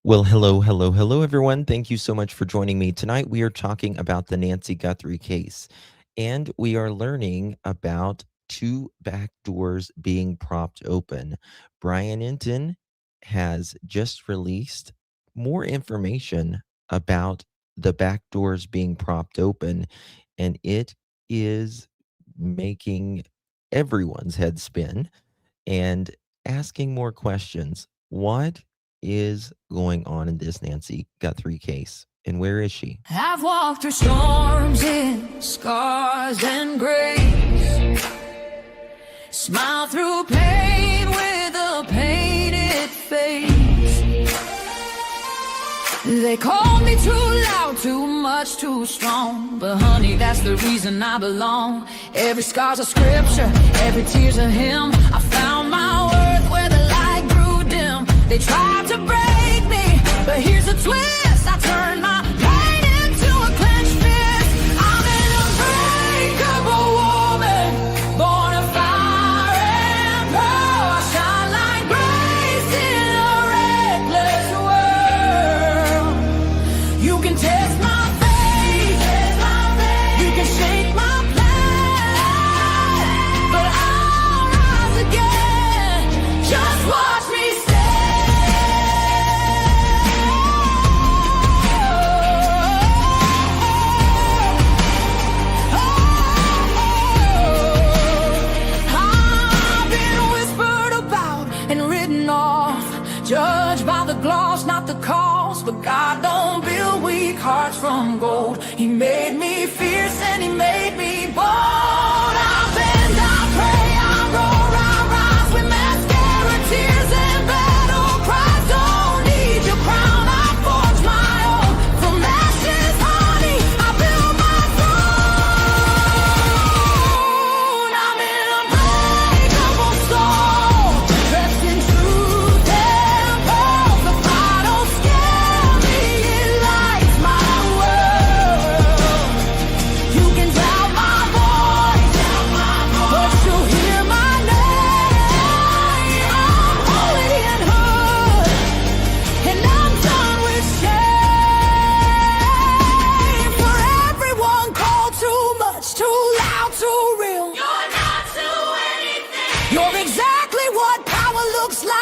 Well, hello, everyone. Thank you so much for joining me. Tonight, we are talking about the Nancy Guthrie case, and we are learning about two back doors being propped open. Brian Inton has just released more information about the back doors being propped open, and it is making everyone's head spin and asking more questions. What is going on in this Nancy Guthrie case? And where is she? I've walked through storms in scars and grace, smile through pain with a painted face. They called me too loud, too much, too strong, but honey, that's the reason I belong. Every scar's a scripture, every tear's a hymn. I found my worth where the light grew dim. They tried to break me, but here's a twist. I turned my pain into a clenched fist. I'm an unbreakable woman, born of fire and pearl. I shine like grace in a reckless world. You can test my faith, you can shake my plan, but I'll rise again. Just watch me judged by the gloss, not the cause. But God don't build weak hearts from gold. He made me fierce and he made me bold. I bend, I pray, I roar, I rise with mascara, tears and battle cries. Don't need your crown, I forge my own. From ashes, honey, I build my throne. I'm an unbreakable soul, dressed in truth and pearls. The fire don't scare me, it lights my world. You can doubt my voice, but you'll hear my name. I'm holy and hood, and I'm done with shame. For everyone called too much, too loud, too real. You're not to anything. You're exactly what power looks like.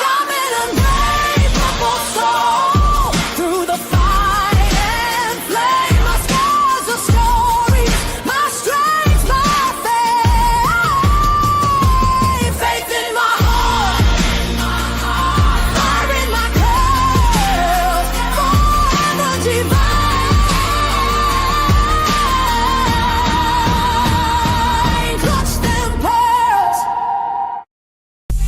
I'm an unbreakable soul, through the fight and flame. My scars are stories, my strength, my faith. Faith in my heart, fire in my curls, forever divine. Clutch them pearls.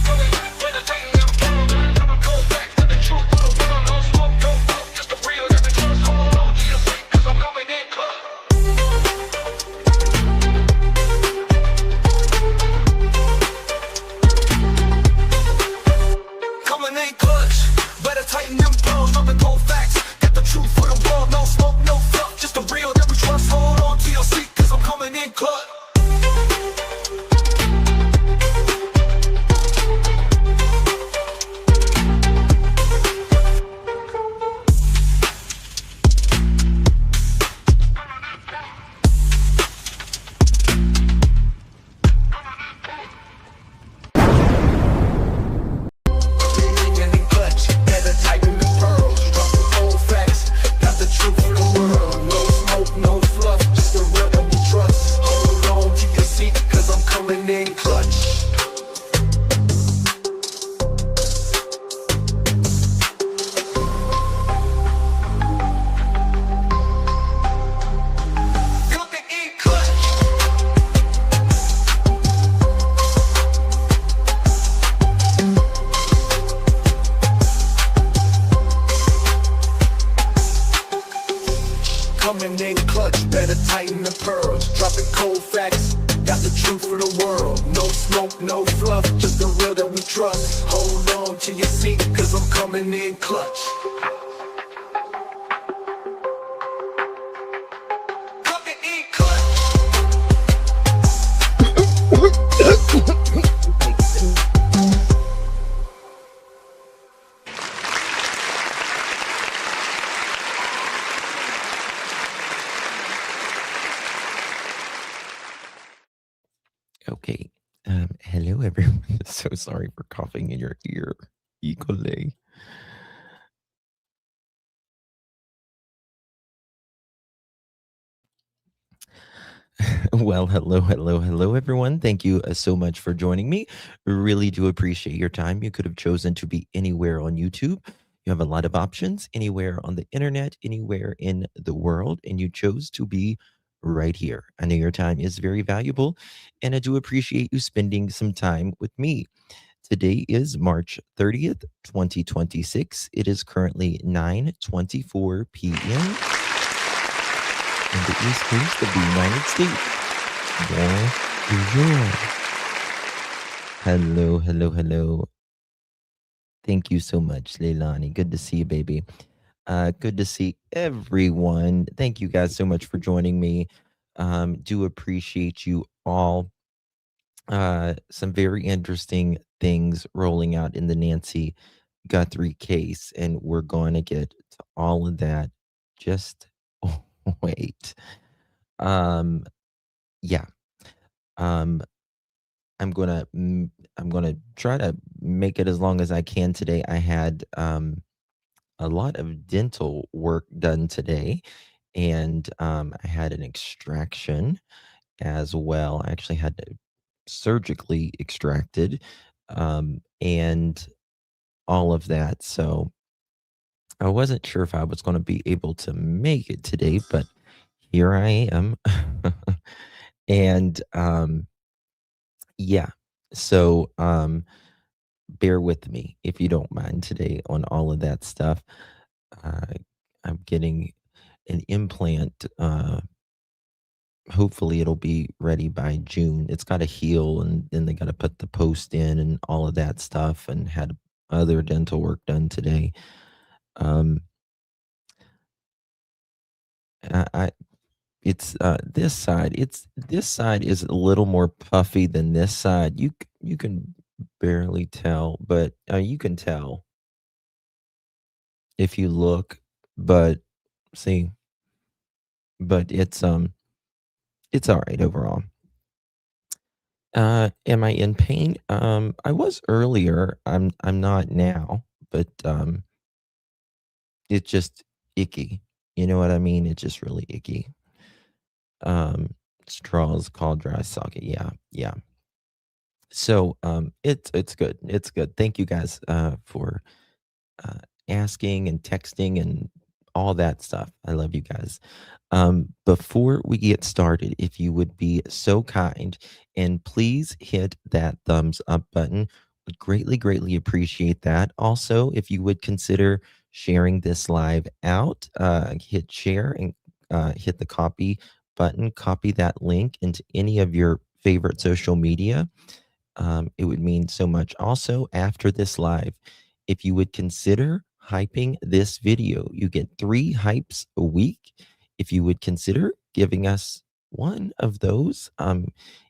Coming in clutch, better tighten them pearls, dropping cold facts. Got the truth for the world, no smoke, no fluff, just the real that we trust. Hold on to your seat, cause I'm coming in clutch. Coming in clutch, better tighten them pearls, dropping cold facts. Got the truth for the world, no smoke, no fluff, just the real that we trust. Hold on to your seat, cause I'm coming in clutch. Coming in clutch. Coming in clutch, better tighten the pearls, dropping cold facts. Got the truth for the world, no smoke, no fluff, just the real that we trust. Hold on to your seat, cause I'm coming in clutch. Coming in clutch. Okay. Hello, everyone. So sorry for coughing in your ear. Equally. Well, hello, hello, hello, everyone. Thank you so much for joining me. Really do appreciate your time. You could have chosen to be anywhere on YouTube. You have a lot of options anywhere on the internet, anywhere in the world, and you chose to be right here. I know your time is very valuable, and I do appreciate you spending some time with me. Today is March 30th, 2026. It is currently 9:24 p.m. in the East Coast of the United States. Bonjour. Hello, hello, hello. Thank you so much, Leilani. Good to see you, baby. Good to see everyone. Thank you guys so much for joining me. Do appreciate you all. Some very interesting things rolling out in the Nancy Guthrie case, and we're going to get to all of that. Just wait. Um, yeah. Um, I'm gonna try to make it as long as I can today. I had a lot of dental work done today, and I had an extraction as well. I actually had to surgically extracted, and all of that. So I wasn't sure if I was going to be able to make it today, but here I am. And yeah, so bear with me if you don't mind today on all of that stuff. Uh, I'm getting an implant. Hopefully, it'll be ready by June. It's got to heal, and then they got to put the post in and all of that stuff. And had other dental work done today. Um, I it's this side is a little more puffy than this side. You can barely tell, but you can tell if you look. But see, but it's all right overall. Am I in pain? I was earlier. I'm not now, but it's just icky. You know what I mean? It's just really icky. Straws called dry socket. Yeah, yeah. So it's good. It's good. Thank you guys for uh, asking and texting and all that stuff. I love you guys. Before we get started, if you would be so kind and please hit that thumbs up button, would greatly, greatly appreciate that. Also, if you would consider sharing this live out, hit share and hit the copy button, copy that link into any of your favorite social media. It would mean so much. Also, after this live, if you would consider hyping this video, you get 3 hypes a week. If you would consider giving us one of those,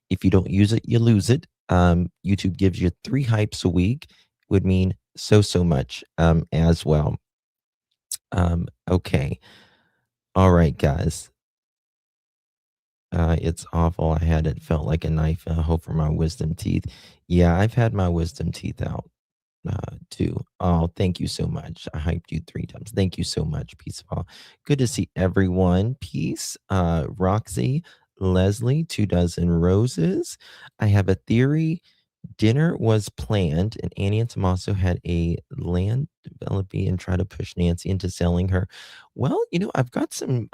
if you don't use it, you lose it. YouTube gives you 3 hypes a week, would mean so, so much as well. Okay. All right, guys. It's awful. I had it felt like a knife in a hole for my wisdom teeth. Yeah, I've had my wisdom teeth out too. Oh, thank you so much. I hyped you 3 times. Thank you so much. Peace of all. Good to see everyone. Peace. Roxy, Leslie, 2 dozen roses. I have a theory. Dinner was planned, and Annie and Tommaso had a land developing and try to push Nancy into selling her. Well, I've got some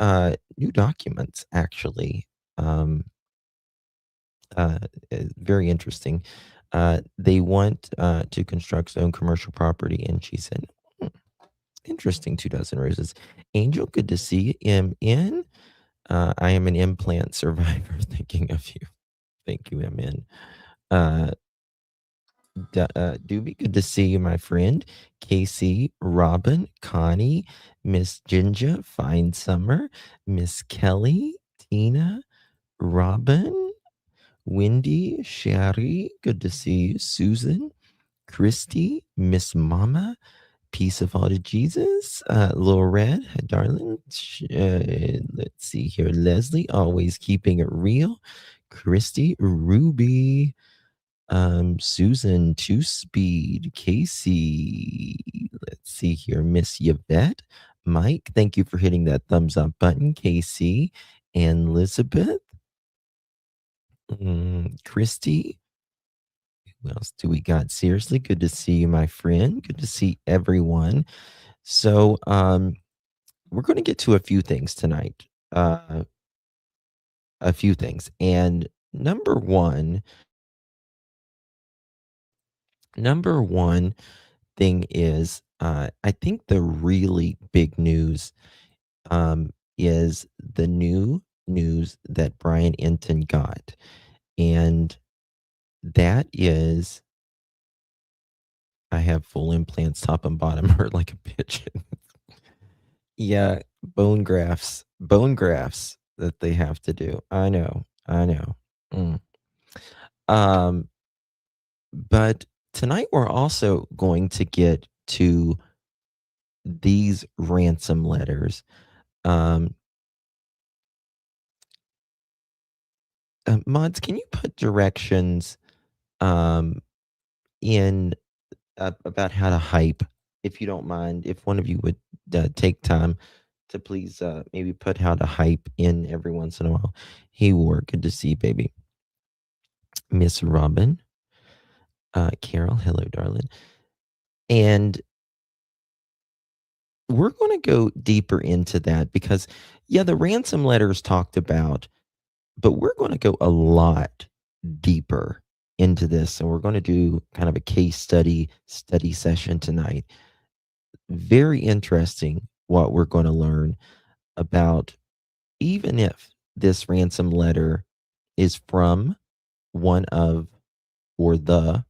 new documents actually. Um, uh, Very interesting. They want to construct their own commercial property, and she said, "Hmm, interesting, 2 dozen roses. Angel, good to see you. MN, I am an implant survivor. Thinking of you. Thank you, MN. Uh, Doobie, good to see you, my friend. Casey, Robin, Connie, Miss Ginger, Fine Summer, Miss Kelly, Tina, Robin, Wendy, Sherry, good to see you. Susan, Christy, Miss Mama, Peace of all to Jesus, Little Red, darling. Let's see here. Leslie, always keeping it real. Christy, Ruby, Susan, Two Speed, Casey. Let's see here, Miss Yvette, Mike. Thank you for hitting that thumbs up button, Casey, and Elizabeth, Christy. What else do we got? Seriously, good to see you, my friend. Good to see everyone. So, we're going to get to a few things tonight. A few things, and number one thing is, I think the really big news is the new news that Brian Enton got. And that is, I have full implants, top and bottom, hurt like a pigeon. Yeah, bone grafts that they have to do. I know, I know. Mm. Um, but tonight we're also going to get to these ransom letters. Um, Mods, can you put directions um, in about how to hype, if you don't mind? If one of you would take time to please maybe put how to hype in every once in a while. Hey, War, good to see you, baby. Miss Robin, Carol, hello, darling. And we're going to go deeper into that because, yeah, the ransom letters talked about, but we're going to go a lot deeper into this. And we're going to do kind of a case study session tonight. Very interesting what we're going to learn about, even if this ransom letter is from one of or the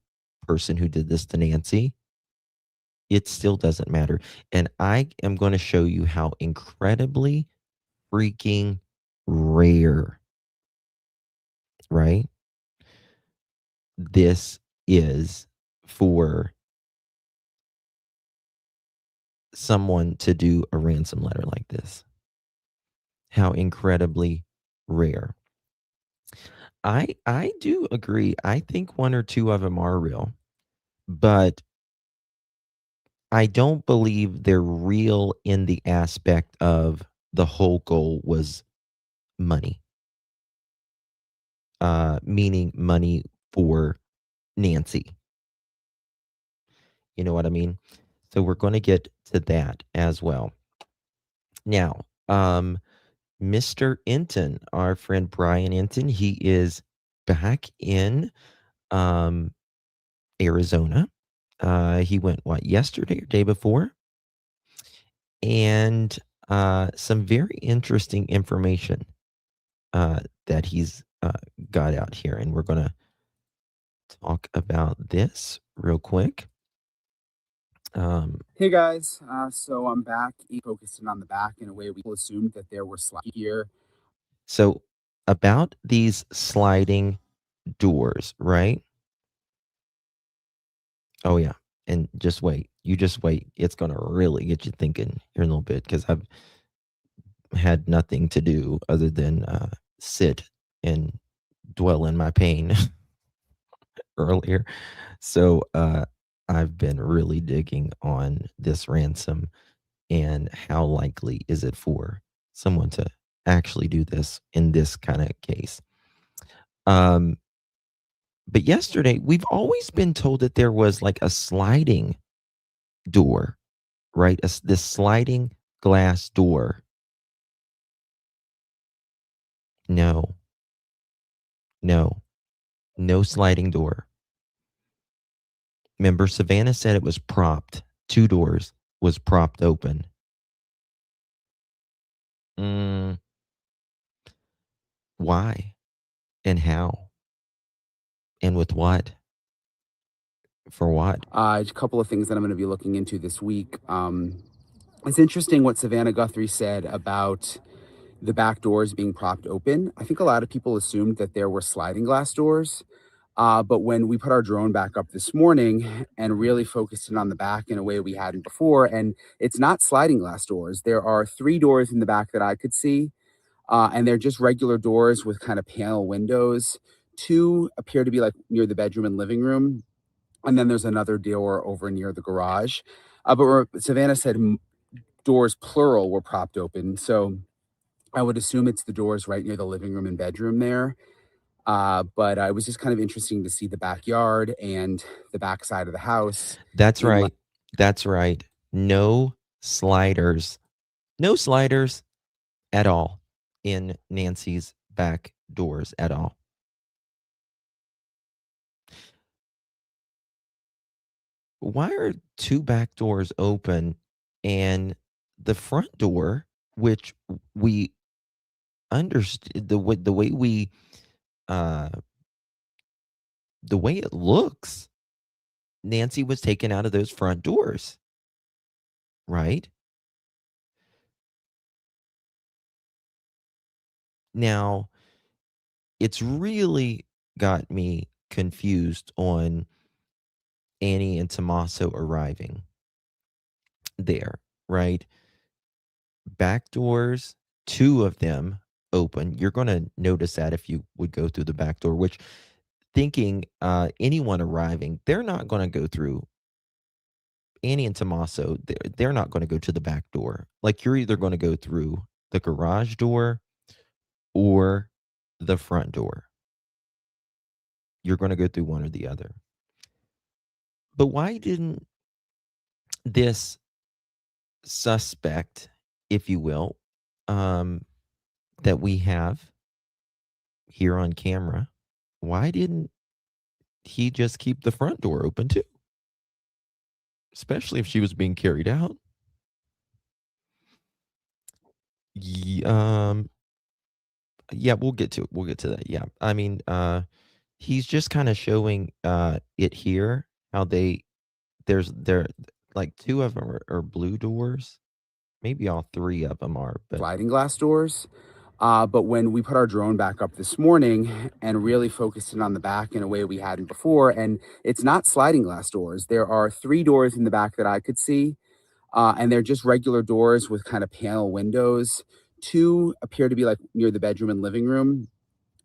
person who did this to Nancy, it still doesn't matter. And I am going to show you how incredibly freaking rare, right, this is for someone to do a ransom letter like this. How incredibly rare. I do agree. I think one or two of them are real, but I don't believe they're real in the aspect of the whole goal was money. Meaning money for Nancy. You know what I mean? So we're going to get to that as well. Now, Mr. Enton, our friend Brian Enton, he is back in Arizona. He went yesterday or day before, and some very interesting information that he's got out here, and we're gonna talk about this real quick. Hey guys, so I'm back, focusing on the back in a way we assumed that there were slides here. So about these sliding doors, right? Oh yeah, and just wait. You just wait. It's gonna really get you thinking here in a little bit because I've had nothing to do other than sit and dwell in my pain earlier. So I've been really digging on this ransom and how likely is it for someone to actually do this in this kind of case. But yesterday, we've always been told that there was like a sliding door, right? This sliding glass door. No, no, no sliding door. Remember, Savannah said it was propped. Two doors was propped open. Why and how and with what? For what? A couple of things that I'm going to be looking into this week. It's interesting what Savannah Guthrie said about the back doors being propped open. I think a lot of people assumed that there were sliding glass doors. But when we put our drone back up this morning and really focused in on the back in a way we hadn't before, and it's not sliding glass doors, there are three doors in the back that I could see. And they're just regular doors with kind of panel windows. Two appear to be like near the bedroom and living room, and then there's another door over near the garage. Savannah said doors plural were propped open, so I would assume it's the doors right near the living room and bedroom there. But it was just kind of interesting to see the backyard and the backside of the house That's in right. That's right. No sliders. No sliders at all in Nancy's back doors at all. Why are two back doors open and the front door, which we understood uh the way it looks, Nancy was taken out of those front doors, right? Now, it's really got me confused on Annie and Tommaso arriving there, right? Back doors, two of them open. You're going to notice that if you would go through the back door, which thinking anyone arriving, they're not going to go through Annie and Tommaso. They're not going to go to the back door. Like you're either going to go through the garage door or the front door. You're going to go through one or the other. But why didn't this suspect, if you will, that we have here on camera, why didn't he just keep the front door open too? Especially if she was being carried out. Um, yeah, we'll get to it. We'll get to that. Yeah. I mean, he's just kind of showing it here how there like two of them are blue doors. Maybe all three of them are, but sliding glass doors. But when we put our drone back up this morning and really focused in on the back in a way we hadn't before, and it's not sliding glass doors, there are three doors in the back that I could see, and they're just regular doors with kind of panel windows. Two appear to be like near the bedroom and living room,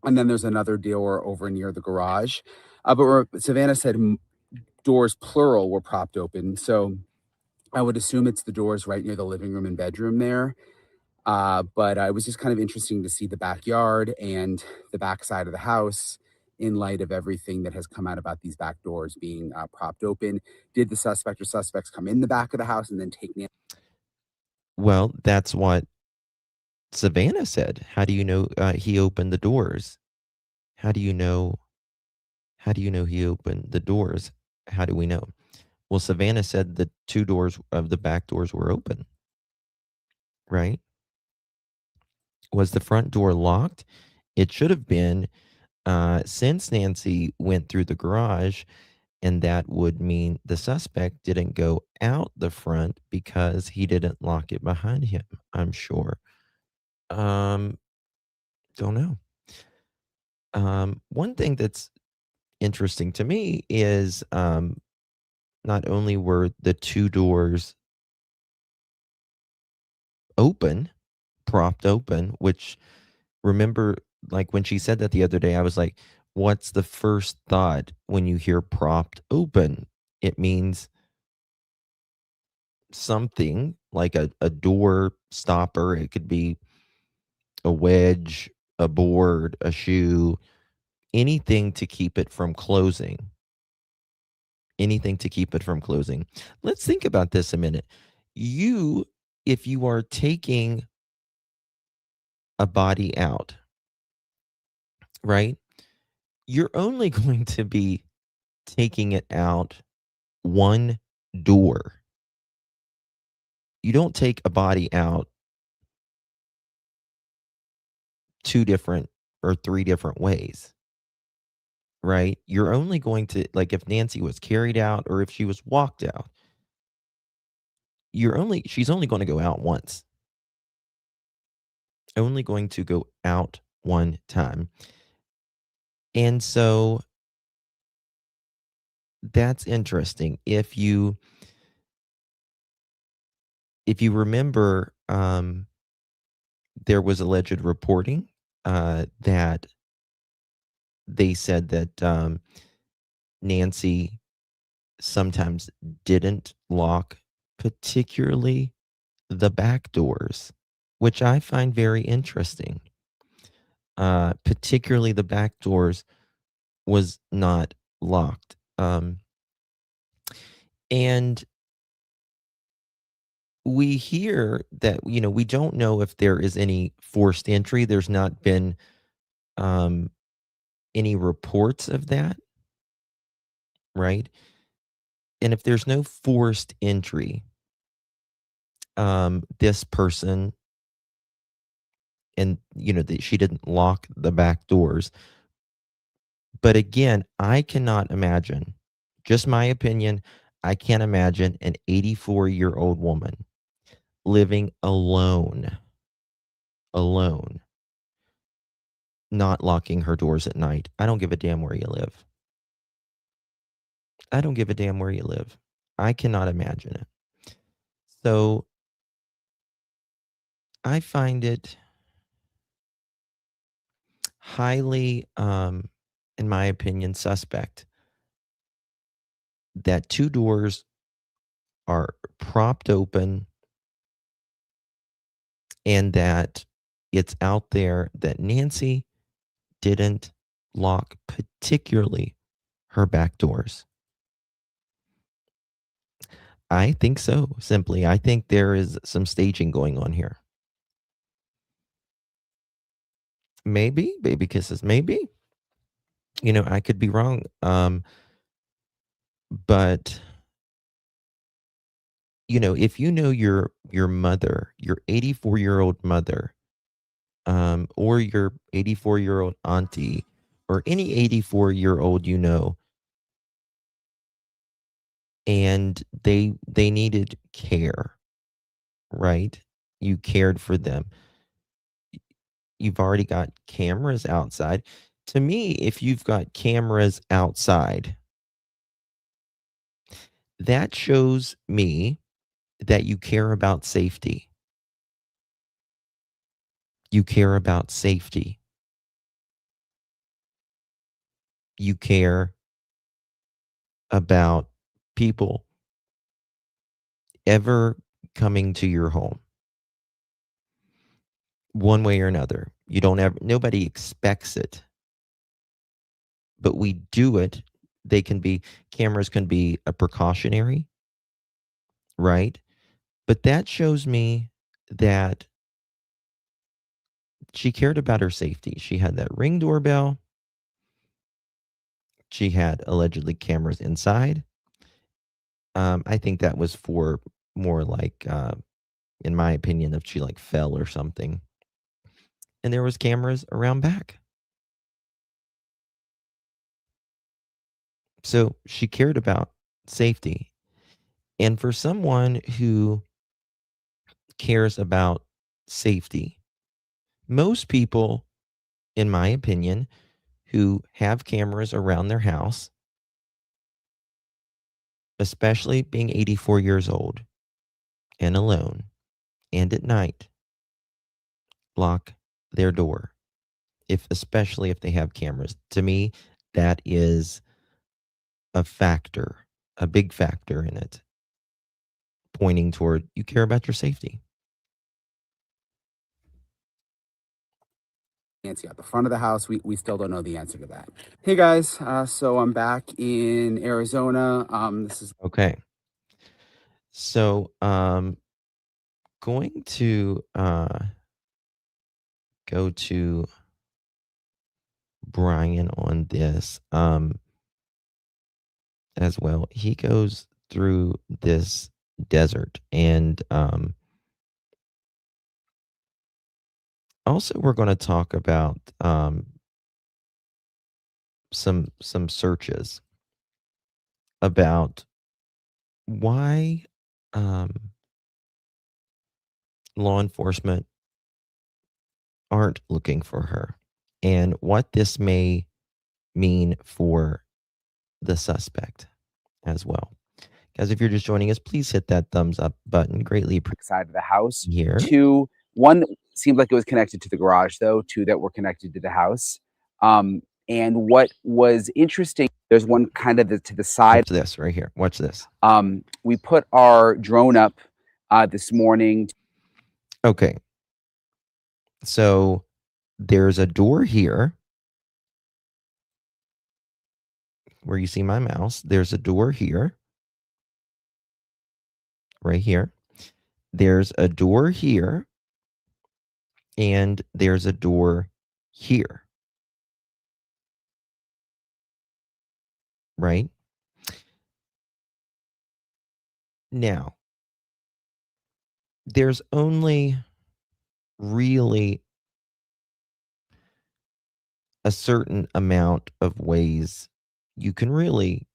and then there's another door over near the garage. Savannah said doors plural were propped open, so I would assume it's the doors right near the living room and bedroom there. But it was just kind of interesting to see the backyard and the backside of the house in light of everything that has come out about these back doors being propped open. Did the suspect or suspects come in the back of the house and then take Nancy? well, that's what Savannah said. How do you know he opened the doors? How do you know? How do you know he opened the doors? How do we know? Well, Savannah said the two doors of the back doors were open, right? Was the front door locked? It should have been since Nancy went through the garage, and that would mean the suspect didn't go out the front because he didn't lock it behind him, I'm sure. Um, don't know. One thing that's interesting to me is not only were the two doors open, propped open, which remember, like when she said that the other day, I was like, what's the first thought when you hear propped open? It means something like a door stopper. It could be a wedge, a board, a shoe, anything to keep it from closing. Anything to keep it from closing. Let's think about this a minute. You, if you are taking a body out, right? You're only going to be taking it out one door. You don't take a body out two different or three different ways, right? You're only going to, like, if Nancy was carried out or if she was walked out, she's only going to go out once, only going to go out one time. And so that's interesting. If you remember, there was alleged reporting that they said that Nancy sometimes didn't lock, particularly the back doors, which I find very interesting. Particularly the back doors was not locked. And we hear that, we don't know if there is any forced entry. There's not been um, any reports of that, right? And if there's no forced entry, this person, and she didn't lock the back doors. But again, I cannot imagine, just my opinion, I can't imagine an 84-year-old woman living alone, not locking her doors at night. I don't give a damn where you live. I don't give a damn where you live. I cannot imagine it. So I find it highly, in my opinion, suspect that two doors are propped open and that it's out there that Nancy didn't lock, particularly her back doors. I think so, simply. I think there is some staging going on here. Maybe, baby kisses, maybe. I could be wrong. But if your mother, your 84-year-old mother, or your 84-year-old auntie, or any 84-year-old and they needed care, right? You cared for them. You've already got cameras outside. To me, if you've got cameras outside, that shows me that you care about safety. You care about safety. You care about people ever coming to your home one way or another. You don't ever, nobody expects it, but we do it. Cameras can be a precautionary, right? But that shows me that she cared about her safety. She had that Ring doorbell. She had allegedly cameras inside. I think that was for more like, in my opinion, if she like fell or something. And there was cameras around back. So she cared about safety. And for someone who cares about safety, most people, in my opinion, who have cameras around their house, especially being 84 years old and alone and at night, lock their door, especially if they have cameras. To me, that is a factor, a big factor in it, pointing toward you care about your safety. Nancy at the front of the house. We still don't know the answer to that. Hey guys, so I'm back in Arizona. This is Okay. So, going to go to Brian on this as well. He goes through this desert, and also we're going to talk about some searches about why law enforcement aren't looking for her and what this may mean for the suspect as well. Guys, if you're just joining us, please hit that thumbs up button. Greatly appreciate side of the house here. to One seemed like it was connected to the garage, though. Two that were connected to the house. And what was interesting, there's one kind of to the side. Watch this right here. Watch this. We put our drone up this morning. Okay. So there's a door here where you see my mouse. There's a door here, right here. There's a door here, and there's a door here. Right? Now, there's only really a certain amount of ways you can really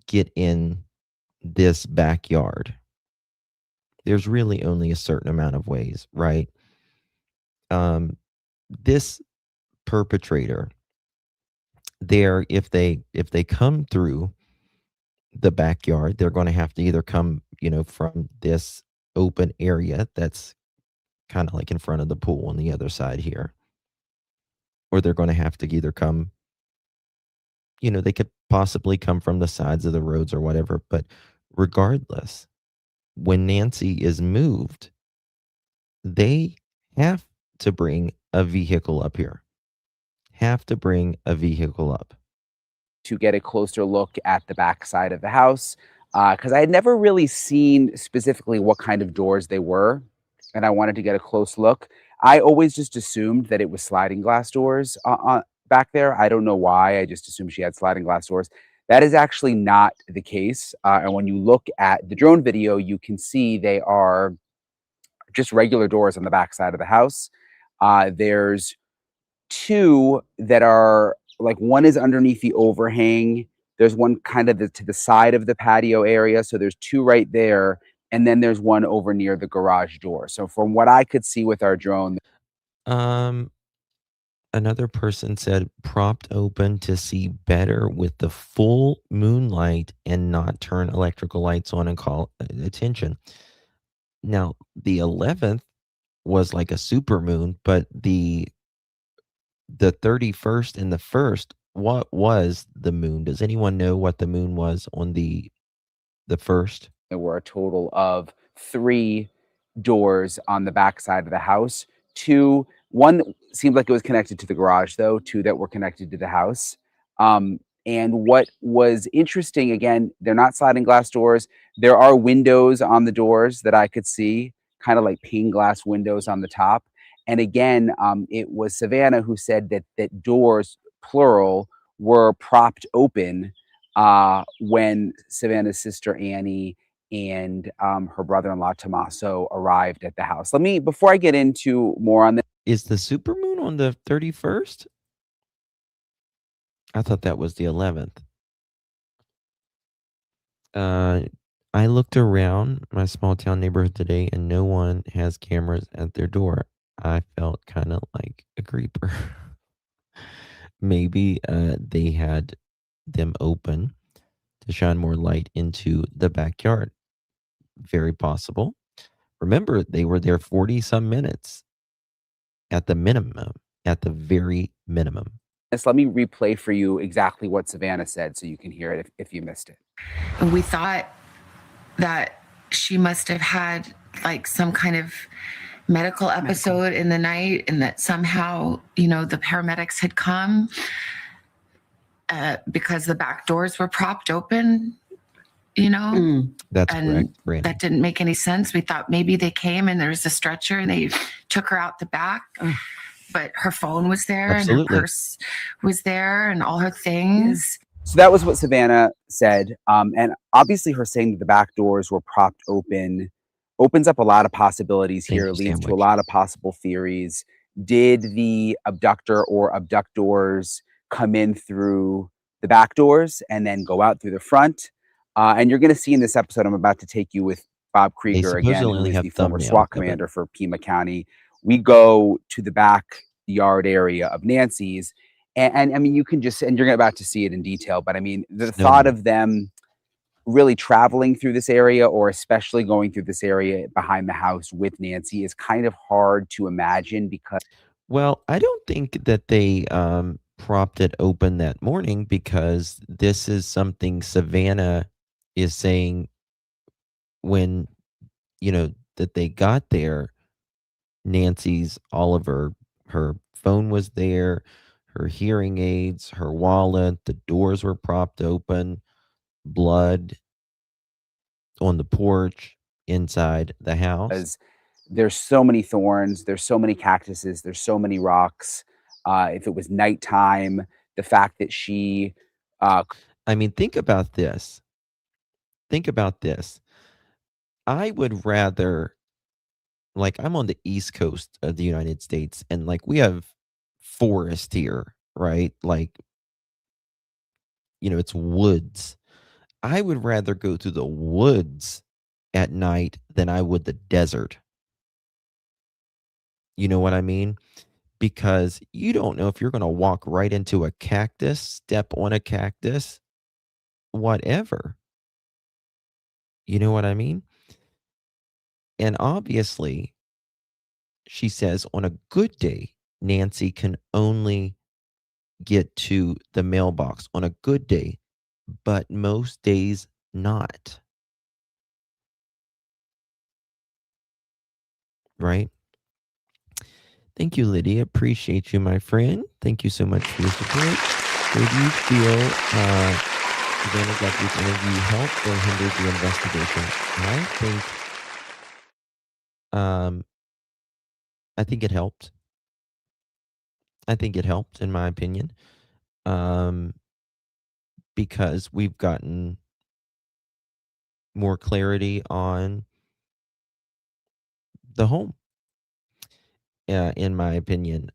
get in this backyard. There's really only a certain amount of ways, right? This perpetrator, if they come through the backyard, they're going to have to either come, from this open area that's kind of like in front of the pool on the other side here, or they're going to have to either come, they could possibly come from the sides of the roads or whatever. But regardless, when Nancy is moved, they have to bring a vehicle up here. Have to bring a vehicle up. To get a closer look at the back side of the house, because I had never really seen specifically what kind of doors they were, and I wanted to get a close look. I always just assumed that it was sliding glass doors back there. I don't know why. I just assumed she had sliding glass doors. That is actually not the case. And when you look at the drone video, you can see they are just regular doors on the back side of the house. There's two that are like, one is underneath the overhang. There's one kind of to the side of the patio area. So there's two right there. And then there's one over near the garage door. So from what I could see with our drone. Another person said propped open to see better with the full moonlight and not turn electrical lights on and call attention. Now, the 11th was like a super moon, but the 31st and the 1st, what was the moon? Does anyone know what the moon was on the 1st? There were a total of 3 doors on the back side of the house. One seemed like it was connected to the garage, though. 2 that were connected to the house. And what was interesting, again, they're not sliding glass doors. There are windows on the doors that I could see, kind of like pane glass windows on the top. And again, it was Savannah who said that doors, plural, were propped open when Savannah's sister Annie and her brother-in-law Tommaso arrived at the house. Before I get into more on this. Is the supermoon on the 31st? I thought that was the 11th. I looked around my small town neighborhood today and no one has cameras at their door. I felt kind of like a creeper. Maybe they had them open to shine more light into the backyard. Very possible. Remember, they were there 40 some minutes at the minimum, at the very minimum. Let me replay for you exactly what Savannah said so you can hear it if you missed it. We thought that she must have had like some kind of medical episode in the night, and that somehow, the paramedics had come because the back doors were propped open, That's and correct, Brandon. that didn't make any sense. We thought maybe they came and there was a stretcher and they took her out the back, but her phone was there. Absolutely. And her purse was there and all her things. So that was what Savannah said. And obviously her saying that the back doors were propped open opens up a lot of possibilities here, leads to a lot of possible theories. Did the abductor or abductors come in through the back doors and then go out through the front? And you're going to see in this episode, I'm about to take you with Bob Krieger again, who is the former SWAT commander for Pima County. We go to the backyard area of Nancy's. And I mean, you can just, and you're about to see it in detail, but I mean, the thought of them really traveling through this area, or especially going through this area behind the house with Nancy, is kind of hard to imagine because Well, I don't think that they propped it open that morning because this is something Savannah is saying when, that they got there. Nancy's Oliver, her phone was there, her hearing aids, her wallet, the doors were propped open, blood on the porch, inside the house. there's so many thorns, there's so many cactuses, there's so many rocks. If it was nighttime, the fact that she I mean, think about this. Think about this. I would rather, like, I'm on the East Coast of the United States, and like we have forest here, right? Like, it's woods. I would rather go through the woods at night than I would the desert. You know what I mean? Because you don't know if you're going to walk right into a cactus, step on a cactus, whatever. You know what I mean? And obviously, she says on a good day, Nancy can only get to the mailbox on a good day, but most days not, right? Thank you, Lydia. Appreciate you, my friend. Thank you so much for your support. Where do you feel Savannah Guthrie's interview helped or hindered the investigation? Um, I think it helped. I think it helped, in my opinion, um, because we've gotten more clarity on the home. In my opinion,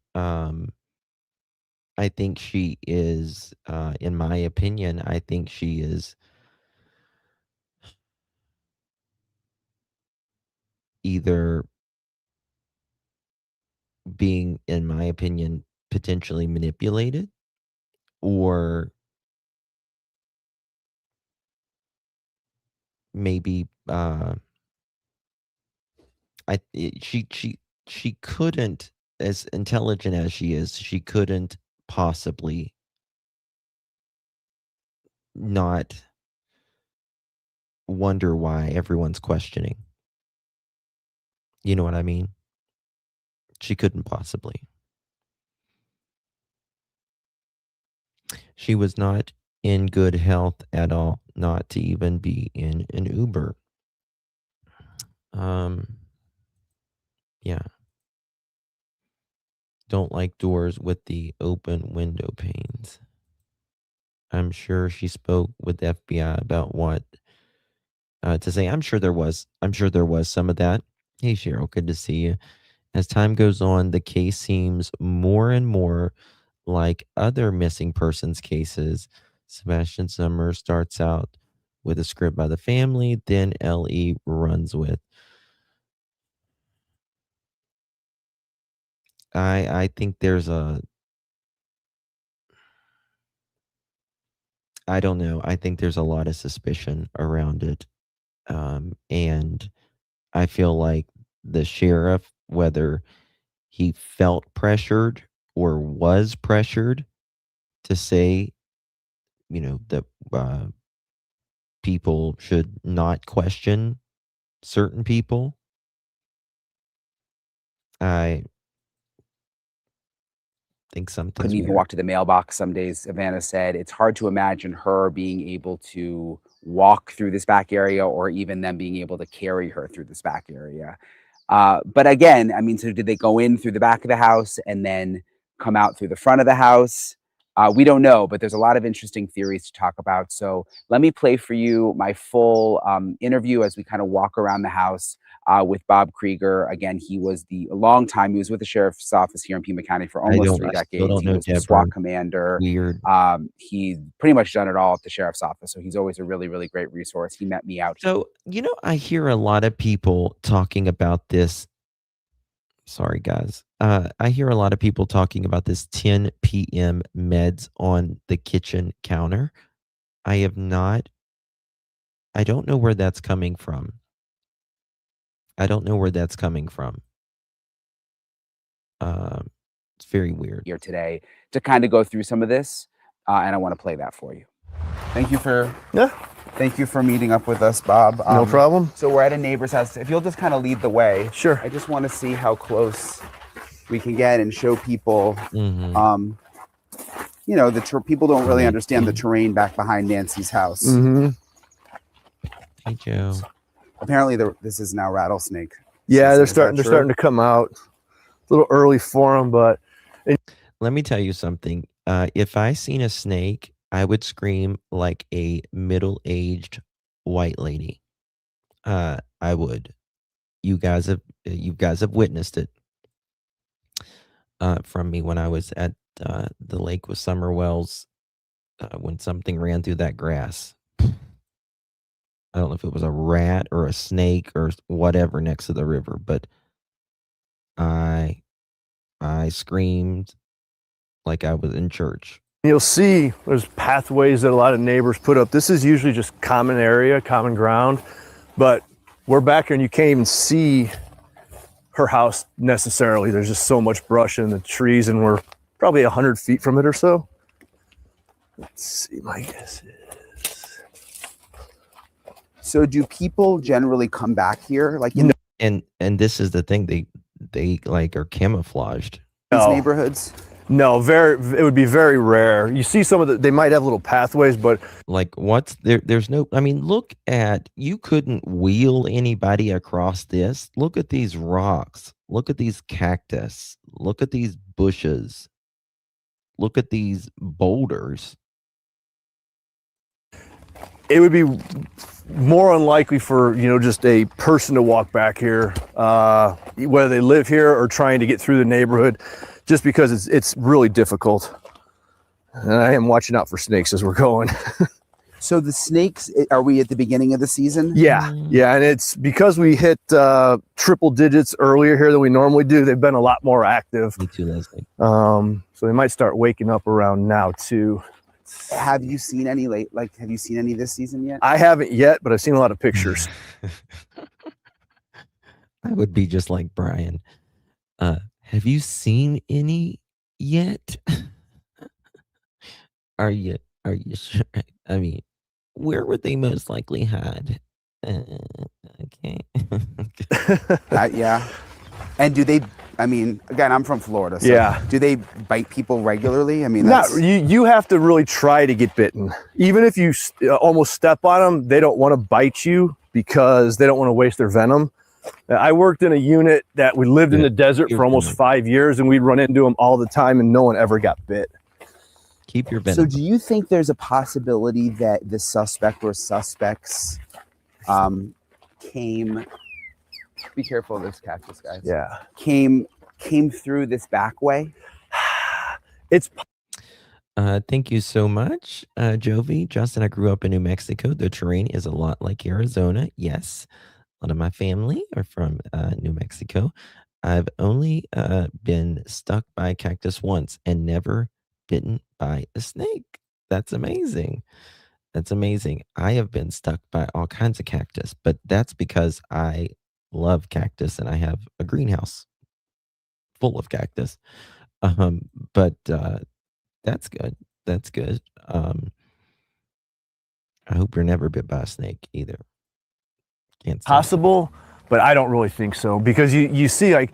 I think she is. In my opinion, I think she is either being, in my opinion, potentially manipulated, or maybe she couldn't, as intelligent as she is, she couldn't possibly not wonder why everyone's questioning. You know what I mean? She couldn't possibly. She was not in good health at all, not to even be in an Uber. Yeah. Don't like doors with the open window panes. I'm sure she spoke with the FBI about what to say. I'm sure there was some of that. Hey, Cheryl, good to see you. As time goes on, the case seems more and more like other missing persons cases. Sebastian Summer starts out with a script by the family, then LE runs with. I think there's a I don't know. I think there's a lot of suspicion around it. And I feel like the sheriff, whether he felt pressured or was pressured to say, that people should not question certain people. I think couldn't something's even weird. walk to the mailbox some days. Savannah said it's hard to imagine her being able to walk through this back area, or even them being able to carry her through this back area. But again, I mean, so did they go in through the back of the house and then come out through the front of the house? We don't know, but there's a lot of interesting theories to talk about. So let me play for you my full interview as we kind of walk around the house with Bob Krieger. Again, he was a long time, he was with the sheriff's office here in Pima County for almost three I still decades. don't He know was the Deborah. SWAT commander. Weird. He's pretty much done it all at the sheriff's office. So he's always a really, really great resource. He met me out. So, I hear a lot of people talking about this. Sorry, guys. I hear a lot of people talking about this 10 p.m. meds on the kitchen counter. I have not I don't know where that's coming from. I don't know where that's coming from. It's very weird. Here today to kind of go through some of this, and I want to play that for you. Thank you for meeting up with us, Bob. No problem. So we're at a neighbor's house. If you'll just kind of lead the way. Sure. I just want to see how close we can get and show people. Mhm. You know, people don't really understand the terrain back behind Nancy's house. Mm-hmm. Hey, Joe. Apparently, this is now rattlesnake. Yeah, they're Is that starting to come out. A little early for them, but Let me tell you something. If I seen a snake, I would scream like a middle-aged white lady. I would. You guys have witnessed it from me when I was at the lake with Summer Wells when something ran through that grass. I don't know if it was a rat or a snake or whatever next to the river, but I screamed like I was in church. you'll see there's pathways that a lot of neighbors put up. This is usually just common area, common ground, but we're back here and you can't even see her house necessarily. There's just so much brush in the trees and we're probably 100 feet from it or so. Let's see, my guess is. So do people generally come back here? Like in And this is the thing, they like are camouflaged. these No. neighborhoods? No, it would be very rare. You see some of they might have little pathways, but Like there's no, I mean, look at, you couldn't wheel anybody across this. Look at these rocks. Look at these cactus. Look at these bushes. Look at these boulders. it would be more unlikely for, just a person to walk back here, whether they live here or trying to get through the neighborhood, just because it's really difficult. And I am watching out for snakes as we're going. So the snakes, are we at the beginning of the season? Yeah, and it's because we hit triple digits earlier here than we normally do. They've been a lot more active. Me too, Leslie. So they might start waking up around now too. Have you seen any have you seen any this season yet? I haven't yet, but I've seen a lot of pictures. I would be just like Brian. Have you seen any yet? Are you sure? I mean, where would they most likely hide? Okay. Yeah. And do they, I mean, again, I'm from Florida. So Yeah. do they bite people regularly? I mean, Not that's, you have to really try to get bitten. Even if you almost step on them, they don't want to bite you because they don't want to waste their venom. I worked in a unit that we lived in the desert for almost 5 years, and we'd run into them all the time, and no one ever got bit. Keep your venom. so do you think there's a possibility that the suspect or suspects came, be careful of this cactus, guys. Yeah. Came through this back way? It's Thank you so much, Jovi. Justin, I grew up in New Mexico. The terrain is a lot like Arizona. Yes. A lot of my family are from New Mexico. I've only been stuck by a cactus once and never bitten by a snake. That's amazing. That's amazing. I have been stuck by all kinds of cactus, but that's because I love cactus and I have a greenhouse full of cactus. But that's good. That's good. I hope you're never bit by a snake either. Can't say. possible, but I don't really think so, because you see, like,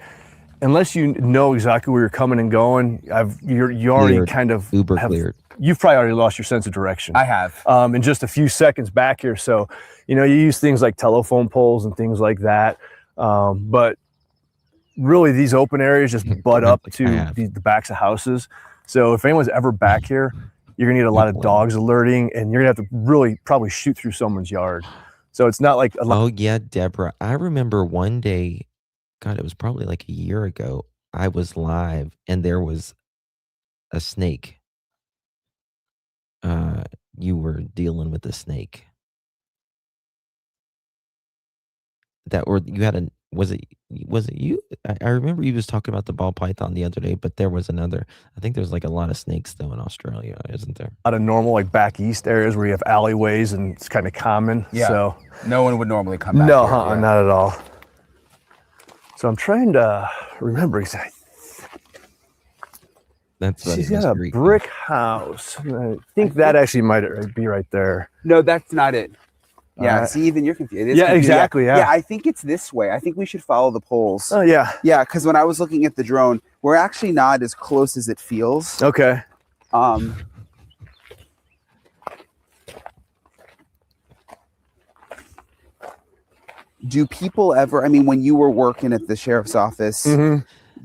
unless you know exactly where you're coming and going, you already Cleared. kind of Uber cleared. You've probably already lost your sense of direction. I have. In just a few seconds back here. So, you use things like telephone poles and things like that. But really, these open areas just butt up Like I to have. the backs of houses. So if anyone's ever back here, you're gonna need a lot of dogs alerting, and you're gonna have to really probably shoot through someone's yard. So it's not like a lot. Oh, yeah, Deborah. I remember one day, God, it was probably like a year ago, I was live and there was a snake. You were dealing with a snake. You had Was it you? I remember you was talking about the ball python the other day, but there was another. I think there's like a lot of snakes though in Australia, isn't there? A lot of normal like back east areas where you have alleyways and it's kind of common. Yeah. So No one would normally come back no, here. Yeah. not at all. So I'm trying to remember exactly. That's funny, She's got Mr. a Reed. brick house. I think that actually might be right there. No, that's not it. Yeah, Alright. see, even you're confused. It is Yeah, confusing. exactly, yeah. Yeah, I think it's this way. I think we should follow the poles. Oh yeah. Yeah, because when I was looking at the drone, we're actually not as close as it feels. Okay. Do people ever, I mean, when you were working at the sheriff's office,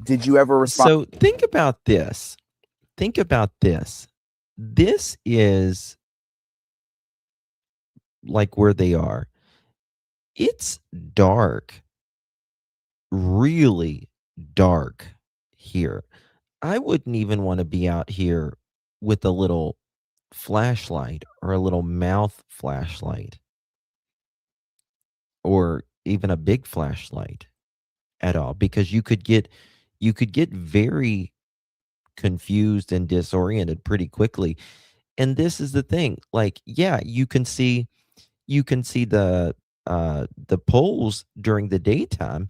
did you ever respond? So think about this. Think about this. This is like where they are. It's dark, really dark here. I wouldn't even want to be out here with a little flashlight or a little mouth flashlight or even a big flashlight at all, because you could get very confused and disoriented pretty quickly. And this is the thing, like, yeah, you can see the poles during the daytime,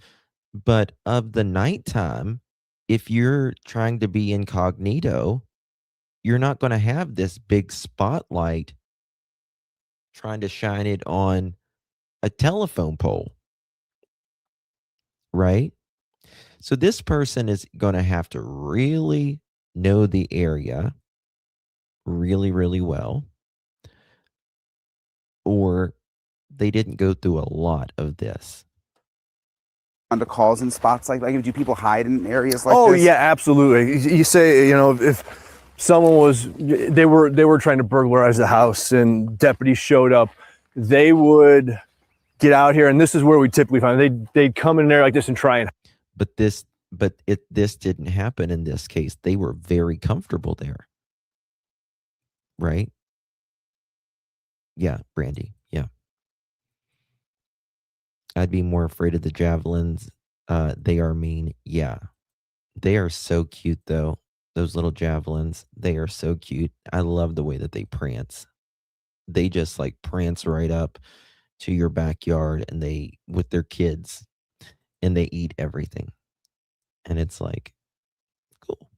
but of the nighttime, if you're trying to be incognito, you're not going to have this big spotlight trying to shine it on a telephone pole, right? So this person is going to have to really know the area really, really well, or they didn't go through a lot of this. To calls in spots like do people hide in areas like Oh this? yeah, absolutely. You say, you know, if someone was, they were trying to burglarize the house and deputies showed up, they would get out here, and this is where we typically find they'd come in there like this and try and. But this didn't happen in this case. They were very comfortable there, right? Yeah, Brandy. Yeah, I'd be more afraid of the javelins. They are mean. Yeah, they are so cute though. Those little javelins, they are so cute. I love the way that they prance. They just like prance right up to your backyard, and they with their kids, and they eat everything. And it's like, cool.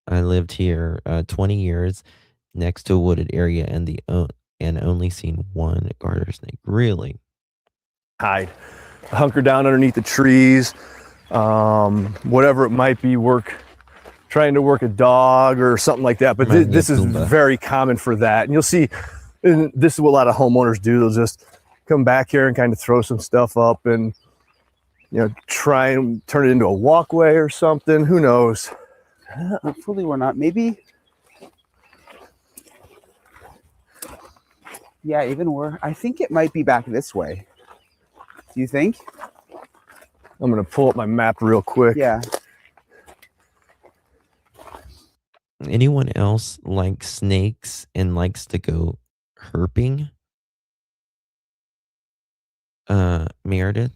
I lived here 20 years next to a wooded area and only seen one garter snake. Really? Hide, hunker down underneath the trees, whatever it might be, trying to work a dog or something like that. But this is very common for that. And you'll see, and this is what a lot of homeowners do. They'll just come back here and kind of throw some stuff up and, you know, try and turn it into a walkway or something. Who knows? Hopefully we're not. Maybe. Yeah, even we're. I think it might be back this way. Do you think? I'm going to pull up my map real quick. Yeah. Anyone else like snakes and likes to go herping? Meredith?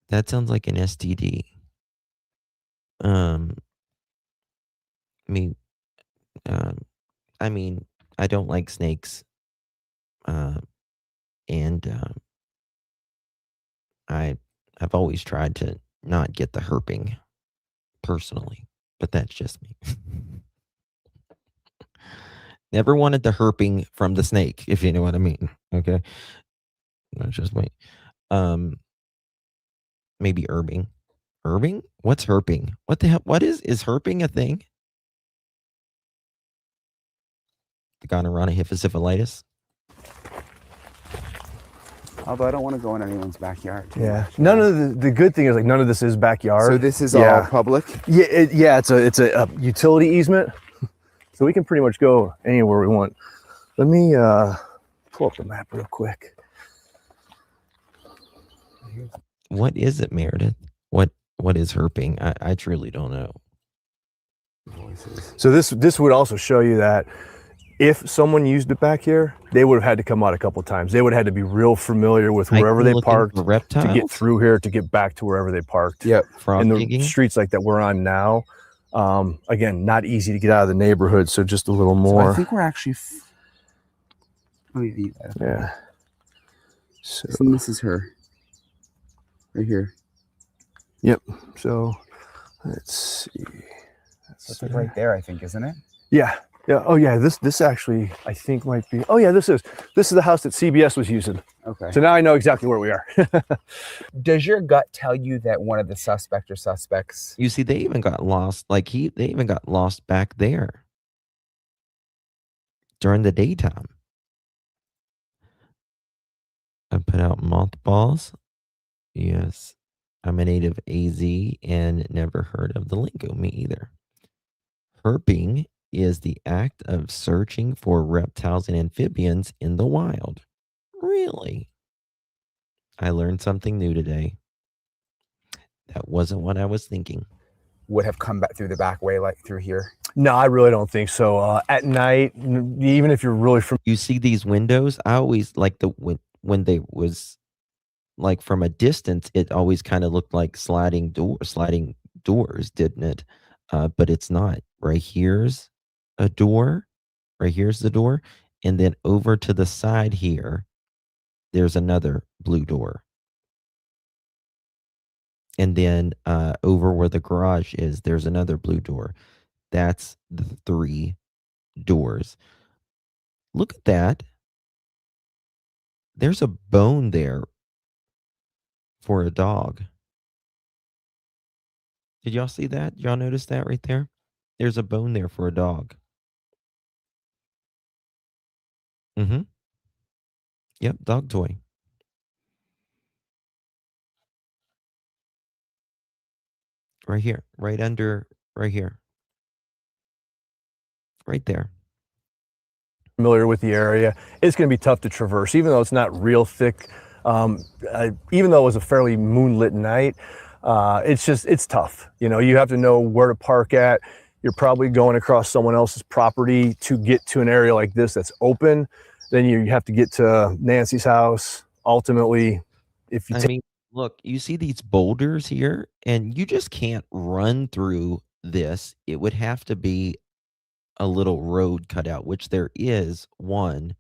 That sounds like an STD. I mean, I don't like snakes. And I've always tried to not get the herping personally, but that's just me. Never wanted the herping from the snake, if you know what I mean. Okay. That's just me. Maybe herbing. Herbing? What's herping? What the hell? What is herping a thing? The gonorrhea hyphosyphilitis? Although I don't want to go in anyone's backyard. Yeah. None of the good thing is like none of this is backyard. So this is all public? Yeah. It's a utility easement. So we can pretty much go anywhere we want. Let me pull up the map real quick. What is it, Meredith? What is herping? I truly don't know. So this would also show you that if someone used it back here, they would have had to come out a couple of times. They would have had to be real familiar with wherever Hiking, they looking parked for to reptiles? get through here, to get back to wherever they parked. Yep. Frog And the digging? streets like that we're on now, again, not easy to get out of the neighborhood, so just a little So more. I think we're actually. Oh yeah, Yeah. So, So this is her, right here. yep. So let's see. That's like right there, I think, isn't it? Yeah. Yeah. Oh yeah. This actually, I think might be. Oh yeah. This is the house that CBS was using. Okay. So now I know exactly where we are. Does your gut tell you that one of the suspects? You see, they even got lost. Like they even got lost back there during the daytime. I put out mothballs. Yes, I'm a native AZ and never heard of the lingo. Me either. Herping is the act of searching for reptiles and amphibians in the wild. Really? I learned something new today. That wasn't what I was thinking. Would have come back through the back way, like through here. No, I really don't think so. At night, even if you're really from, You see these windows? I always like when they was like from a distance, it always kind of looked like sliding doors, didn't it? But it's not. Right here's a door. Right here's the door, and then over to the side here, there's another blue door. And then over where the garage is, there's another blue door. That's the 3 doors. Look at that. There's a bone there for a dog. Did y'all see that? Y'all notice that right there? There's a bone there for a dog. Mm-hmm. Yep, dog toy. Right here. Right under, right here. Right there. familiar with the area, it's going to be tough to traverse, even though it's not real thick. Even though it was a fairly moonlit night, it's tough. You know, you have to know where to park at. You're probably going across someone else's property to get to an area like this that's open. Then you have to get to Nancy's house. Ultimately, if you I mean, look, you see these boulders here, and you just can't run through this. It would have to be a little road cut out, which there is one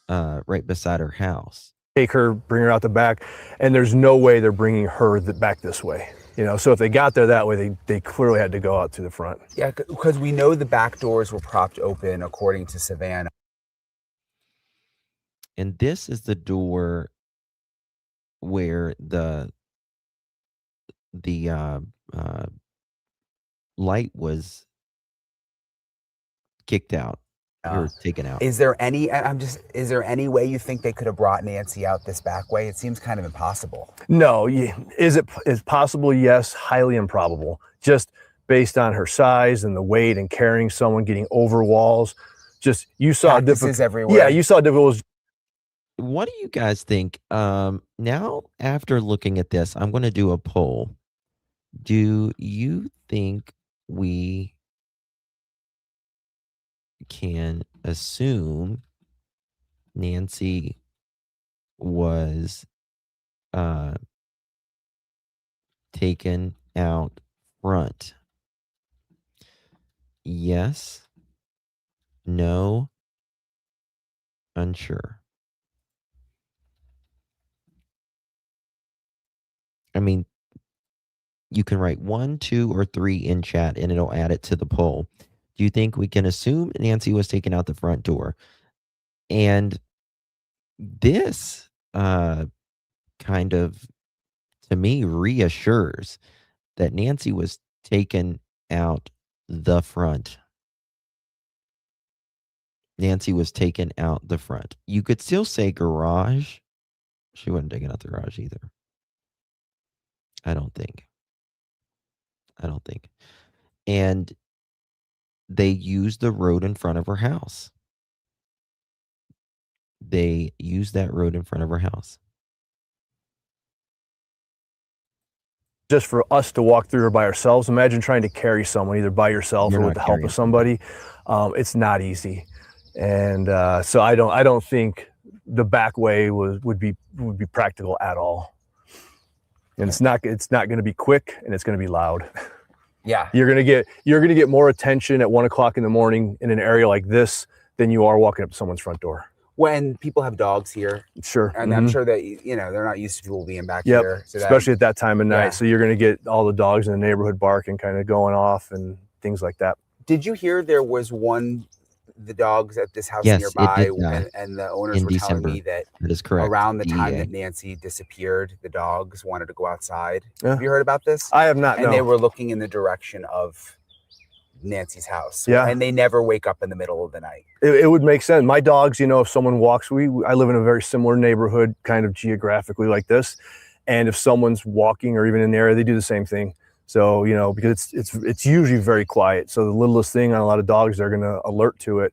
right beside her house. take her, bring her out the back, and there's no way they're bringing her back this way. You know, so if they got there that way, they clearly had to go out to the front. Yeah, because we know the back doors were propped open, according to Savannah. And this is the door where the light was kicked out or taken out. Is there any? Is there any way you think they could have brought Nancy out this back way? It seems kind of impossible. No, is possible? Yes, highly improbable. Just based on her size and the weight and carrying someone, getting over walls. Just you saw Cactuses everywhere. Yeah, you saw difficult. What do you guys think? Now, after looking at this, I'm going to do a poll. Do you think we can assume Nancy was taken out front? Yes, no, unsure. I mean, you can write 1, 2, or 3 in chat and it'll add it to the poll. Do you think we can assume Nancy was taken out the front door? And this kind of, to me, reassures that Nancy was taken out the front. Nancy was taken out the front. You could still say garage. She wasn't taken out the garage either. I don't think. And they used the road in front of her house. They used that road in front of her house. Just for us to walk through her by ourselves. Imagine trying to carry someone either by yourself You're or not with the help carrying of somebody. It's not easy. And so I don't think the back way would be practical at all. And it's not going to be quick, and it's going to be loud. Yeah. You're going to get more attention at 1 o'clock in the morning in an area like this than you are walking up to someone's front door. When people have dogs here, Sure. and I'm sure that, you know, they're not used to people being back Yep. here. So Especially at that time of night. Yeah. So you're going to get all the dogs in the neighborhood barking, kind of going off and things like that. Did you hear there was the dogs at this house Yes, nearby, it did, and the owners in were telling me December. that That is correct. around the time DEA. that Nancy disappeared, the dogs wanted to go outside. Yeah. Have you heard about this? I have not. And no. they were looking in the direction of Nancy's house. Yeah. And they never wake up in the middle of the night. It would make sense. My dogs, you know, if someone walks, I live in a very similar neighborhood, kind of geographically like this. And if someone's walking or even in the area, they do the same thing. So, you know, because it's usually very quiet. So the littlest thing on a lot of dogs, they're going to alert to it,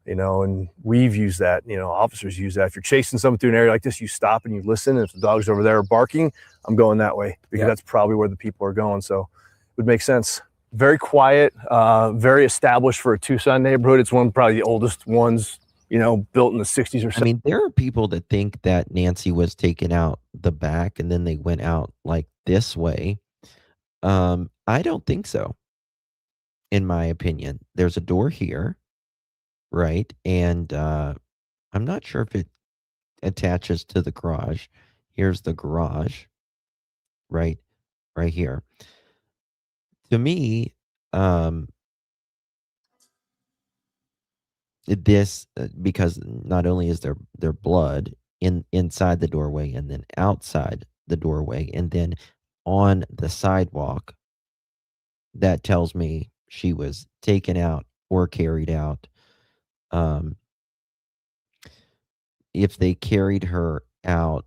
you know, and we've used that, you know, officers use that. If you're chasing someone through an area like this, you stop and you listen. And if the dogs over there are barking, I'm going that way, because that's probably where the people are going. So it would make sense. Very quiet, very established for a Tucson neighborhood. It's probably the oldest ones, you know, built in the 60s or 70s. I mean, there are people that think that Nancy was taken out the back and then they went out like this way. I don't think so. In my opinion, there's a door here, right? And I'm not sure if it attaches to the garage. Here's the garage, right here. To me, this because not only is there blood inside the doorway and then outside the doorway and then on the sidewalk, that tells me she was taken out or carried out. If they carried her out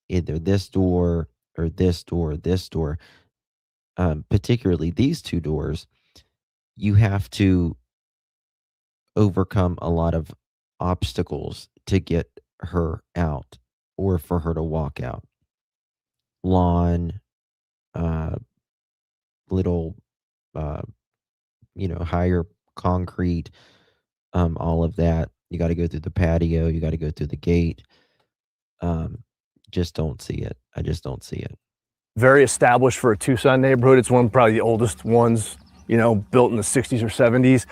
either this door or this door or this door, particularly these two doors, you have to overcome a lot of obstacles to get her out or for her to walk out. Lawn, little, higher concrete, all of that. You got to go through the patio. You got to go through the gate. Just don't see it. I just don't see it. Very established for a Tucson neighborhood. It's probably the oldest ones, you know, built in the 60s or 70s.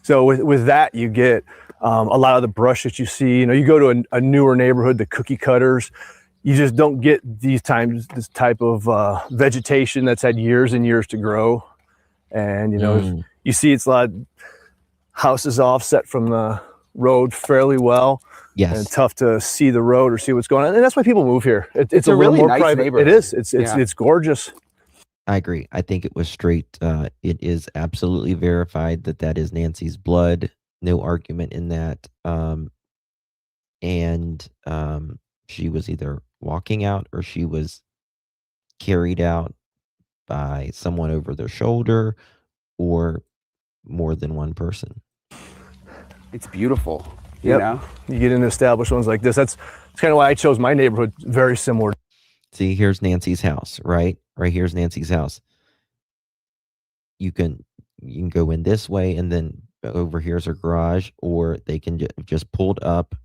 So with that, you get a lot of the brush that you see. You know, you go to a newer neighborhood, the cookie cutters, you just don't get this type of vegetation that's had years and years to grow. And, you know, you see it's a lot of houses offset from the road fairly well. Yes. And tough to see the road or see what's going on. And that's why people move here. It's a little really more nice private. neighborhood. It is. It's gorgeous. I agree. I think it was straight. It is absolutely verified that is Nancy's blood. No argument in that. She was either walking out or she was carried out by someone over their shoulder or more than one person. It's beautiful. You know? You get into established ones like this. That's kind of why I chose my neighborhood. Very similar. See, here's Nancy's house, right? Right here's Nancy's house. You can go in this way, and then over here's her garage, or they can just pulled up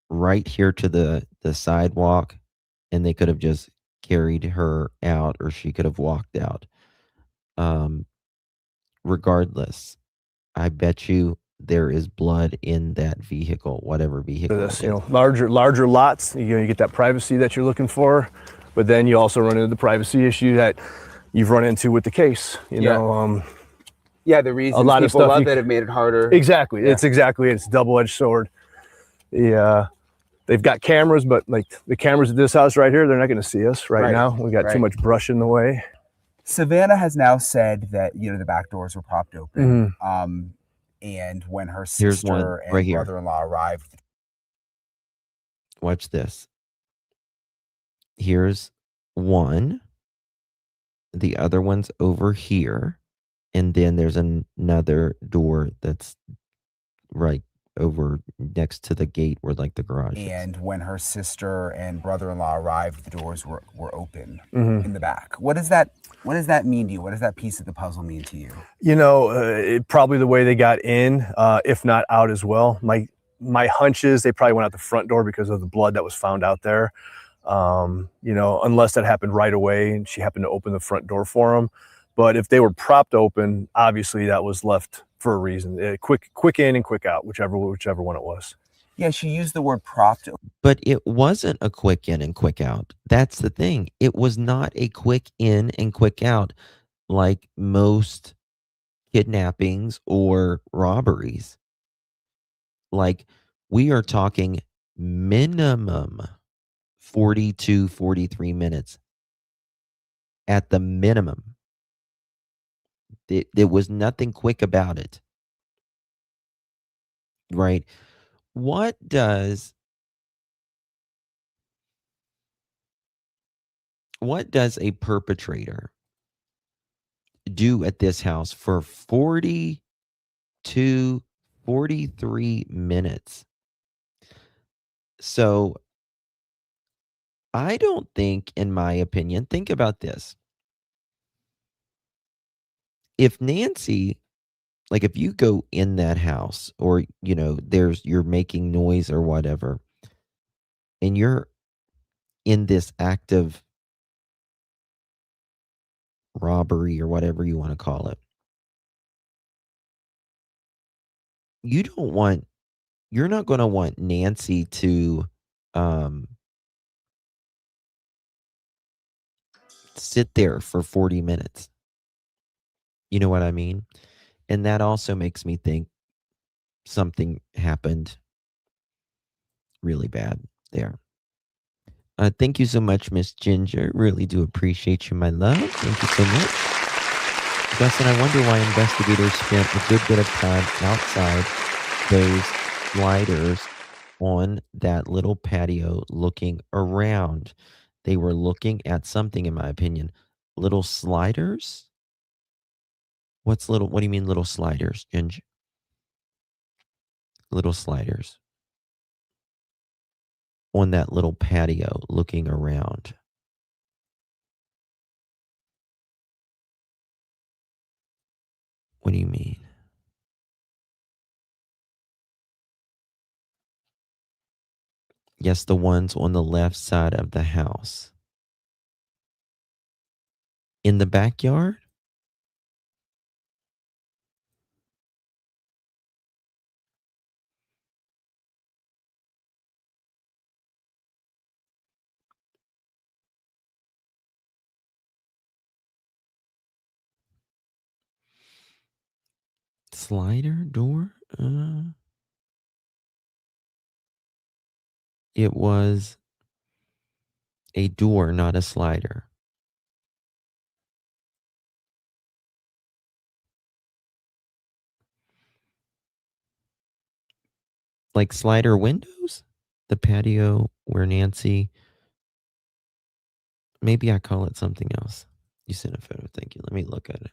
right here to the sidewalk, and they could have just carried her out, or she could have walked out. Regardless, I bet you there is blood in that vehicle, whatever vehicle. This, you know, larger lots. You get that privacy that you're looking for, but then you also run into the privacy issue that you've run into with the case. You know, the reason a lot of people stuff love it have made it harder. Exactly. Yeah. It's a double-edged sword. They've got cameras, but like the cameras at this house right here, they're not going to see us right now. We got too much brush in the way. Savannah has now said that, you know, the back doors were propped open. And when her sister and brother-in-law arrived. Watch this. Here's one. The other one's over here. And then there's another door that's right over next to the gate where like the garage is. And when her sister and brother-in-law arrived, the doors were open in the back. What does that mean to you? What does that piece of the puzzle mean to you? You know, probably the way they got in, if not out as well. my hunch is they probably went out the front door because of the blood that was found out there. You know, unless that happened right away and she happened to open the front door for them. But if they were propped open, obviously that was left for a reason. Quick in and quick out, whichever one it was. Yeah, she used the word propped. But it wasn't a quick in and quick out. That's the thing. It was not a quick in and quick out like most kidnappings or robberies. Like, we are talking minimum 42, 43 minutes at the minimum. There was nothing quick about it. Right? What does a perpetrator do at this house for 42, 43 minutes? So I don't think, in my opinion, think about this. If Nancy, like if you go in that house or, you know, you're making noise or whatever, and you're in this act of robbery or whatever you want to call it, you're not going to want Nancy to sit there for 40 minutes. You know what I mean? And that also makes me think something happened really bad there. Thank you so much, Miss Ginger. Really do appreciate you, my love. Thank you so much. Dustin, I wonder why investigators spent a good bit of time outside those sliders on that little patio looking around. They were looking at something, in my opinion. Little sliders? What do you mean little sliders, Ginger? Little sliders. On that little patio looking around. What do you mean? Yes, the ones on the left side of the house. In the backyard? Slider door? It was a door, not a slider. Like slider windows? The patio where Nancy. Maybe I call it something else. You sent a photo. Thank you. Let me look at it.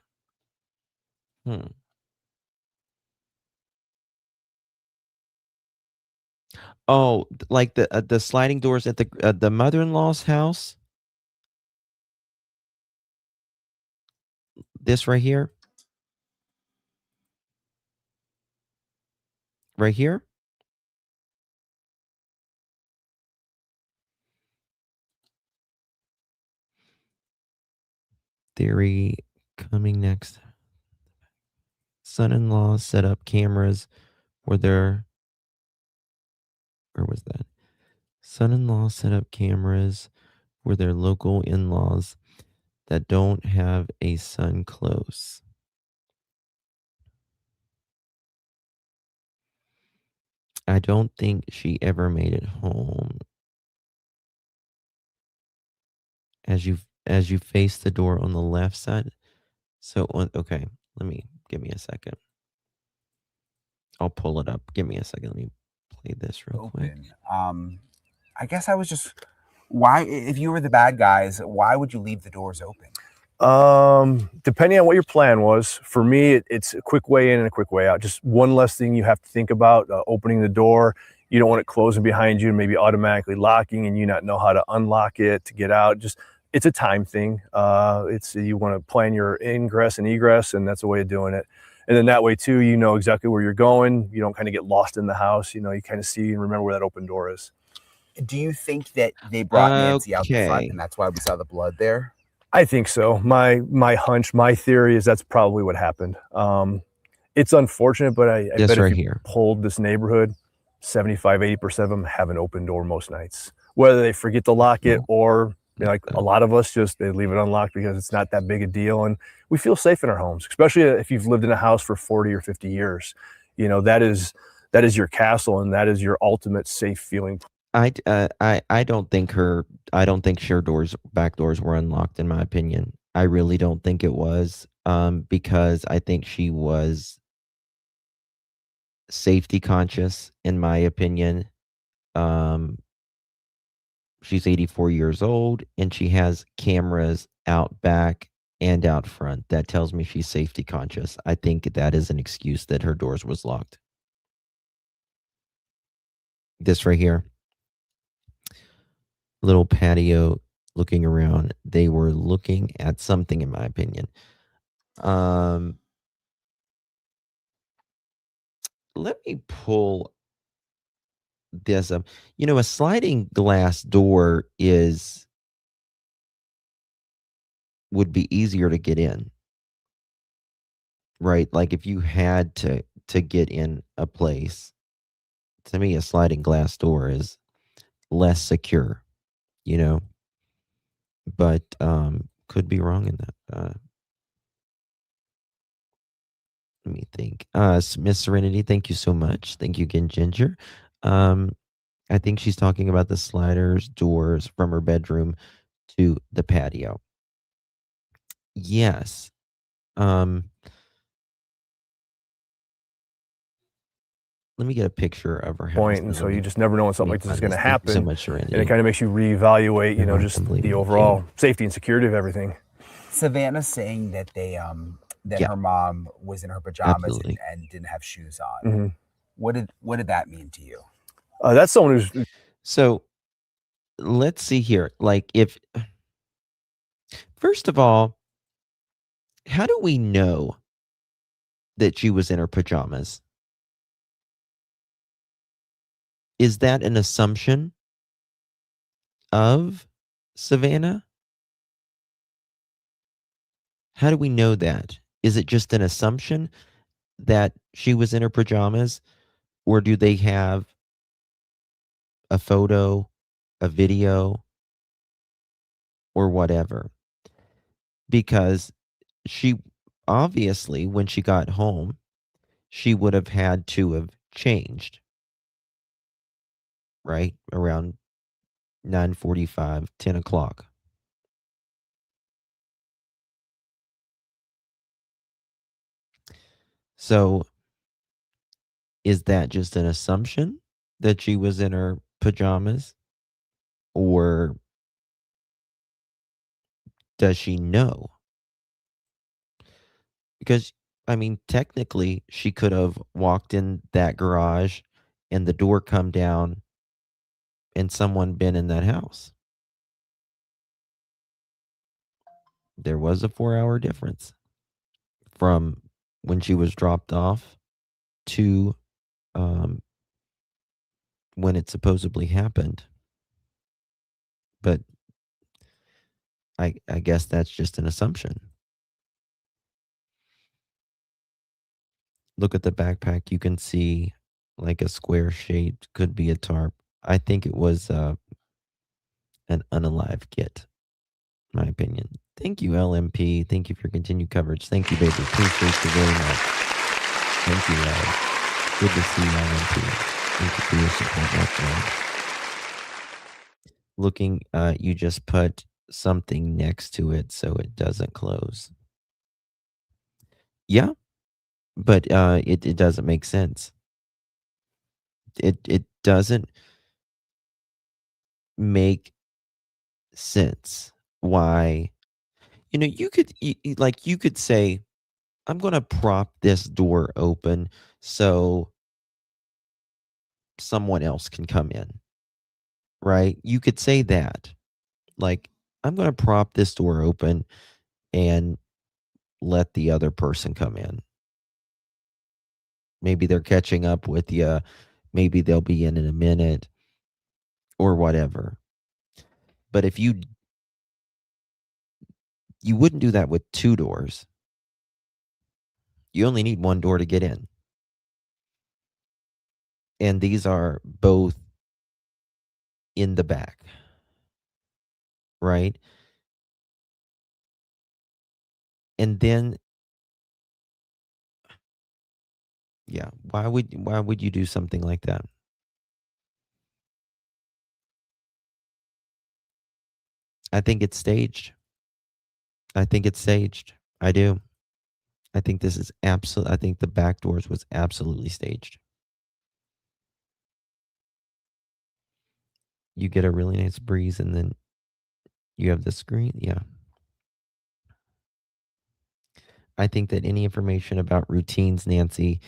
Oh, like the sliding doors at the mother-in-law's house? This right here? Right here? Theory coming next. Son-in-law set up cameras where where was that? Son-in-law set up cameras where their local in-laws that don't have a son close. I don't think she ever made it home. As you face the door on the left side. So okay, give me a second. I'll pull it up. Give me a second. Let me play this real quick. I guess I was just, why, if you were the bad guys, why would you leave the doors open? Depending on what your plan was, for me, it's a quick way in and a quick way out. Just one less thing you have to think about, opening the door. You don't want it closing behind you and maybe automatically locking and you not know how to unlock it to get out. Just, it's a time thing. You want to plan your ingress and egress, and that's a way of doing it. And then that way too, you know exactly where you're going. You don't kind of get lost in the house. You know, you kind of see and remember where that open door is. Do you think that they brought Nancy out the front Okay. and that's why we saw the blood there? I think so. My hunch, my theory is that's probably what happened. It's unfortunate, but I This bet if right you here. polled this neighborhood, 75, 80% of them have an open door most nights. Whether they forget to lock it No, or you know, like a no. lot of us just they leave it unlocked because it's not that big a deal, and we feel safe in our homes, especially if you've lived in a house for 40 or 50 years. You know, that is your castle and that is your ultimate safe feeling. I don't think back doors were unlocked, in my opinion. I really don't think it was, because I think she was safety conscious, in my opinion. Um, she's 84 years old and she has cameras out back and out front. That tells me she's safety conscious. I think that is an excuse that her doors was locked. This right here, little patio looking around. They were looking at something, in my opinion. Let me pull this up. You know, a sliding glass door would be easier to get in, right? Like if you had to get in a place, to me a sliding glass door is less secure, you know? But could be wrong in that. Let me think. Miss Serenity, thank you so much. Thank you again, Ginger. Um, I think she's talking about the sliders doors from her bedroom to the patio. Yes. Let me get a picture of her house. Point, and so you just never know when something like this is going to happen. Thank you so much, Serenity. And it kind of makes you reevaluate, you know, You're just welcome, the overall safety and security of everything. Savannah's saying that that Yeah. her mom was in her pajamas Absolutely. and didn't have shoes on. Mhm. What did that mean to you? That's someone who's So let's see here. Like, if first of all, how do we know that she was in her pajamas? Is that an assumption of Savannah? How do we know that? Is it just an assumption that she was in her pajamas? Or do they have a photo, a video, or whatever? Because she obviously, when she got home, she would have had to have changed, right? Around 9:45, 10 o'clock. So is that just an assumption that she was in her pajamas? Or does she know? Because, I mean, technically, she could have walked in that garage and the door come down and someone been in that house. There was a 4-hour difference from when she was dropped off to when it supposedly happened. But I guess that's just an assumption. Look at the backpack. You can see like a square shaped, could be a tarp. I think it was an unalive kit, my opinion. Thank you, LMP. Thank you for your continued coverage. Thank you, baby. Appreciate you very much. Thank you, love. Good to see you, LMP. Thank you for your support, my friend. Looking, you just put something next to it so it doesn't close. Yeah, but it doesn't make sense. It doesn't make sense why, you could say, I'm going to prop this door open so someone else can come in, right? You could say that, like, I'm going to prop this door open and let the other person come in. Maybe they're catching up with you. Maybe they'll be in a minute or whatever. But if you wouldn't do that with 2 doors. You only need 1 door to get in. And these are both in the back, right? And then yeah, why would you do something like that? I think it's staged. I think it's staged. I do. I think this is I think the back doors was absolutely staged. You get a really nice breeze and then you have the screen. Yeah. I think that any information about routines Nancy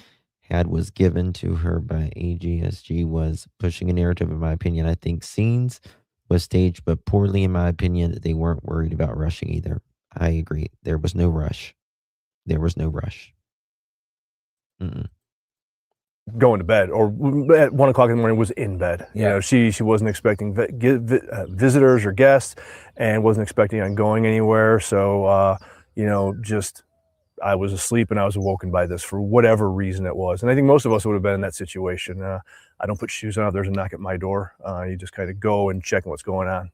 had was given to her by AGSG was pushing a narrative, in my opinion. I think scenes was staged, but poorly, in my opinion, that they weren't worried about rushing either. I agree. There was no rush. There was no rush. Mm-mm. Going to bed, or at 1 o'clock in the morning was in bed. You know, she wasn't expecting visitors or guests, and wasn't expecting on going anywhere. So you know, just I was asleep and I was awoken by this for whatever reason it was. And I think most of us would have been in that situation. I don't put shoes on if there's a knock at my door. You just kind of go and check what's going on.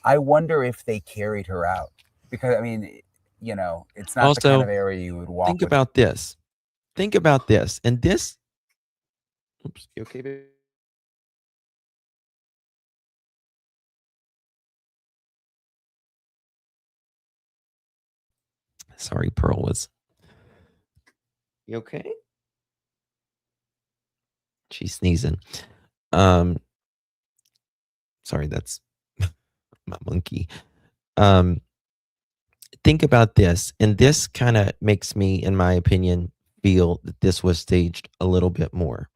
I wonder if they carried her out, because I mean, you know, it's not the Also, kind of area you would walk. think about this. Think about this. And this. Oops. You okay, baby? Sorry, Pearl was. You okay? She's sneezing. Sorry, that's my monkey. Think about this, and this kind of makes me, in my opinion, feel that this was staged a little bit more.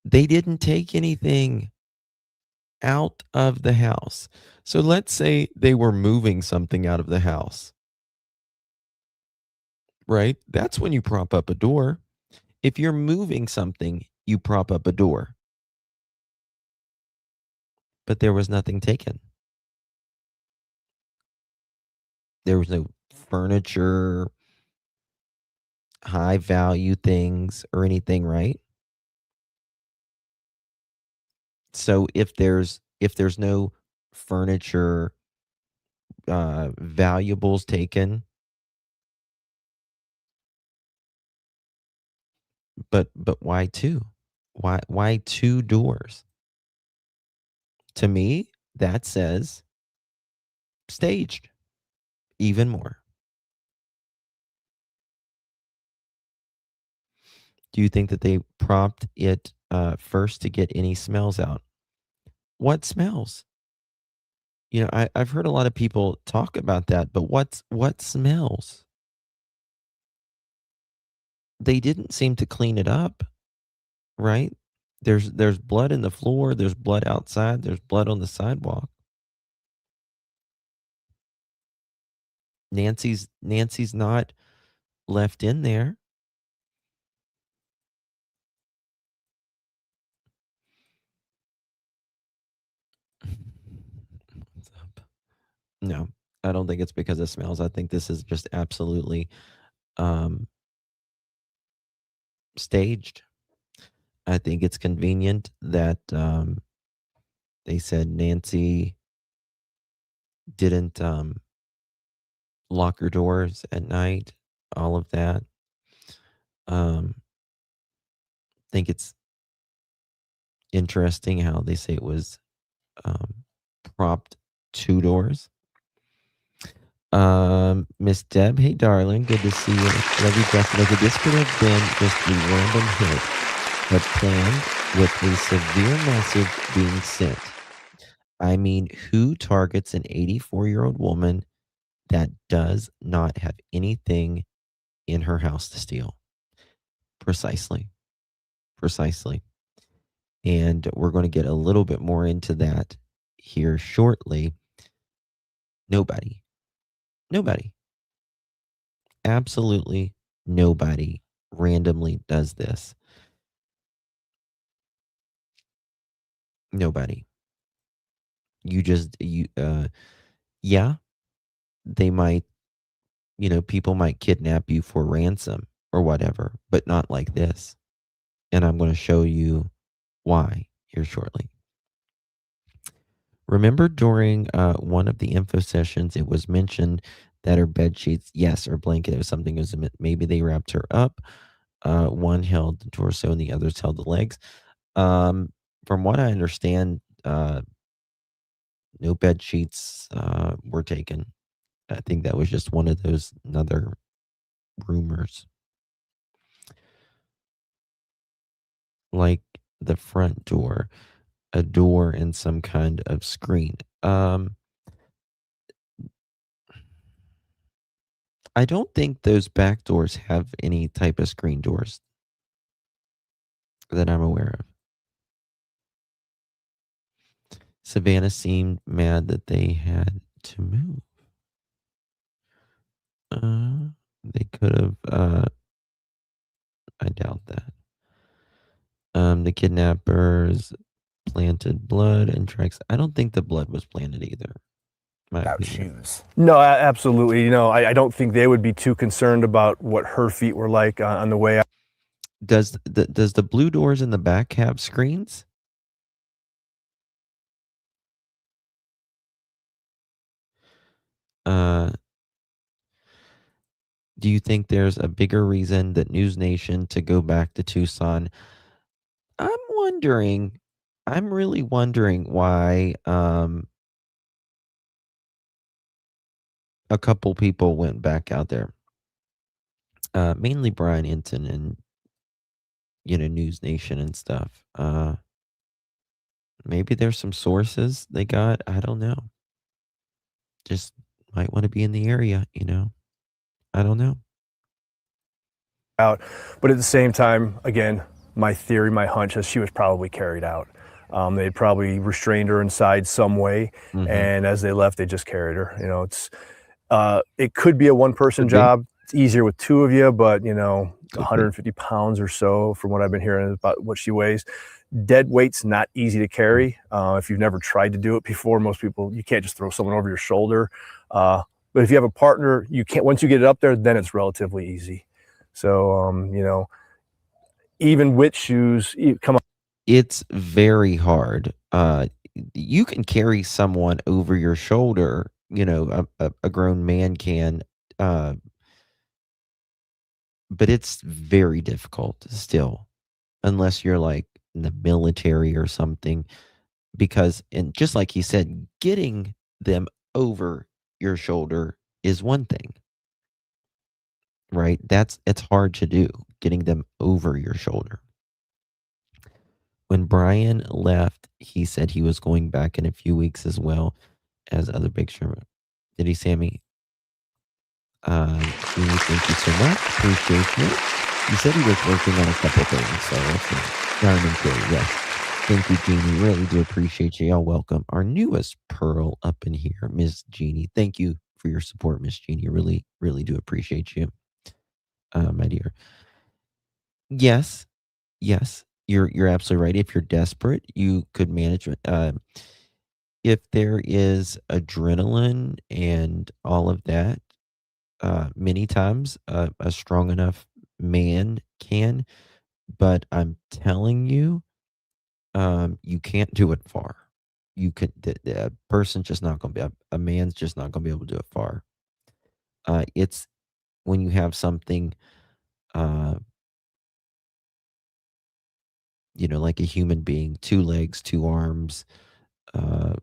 They didn't take anything out of the house. So let's say they were moving something out of the house, right? That's when you prop up a door. If you're moving something, you prop up a door. But there was nothing taken. There was no furniture, high value things, or anything, right? So if there's no furniture, valuables taken, but why 2? Why 2 doors? To me, that says staged even more. Do you think that they propped it first to get any smells out? What smells? You know, I've heard a lot of people talk about that, but what smells? They didn't seem to clean it up, right? There's blood in the floor, there's blood outside, there's blood on the sidewalk. Nancy's not left in there. What's up? No, I don't think it's because of smells. I think this is just absolutely um staged. I think it's convenient that they said Nancy didn't lock her doors at night, all of that. Think it's interesting how they say it was propped 2 doors. Miss Deb, hey darling, good to see you. Love you, Justin. Okay, this could have been just a random hit, but planned with a severe message being sent. I mean, who targets an 84-year-old woman that does not have anything in her house to steal? Precisely. Precisely. And we're going to get a little bit more into that here shortly. Nobody. Nobody. Absolutely nobody randomly does this? Nobody. Yeah, they might, people might kidnap you for ransom or whatever, but not like this. And I'm going to show you why here shortly. Remember during one of the info sessions, it was mentioned that her bed sheets, yes, or blanket, it was something, maybe they wrapped her up. One held the torso and the others held the legs. From what I understand, no bed sheets were taken. I think that was just one of those another rumors. Like the front door, a door and some kind of screen. I don't think those back doors have any type of screen doors that I'm aware of. Savannah seemed mad that they had to move. They could have, I doubt that. The kidnappers planted blood and tracks. I don't think the blood was planted either. My Without opinion. shoes. No, absolutely. I don't think they would be too concerned about what her feet were like on the way out. Does the blue doors in the back have screens? Do you think there's a bigger reason that News Nation to go back to Tucson? I'm wondering. I'm really wondering why a couple people went back out there. Mainly Brian Enton and News Nation and stuff. Maybe there's some sources they got. I don't know. Just might want to be in the area. I don't know. Out, but at the same time, again, my theory, my hunch is she was probably carried out. They probably restrained her inside some way, and as they left, they just carried her. It could be a one-person job. It's easier with two of you, but 150 pounds or so, from what I've been hearing about what she weighs. Dead weight's not easy to carry. If you've never tried to do it before, most people, you can't just throw someone over your shoulder. But if you have a partner, you can't. Once you get it up there, then it's relatively easy. So, even with shoes, come on. It's very hard. You can carry someone over your shoulder, a grown man can, but it's very difficult still, unless you're like in the military or something. Because, and just like he said, getting them over your shoulder is one thing, right? It's hard to do, getting them over your shoulder. When Brian left, he said he was going back in a few weeks as well as other big Sherman. Did he, Sammy? Jeannie, thank you so much. Appreciate you. He said he was working on a couple things, so let's see. Diamond Carey, yes. Thank you, Jeannie. Really do appreciate you. Y'all welcome our newest Pearl up in here, Miss Jeannie. Thank you for your support, Miss Jeannie. Really, really do appreciate you, my dear. Yes, yes, you're absolutely right. If you're desperate, you could manage it. If there is adrenaline and all of that, many times a strong enough man can, but I'm telling you, you can't do it far. You can the person's just not going to be a man's just not going to be able to do it far. It's when you have something, uh, like a human being, two legs, two arms, uh,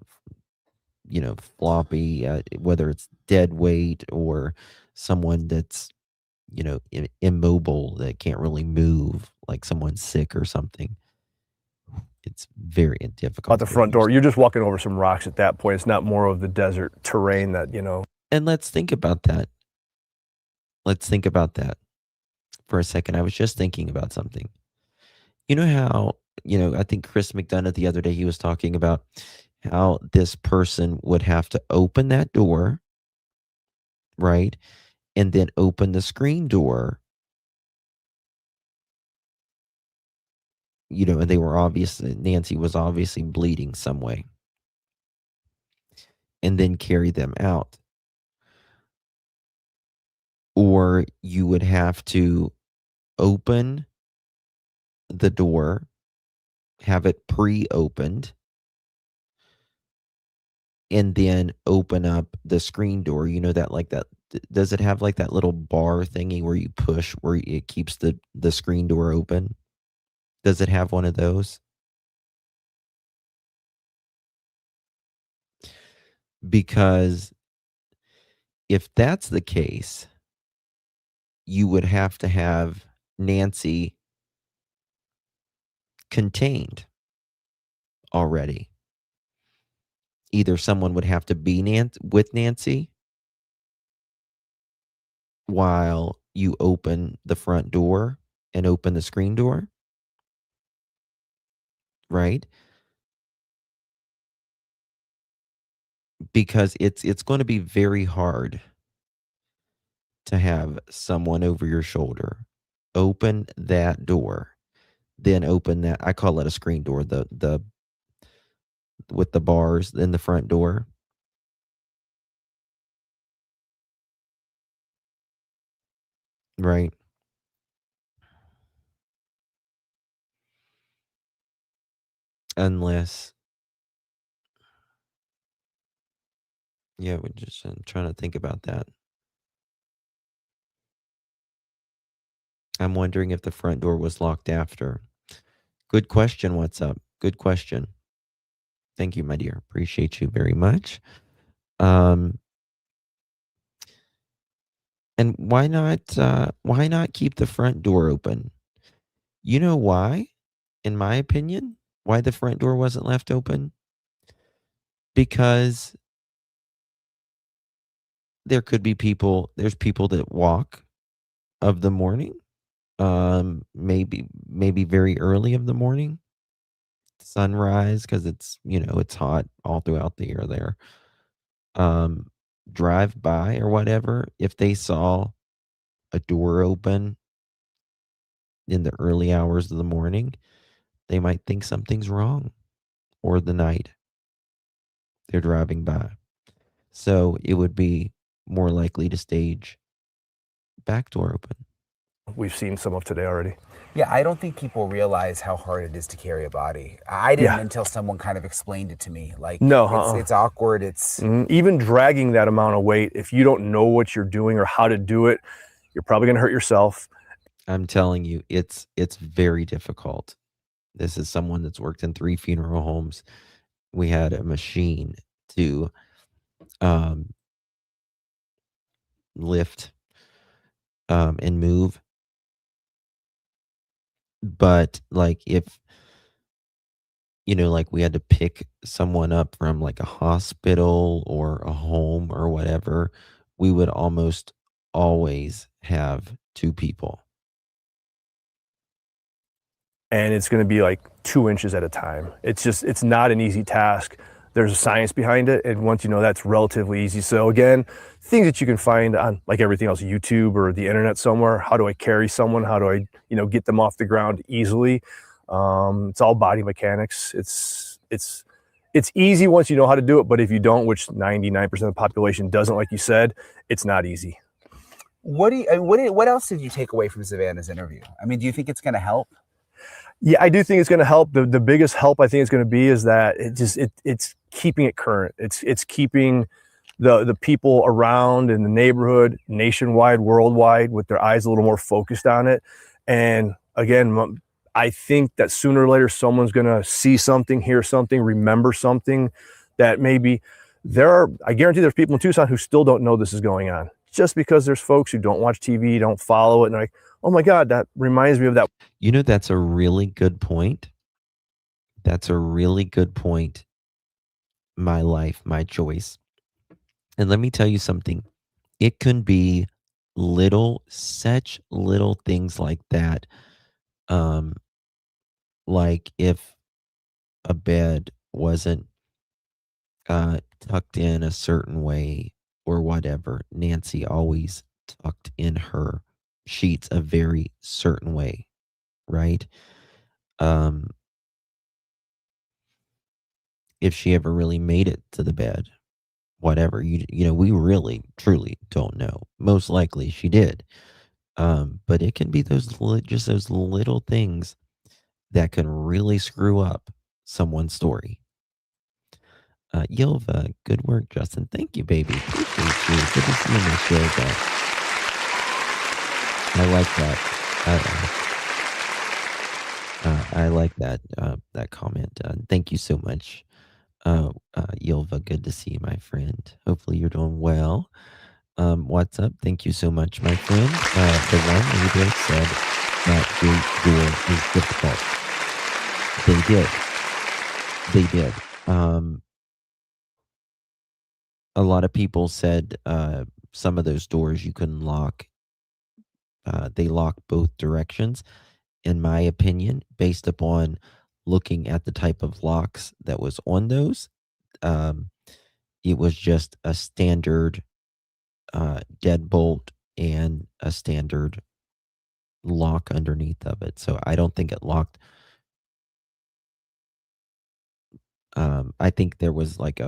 floppy, whether it's dead weight or someone that's, immobile that can't really move, like someone's sick or something. It's very difficult. At the front door, you're just walking over some rocks at that point. It's not more of the desert terrain that. And let's think about that. Let's think about that for a second. I was just thinking about something. You know how, I think Chris McDonough the other day, he was talking about how this person would have to open that door, right? And then open the screen door they were obviously, Nancy was obviously bleeding some way, and then carry them out. Or you would have to open the door, have it pre-opened, and then open up the screen door. You know that, like that, does it have like that little bar thingy where you push where it keeps the screen door open? Does it have one of those? Because if that's the case, you would have to have Nancy contained already. Either someone would have to be with Nancy while you open the front door and open the screen door, right? Because it's going to be very hard to have someone over your shoulder open that door, then open that, I call it a screen door, the with the bars in the front door. Right. Unless, yeah, we just, I'm trying to think about that. I'm wondering if the front door was locked after. Good question. What's up? Good question. Thank you, my dear. Appreciate you very much. And why not keep the front door open? You know why? In my opinion, why the front door wasn't left open? Because there's people that walk of the morning, maybe very early of the morning, sunrise, because it's hot all throughout the year there. Drive by or whatever, if they saw a door open in the early hours of the morning, they might think something's wrong, or the night they're driving by. So it would be more likely to stage back door open. We've seen some of today already. Yeah, I don't think people realize how hard it is to carry a body. I didn't Yeah. until someone kind of explained it to me. Like, No, it's awkward. It's even dragging that amount of weight, if you don't know what you're doing or how to do it, you're probably going to hurt yourself. I'm telling you, it's very difficult. This is someone that's worked in 3 funeral homes. We had a machine to lift and move. But like if like we had to pick someone up from like a hospital or a home or whatever, we would almost always have 2 people. And it's going to be like 2 inches at a time. It's not an easy task. There's a science behind it. And once you know, that's relatively easy. So again, things that you can find on, like everything else, YouTube or the internet somewhere. How do I carry someone? How do I, get them off the ground easily? It's all body mechanics. It's easy once you know how to do it. But if you don't, which 99% of the population doesn't, like you said, it's not easy. what else did you take away from Savannah's interview? I mean, do you think it's going to help? Yeah, I do think it's going to help. The biggest help I think is going to be is that it's keeping it current. It's keeping the people around in the neighborhood, nationwide, worldwide, with their eyes a little more focused on it. And again, I think that sooner or later someone's going to see something, hear something, remember something that maybe I guarantee there's people in Tucson who still don't know this is going on, just because there's folks who don't watch TV, don't follow it, and they're like, oh my God, that reminds me of that. That's a really good point. That's a really good point. My life, my choice. And let me tell you something. It can be such little things like that. Like if a bed wasn't tucked in a certain way or whatever, Nancy always tucked in her sheets a very certain way, right? Um, if she ever really made it to the bed, whatever, we really truly don't know. Most likely she did. But it can be just those little things that can really screw up someone's story. Yilva, good work, Justin. Thank you, baby. Appreciate you. Good to see you, Miss Yilva. I like that. I like that comment. Thank you so much, Yilva. Good to see you, my friend. Hopefully you're doing well. What's up? Thank you so much, my friend. The one neighbor said that gate door is difficult. They did. A lot of people said some of those doors you couldn't lock. They lock both directions, in my opinion, based upon looking at the type of locks that was on those. Um, it was just a standard deadbolt and a standard lock underneath of it. So I don't think it locked. I think there was like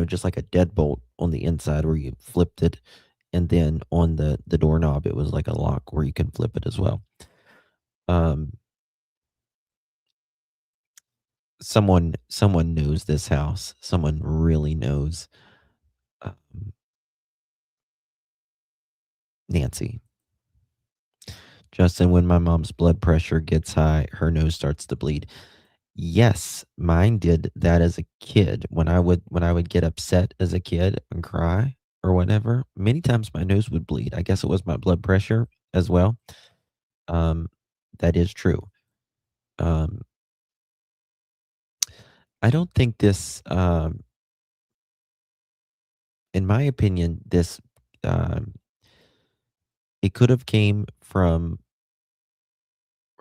just like a deadbolt on the inside where you flipped it, and then on the doorknob it was like a lock where you can flip it as well. Um, someone knows this house. Someone really knows um, Nancy. Justin, when my mom's blood pressure gets high, her nose starts to bleed. Yes, mine did that as a kid. When I would get upset as a kid and cry or whatever, many times my nose would bleed. I guess it was my blood pressure as well. Um, that is true. Um, I don't think this, in my opinion, this, um, it could have came from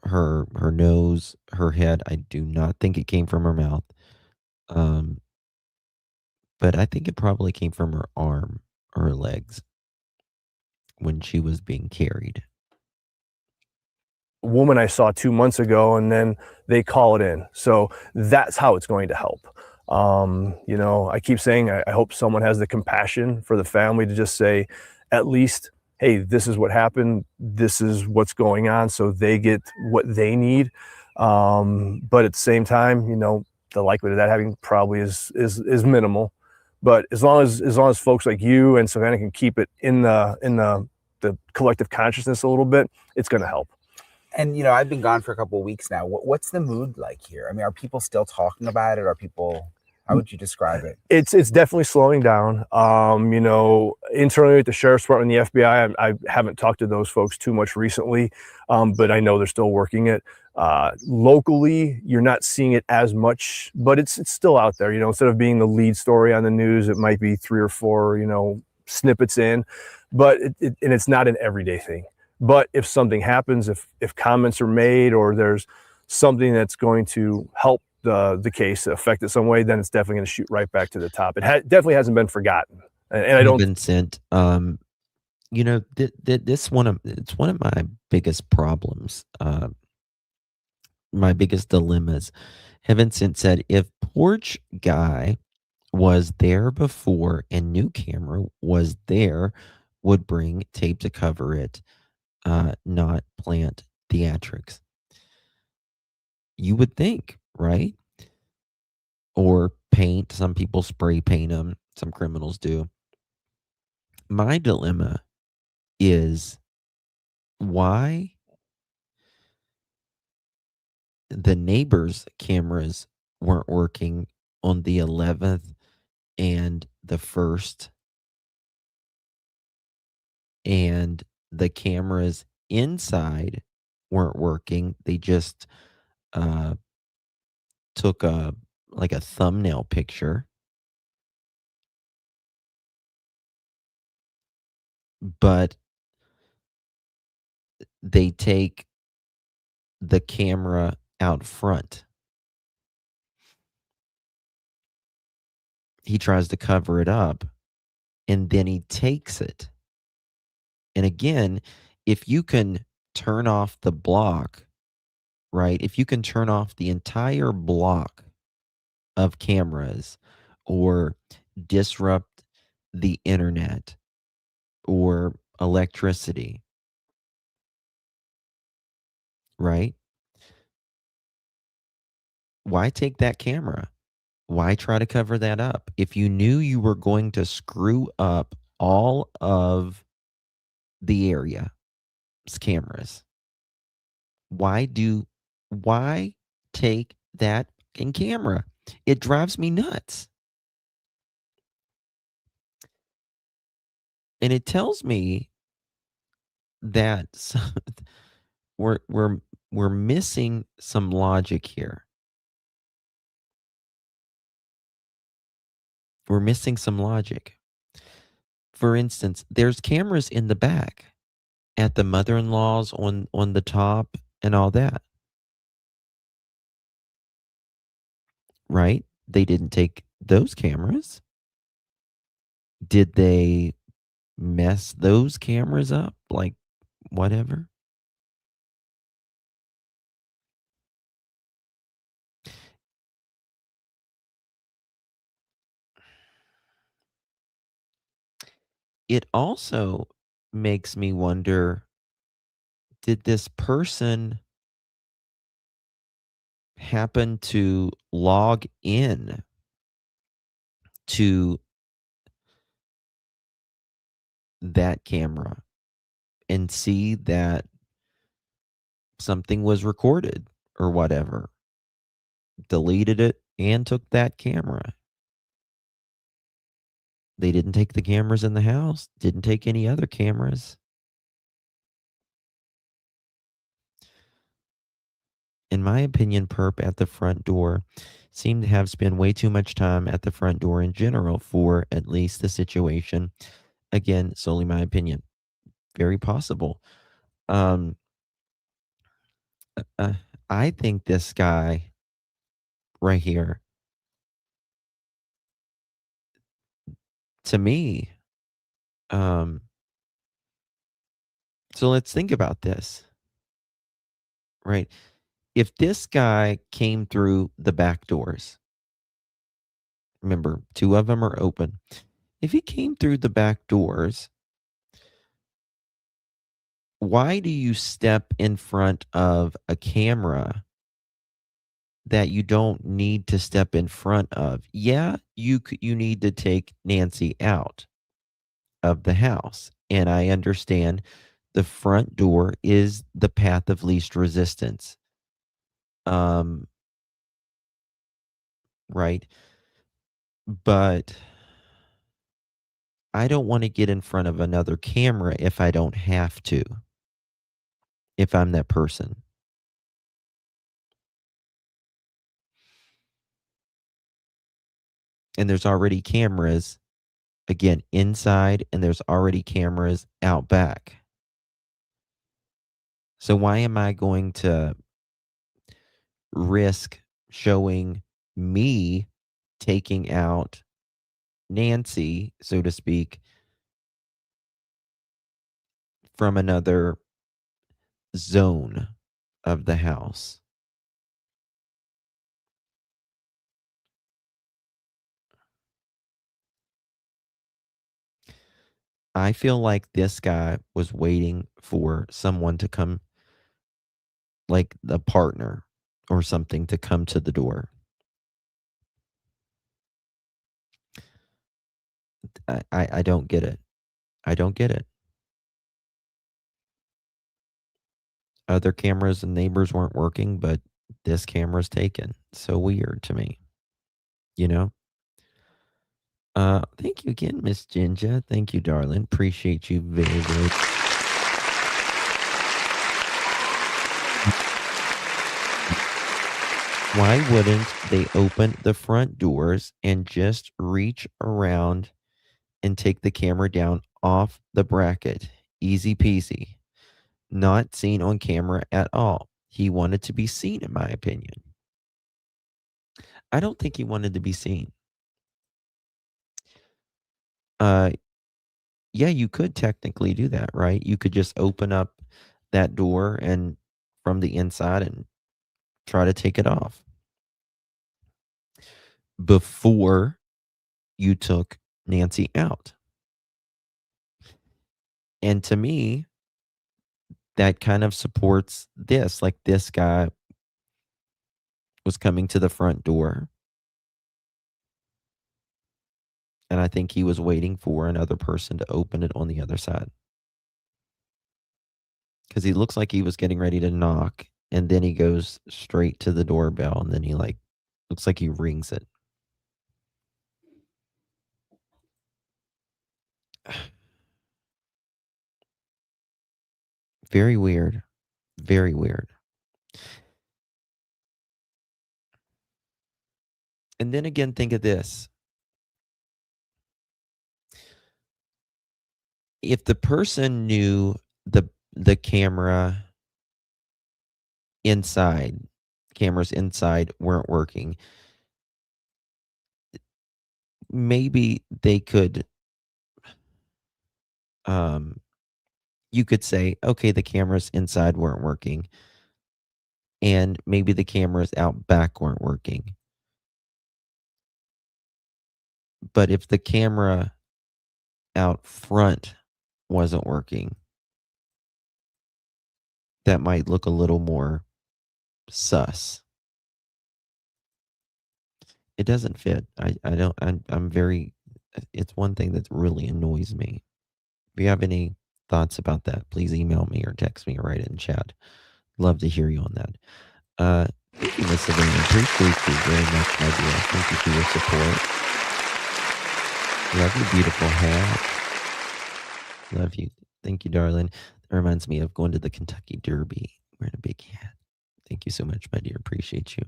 her nose, her head. I do not think it came from her mouth. Um, but I think it probably came from her arm or her legs when she was being carried. Woman I saw 2 months ago, and then they call it in. So that's how it's going to help. I keep saying I hope someone has the compassion for the family to just say, at least, hey, this is what happened. This is what's going on. So they get what they need. But at the same time, the likelihood of that happening probably is minimal. But as long as folks like you and Savannah can keep it in the collective consciousness a little bit, it's going to help. And I've been gone for a couple of weeks now. What's the mood like here? I mean, are people still talking about it? How would you describe it? It's definitely slowing down. Internally at the sheriff's department and the FBI, I haven't talked to those folks too much recently, but I know they're still working it. Locally, you're not seeing it as much, but it's still out there. Instead of being the lead story on the news, it might be 3 or 4, snippets in, but and it's not an everyday thing. But if something happens, if comments are made or there's something that's going to help the case affect it some way, then it's definitely going to shoot right back to the top. It definitely hasn't been forgotten, and I don't. Vincent, it's one of my biggest problems, my biggest dilemmas. Vincent said, if porch guy was there before and new camera was there, would bring tape to cover it, not plant theatrics. You would think, right? Or paint. Some people spray paint them. Some criminals do. My dilemma is why the neighbors' cameras weren't working on the 11th and the 1st, and the cameras inside weren't working. They just uh, took a thumbnail picture, but they take the camera out front. He tries to cover it up, and then he takes it. And again, if you can turn off the block right? If you can turn off the entire block of cameras or disrupt the internet or electricity, right? Why take that camera? Why try to cover that up? If you knew you were going to screw up all of the area's cameras, why take that in camera? It drives me nuts. And it tells me that we're we're we're missing some logic here. We're missing some logic. For instance, there's cameras in the back at the mother-in-law's on the top and all that, right? They didn't take those cameras. Did they mess those cameras up? Like whatever. It also makes me wonder, did this person happen to log in to that camera and see that something was recorded or whatever, deleted it, and took that camera? They didn't take the cameras in the house, didn't take any other cameras. In my opinion, Perp at the front door seemed to have spent way too much time at the front door in general for at least the situation. Again, solely my opinion. Very possible. Um, uh, I think this guy right here, to me, um, so let's think about this, right? If this guy came through the back doors, remember, two of them are open. If he came through the back doors, why do you step in front of a camera that you don't need to step in front of? Yeah, you need to take Nancy out of the house, and I understand the front door is the path of least resistance. Um, right? But I don't want to get in front of another camera if I don't have to, if I'm that person. And there's already cameras, again, inside, and there's already cameras out back. So why am I going to risk showing me taking out Nancy, so to speak, from another zone of the house? I feel like this guy was waiting for someone to come, like a partner or something, to come to the door. I don't get it. I don't get it. Other cameras and neighbors weren't working, but this camera's taken. So weird to me, you know? Thank you again, Miss Ginger. Thank you, darling. Appreciate you very, very. Why wouldn't they open the front doors and just reach around and take the camera down off the bracket? Easy peasy. Not seen on camera at all. He wanted to be seen, in my opinion. I don't think he wanted to be seen. Uh, yeah, you could technically do that, right? You could just open up that door and from the inside and try to take it off before you took Nancy out. And to me, that kind of supports this. Like, this guy was coming to the front door, and I think he was waiting for another person to open it on the other side. Because he looks like he was getting ready to knock, and then he goes straight to the doorbell, and then he looks like he rings it. Very weird. Very weird. And then again, think of this. If the person knew the cameras inside weren't working, maybe they could, you could say, okay, the cameras inside weren't working, and maybe the cameras out back weren't working. But if the camera out front wasn't working, that might look a little more sus. It doesn't fit. I'm very, it's one thing that really annoys me. If you have any thoughts about that, please email me or text me or write it in chat. Love to hear you on that. Thank you, Miss Savannah. Appreciate you very much, my dear. Thank you for your support. Love your beautiful hat. Love you. Thank you, darling. That reminds me of going to the Kentucky Derby wearing a big hat. Thank you so much, my dear. Appreciate you.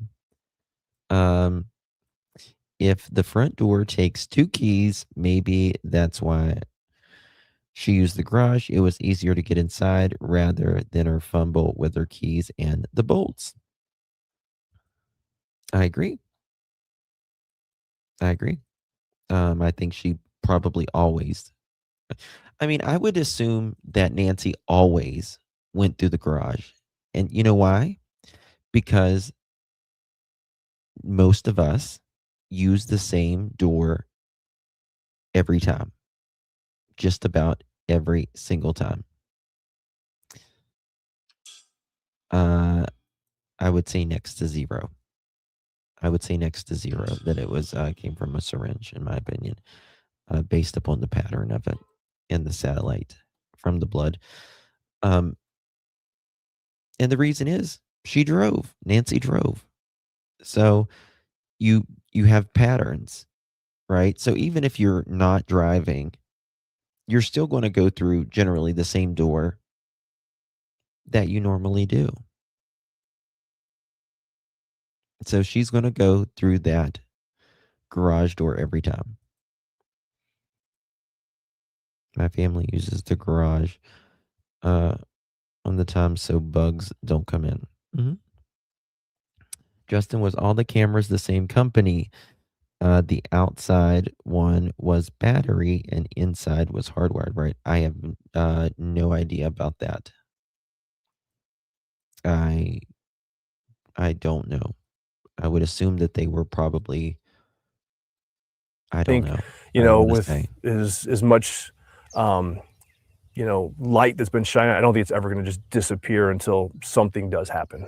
If the front door takes 2 keys, maybe that's why she used the garage. It was easier to get inside rather than her fumble with her keys and the bolts. I agree. I think she probably always, I mean, I would assume that Nancy always went through the garage. And you know why? Because most of us use the same door every time. Just about every single time. I would say next to zero. That it was came from a syringe, in my opinion, based upon the pattern of it and the satellite from the blood. And the reason is Nancy drove. So you have patterns, right? So even if you're not driving, you're still going to go through generally the same door that you normally do. So she's going to go through that garage door every time. My family uses the garage on the time so bugs don't come in. Mm-hmm. Justin, was all the cameras the same company? The outside one was battery and inside was hardwired, right? I have no idea about that. I don't know. I would assume that they were probably, I don't know. You know, with as much, you know, light that's been shining, I don't think it's ever going to just disappear until something does happen.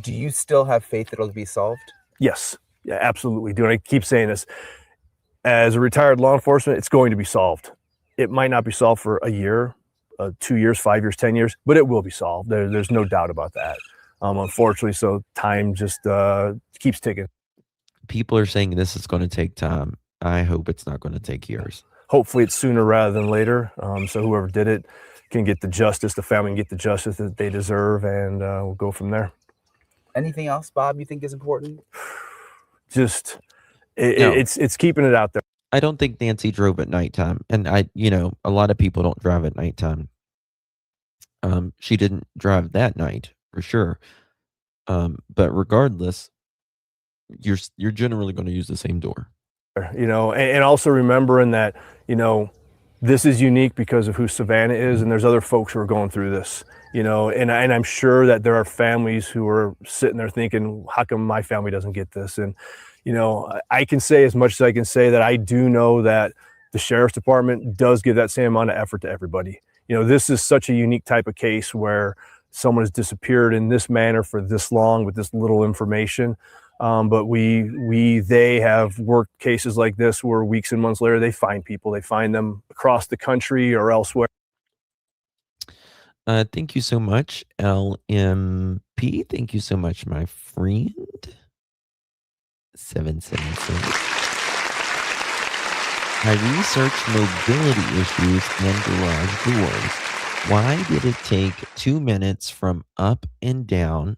Do you still have faith that it'll be solved? Yes. Yeah, absolutely do. And I keep saying this. As a retired law enforcement, it's going to be solved. It might not be solved for a year, 2 years, 5 years, 10 years, but it will be solved. There's no doubt about that. Unfortunately, so time just keeps ticking. People are saying this is going to take time. I hope it's not going to take years. Hopefully it's sooner rather than later. So whoever did it can get the justice, the family can get the justice that they deserve, and we'll go from there. Anything else, Bob, you think is important? Just, it's keeping it out there. I don't think Nancy drove at nighttime. And a lot of people don't drive at nighttime. She didn't drive that night for sure. But regardless, you're generally going to use the same door. You know, and also remembering that, you know, this is unique because of who Savannah is, and there's other folks who are going through this, you know, and I'm sure that there are families who are sitting there thinking, how come my family doesn't get this? And, you know, I can say as much as I can say that I do know that the sheriff's department does give that same amount of effort to everybody. You know, this is such a unique type of case where someone has disappeared in this manner for this long with this little information. But they have worked cases like this where weeks and months later, they find people, they find them across the country or elsewhere. Thank you so much, LMP. Thank you so much, my friend. 777. I researched mobility issues and garage doors. Why did it take 2 minutes from up and down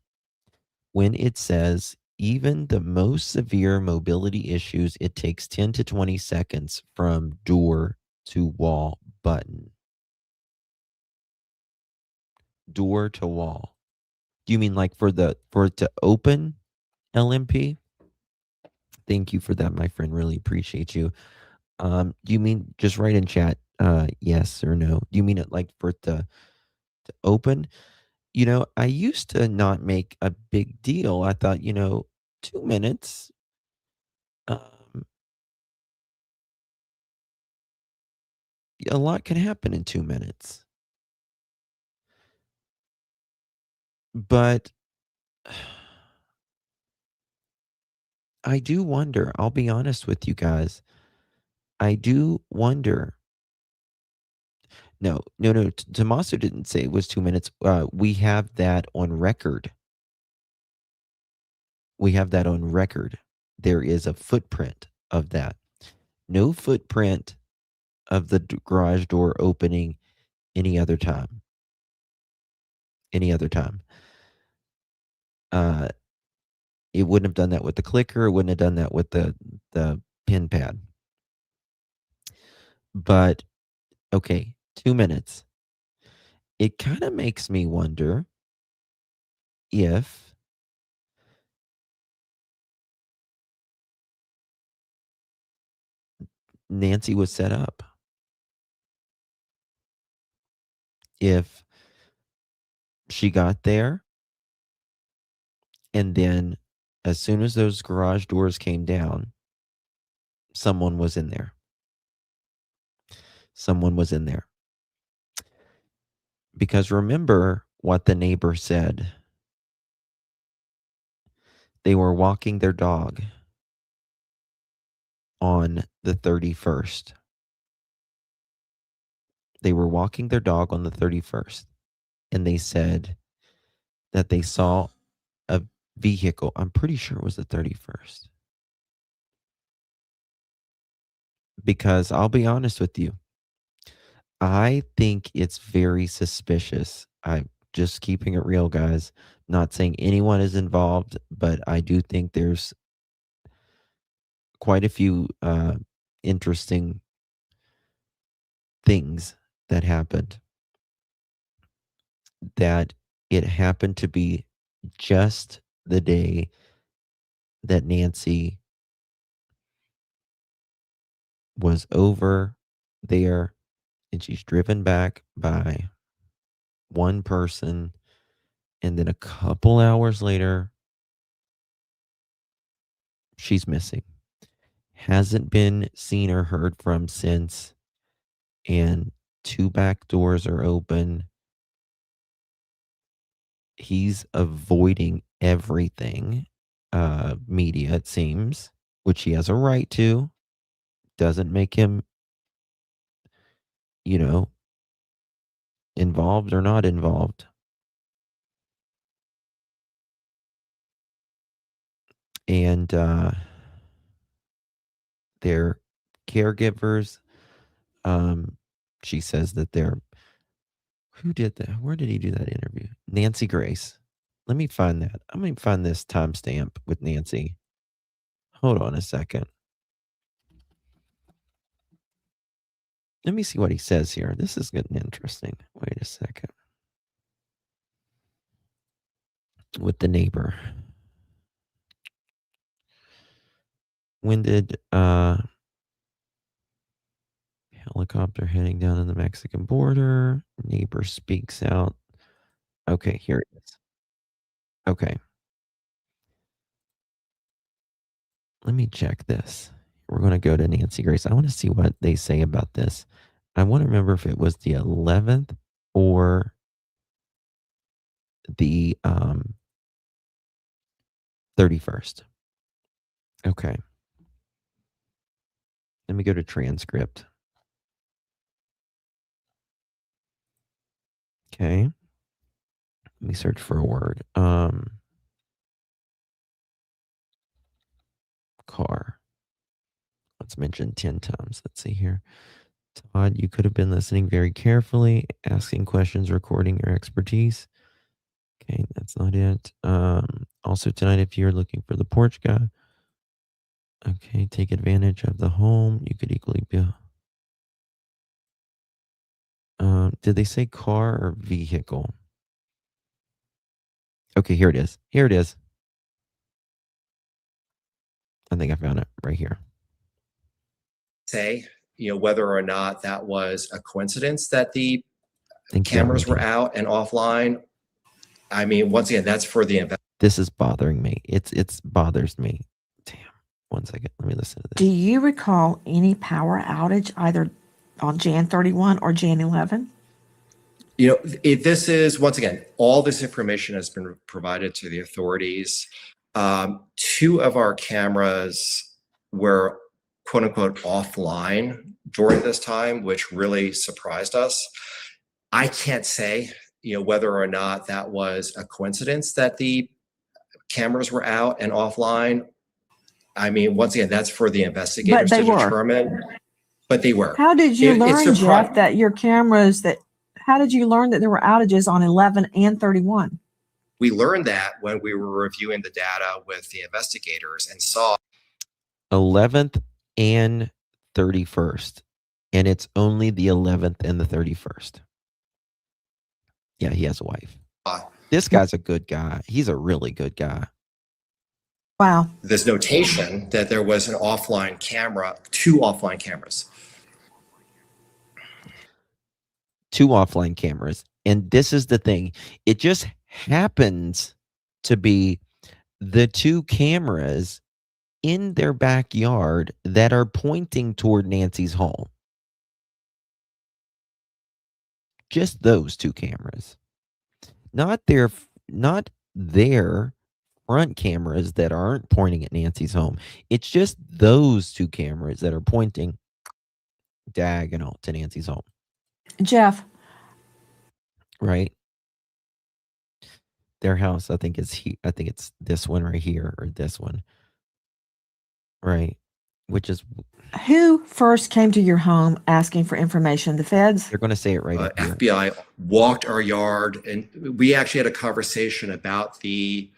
when it says even the most severe mobility issues, it takes 10 to 20 seconds from door to wall button? Door to wall. Do you mean like for it to open, LMP? Thank you for that, my friend. Really appreciate you. Do you mean just write in chat yes or no? Do you mean it like for it to open? You know, I used to not make a big deal. I thought, 2 minutes. Um, a lot can happen in 2 minutes. But I do wonder, I'll be honest with you guys. I do wonder. No, no, no. Tommaso didn't say it was 2 minutes. We have that on record. We have that on record. There is a footprint of that. No footprint of the garage door opening any other time. Any other time. It wouldn't have done that with the clicker. It wouldn't have done that with the pin pad. But okay, 2 minutes. It kind of makes me wonder if Nancy was set up. If she got there and then as soon as those garage doors came down, someone was in there. Someone was in there. Because remember what the neighbor said. They were walking their dog on the 31st. They were walking their dog on the 31st. And they said that they saw a vehicle. I'm pretty sure it was the 31st. Because I'll be honest with you, I think it's very suspicious. I'm just keeping it real, guys. Not saying anyone is involved, but I do think there's quite a few interesting things that happened. That it happened to be just the day that Nancy was over there and she's driven back by one person. And then a couple hours later, she's missing. Hasn't been seen or heard from since. And 2 back doors are open. He's avoiding everything, media, it seems, which he has a right to. Doesn't make him, you know, involved or not involved. And their caregivers, she says that they're, who did that? Where did he do that interview? Nancy Grace. Let me find that. I'm going to find this timestamp with Nancy. Hold on a second. Let me see what he says here. This is getting interesting. Wait a second. With the neighbor. When did Helicopter heading down to the Mexican border. Neighbor speaks out. Okay, here it is. Okay. Let me check this. We're going to go to Nancy Grace. I want to see what they say about this. I want to remember if it was the 11th or the 31st. Okay. Let me go to transcript. Okay. Let me search for a word. Car. Let's mention 10 times. Let's see here. Todd, you could have been listening very carefully, asking questions, recording your expertise. Okay, that's not it. Also tonight, if you're looking for the porch guy, okay, take advantage of the home. You could equally be. Did they say car or vehicle? Okay, here it is. Here it is. I think I found it right here. Say, whether or not that was a coincidence that the Thank you, cameras were Arlington. out and offline. I mean, once again, that's for the This is bothering me. It's bothers me. Damn. 1 second. Let me listen to this. Do you recall any power outage either on Jan 31 or Jan 11? This is, once again, all this information has been provided to the authorities. 2 of our cameras were quote unquote offline during this time, which really surprised us. I can't say, whether or not that was a coincidence that the cameras were out and offline. I mean, once again, that's for the investigators to determine. But they were. How did you learn, Jeff, that your cameras how did you learn that there were outages on 11 and 31? We learned that when we were reviewing the data with the investigators and saw 11th and 31st. And it's only the 11th and the 31st. Yeah, he has a wife. This guy's a good guy. He's a really good guy. Wow. this notation that there was an offline camera, 2 offline cameras. 2 offline cameras. And this is the thing. It just happens to be the 2 cameras in their backyard that are pointing toward Nancy's home. Just those 2 cameras. Not their front cameras that aren't pointing at Nancy's home. It's just those 2 cameras that are pointing diagonal to Nancy's home. Jeff. Right? Their house, I think it's this one right here or this one. Right. Which is Who first came to your home asking for information? The feds? They're going to say it right up here. FBI walked our yard, and we actually had a conversation about the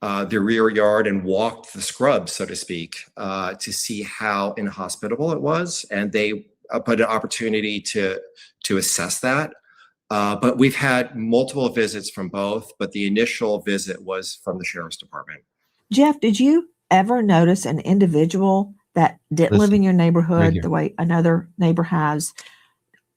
rear yard and walked the scrub, so to speak, to see how inhospitable it was, and they put an opportunity to assess that. But we've had multiple visits from both, but the initial visit was from the sheriff's department. Jeff, did you ever notice an individual that didn't live in your neighborhood the way another neighbor has?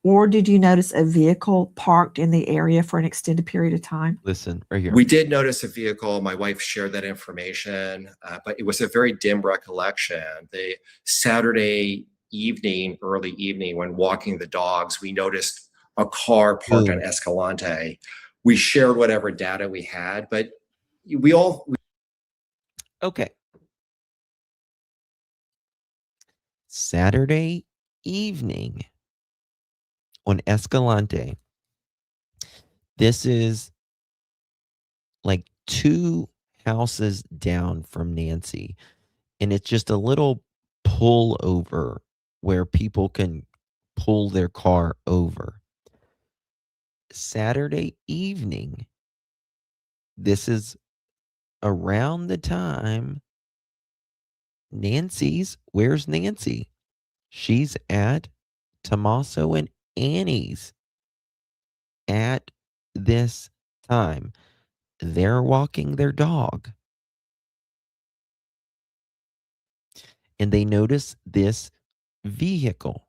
Or did you notice a vehicle parked in the area for an extended period of time? Listen, right here. We did notice a vehicle. My wife shared that information, but it was a very dim recollection. The Saturday evening, early evening, when walking the dogs, we noticed a car parked on Escalante. We shared whatever data we had, but Okay. Saturday evening on Escalante. This is like 2 houses down from Nancy. And it's just a little pull over where people can pull their car over. Saturday evening, this is around the time where's Nancy? She's at Tommaso and Annie's at this time. They're walking their dog. And they notice this vehicle.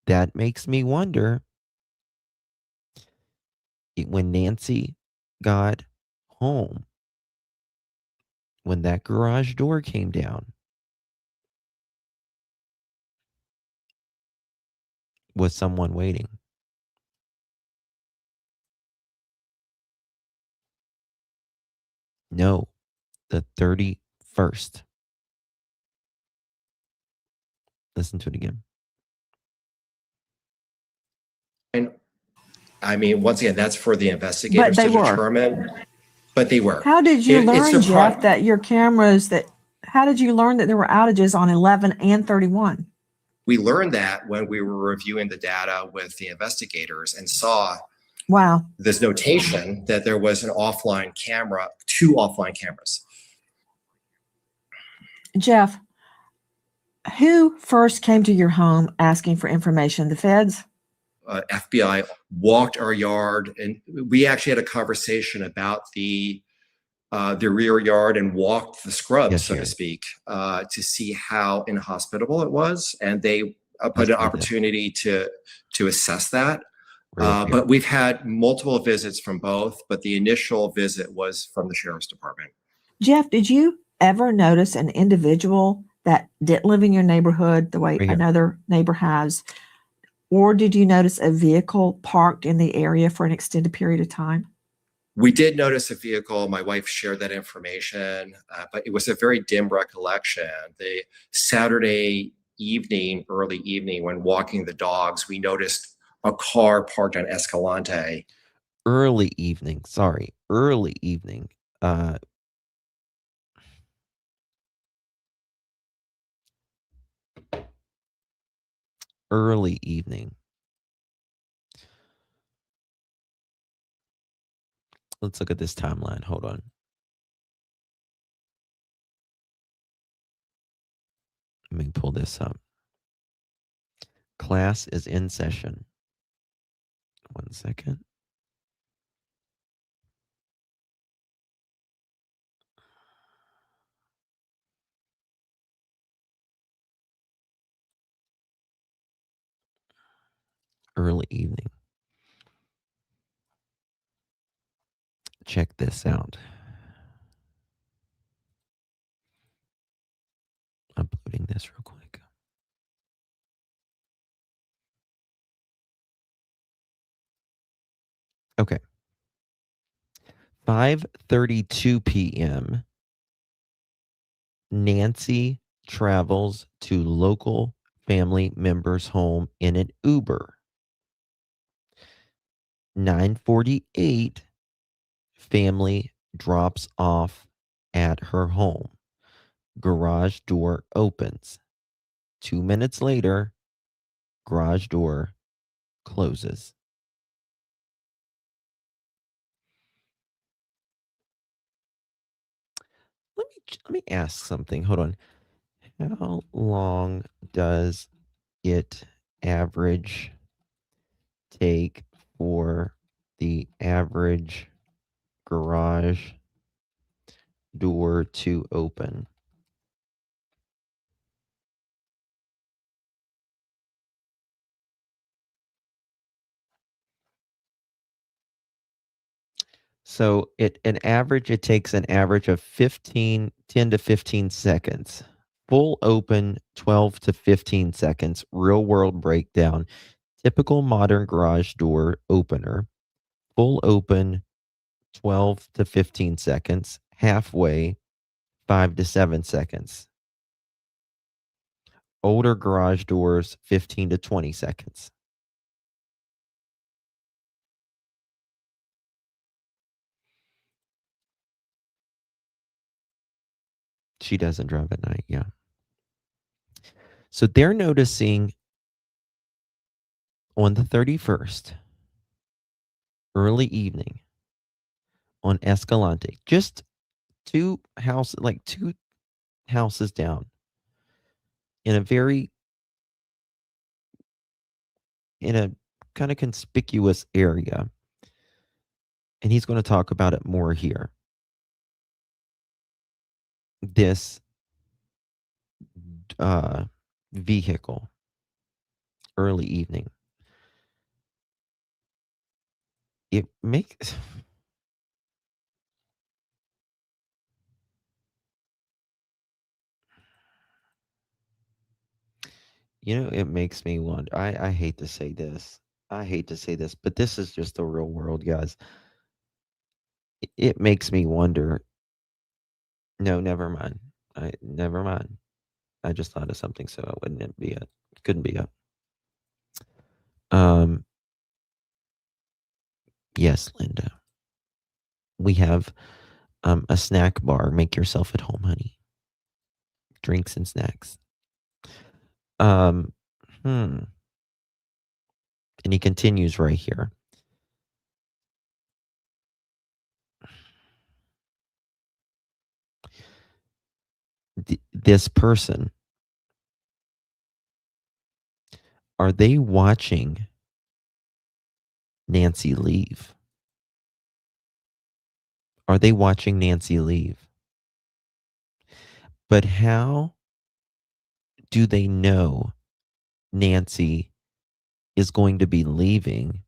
That makes me wonder, when Nancy got home, when that garage door came down, was someone waiting? No, the 31st. Listen to it again. And I mean, once again, that's for the investigators to determine. But they were. How did you It's learn, a Jeff, that your cameras how did you learn that there were outages on 11 and 31? We learned that when we were reviewing the data with the investigators and saw Wow. this notation that there was an offline camera, 2 offline cameras. Jeff, who first came to your home asking for information? The feds? FBI walked our yard, and we actually had a conversation about the rear yard and walked the scrub, Yes, so to yes. speak, to see how inhospitable it was, and they put an opportunity to assess that. But we've had multiple visits from both, but the initial visit was from the sheriff's department. Jeff, did you ever notice an individual that didn't live in your neighborhood the way another neighbor has? Or did you notice a vehicle parked in the area for an extended period of time? We did notice a vehicle. My wife shared that information, but it was a very dim recollection. The Saturday evening, early evening, when walking the dogs, we noticed a car parked on Escalante. Early evening. Sorry, early evening. Early evening. Let's look at this timeline. Hold on. Let me pull this up. Class is in session. 1 second. Early evening. Check this out. Uploading this real quick. Okay. 5:32 p.m. Nancy travels to local family member's home in an Uber. 9:48, family drops off at her home. Garage door opens. 2 minutes later, garage door closes. Let me ask something. Hold on. How long does it average take for the average garage door to open? So it takes an average of 10 to 15 seconds. Full open, 12 to 15 seconds. Real world breakdown. Typical modern garage door opener. Full open, 12 to 15 seconds. Halfway, 5 to 7 seconds. Older garage doors, 15 to 20 seconds. She doesn't drive at night, yeah. So they're noticing on the 31st, early evening, on Escalante, just 2 houses down, in a kind of conspicuous area. And he's going to talk about it more here. This vehicle early evening. It makes it makes me wonder. I hate to say this. I hate to say this, but this is just the real world, guys. It makes me wonder. No, never mind. Never mind. I just thought of something, so it wouldn't be it. Couldn't be it. Um, yes, Linda. We have a snack bar. Make yourself at home, honey. Drinks and snacks. Um, and he continues right here. This person, are they watching Nancy leave? Are they watching Nancy leave? But how do they know Nancy is going to be leaving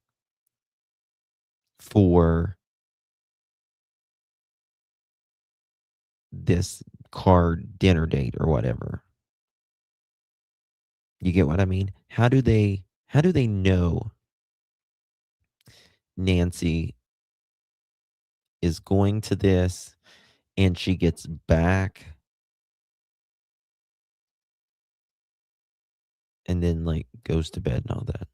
for this car dinner date or whatever? You get what I mean? How do they know Nancy is going to this and she gets back and then like goes to bed and all that?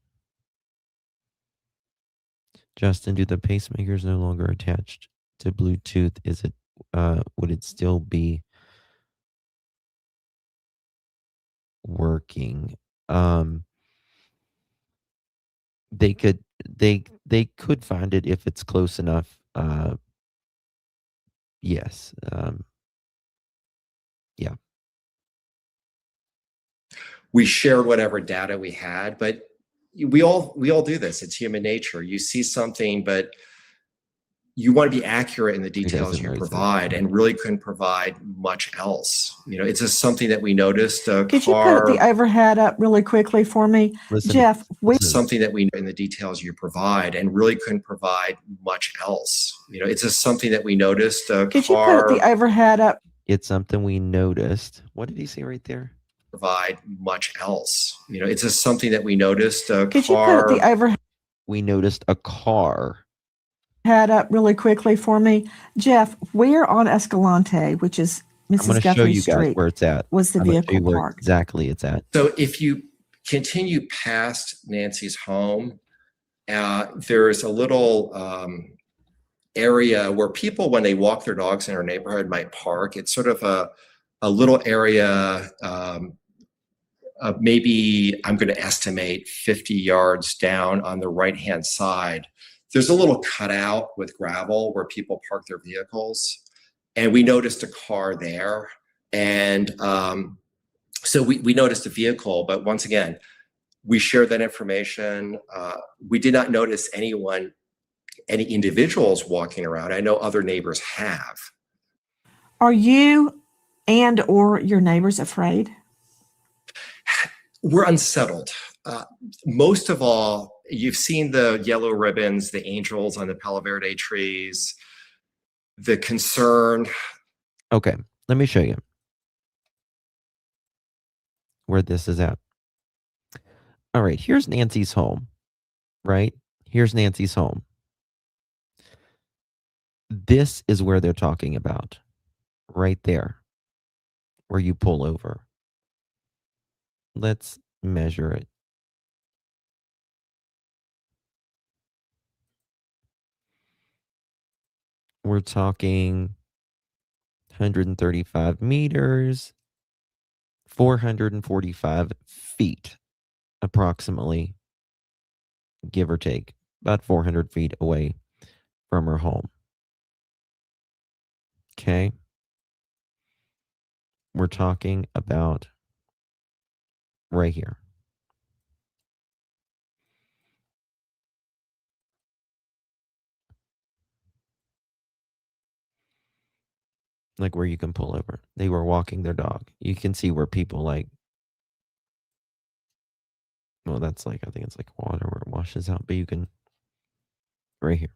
Justin, do the pacemakers no longer attached to Bluetooth? Is it would it still be working? They could they could find it if it's close enough. Yes. Yeah. We shared whatever data we had, but we all do this. It's human nature. You see something, but you want to be accurate in the details you provide, and really couldn't provide much else. It's just something that we noticed. Could you put the overhead up really quickly for me, Jeff? Something that we in the details you provide, and really couldn't provide much else. It's just something that we noticed. Could you put the overhead up? It's something we noticed. What did he say right there? Provide much else. It's just something that we noticed. Could you put the overhead? We noticed a car. Head up really quickly for me, Jeff. Where on Escalante, which is Mrs. Guthrie's street, where it's at, was the vehicle parked? Exactly, it's at. So if you continue past Nancy's home, there's a little area where people, when they walk their dogs in our neighborhood, might park. It's sort of a little area, maybe I'm going to estimate 50 yards down on the right-hand side. There's a little cutout with gravel where people park their vehicles. And we noticed a car there. And so we noticed a vehicle, but once again, we shared that information. We did not notice any individuals walking around. I know other neighbors have. Are you and or your neighbors afraid? We're unsettled. Most of all, you've seen the yellow ribbons, the angels on the Palo Verde trees, the concern. Okay, let me show you where this is at. All right, here's Nancy's home, right? Here's Nancy's home. This is where they're talking about, right there, where you pull over. Let's measure it. We're talking 135 meters, 445 feet, approximately, give or take, about 400 feet away from her home. Okay. We're talking about right here. Like where you can pull over. They were walking their dog. You can see where people like Well, that's like, I think it's like water where it washes out, but you can, right here.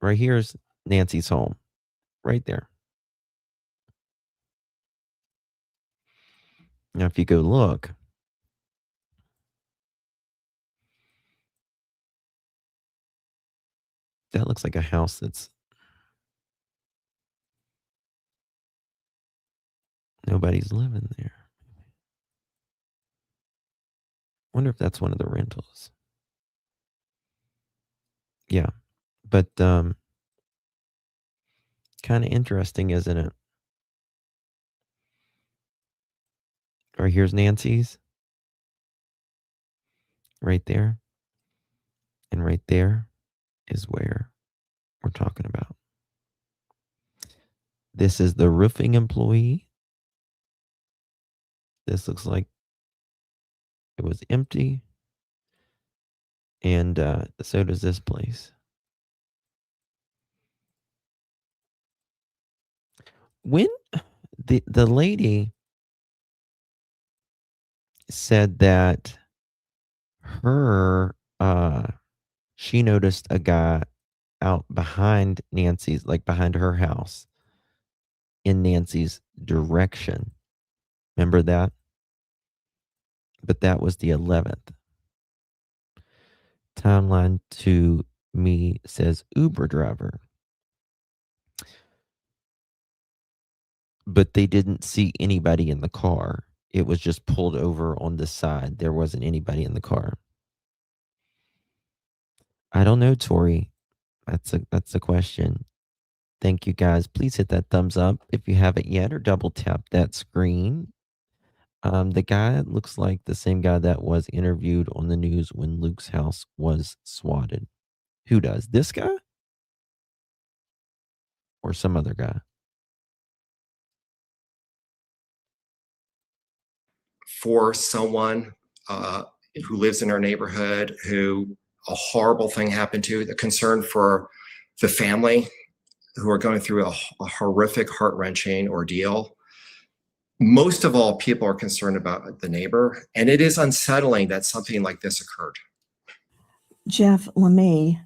Right here is Nancy's home. Right there. Now, if you go look, that looks like a house that's nobody's living there. Wonder if that's one of the rentals. Yeah. But kind of interesting, isn't it? Right here's Nancy's. Right there. And right there is where we're talking about. This is the roofing employee. This looks like it was empty. And so does this place. When the lady said that she noticed a guy out behind Nancy's, like behind her house, in Nancy's direction. Remember that? But that was the 11th. Timeline to me says Uber driver. But they didn't see anybody in the car. It was just pulled over on the side. There wasn't anybody in the car. I don't know, Tori. That's a question. Thank you, guys. Please hit that thumbs up if you haven't yet, or double tap that screen. The guy looks like the same guy that was interviewed on the news when Luke's house was swatted. Who does? This guy? Or some other guy? For someone who lives in our neighborhood, who a horrible thing happened to, the concern for the family who are going through a horrific, heart-wrenching ordeal. Most of all, people are concerned about the neighbor, and it is unsettling that something like this occurred. Jeff Lemay.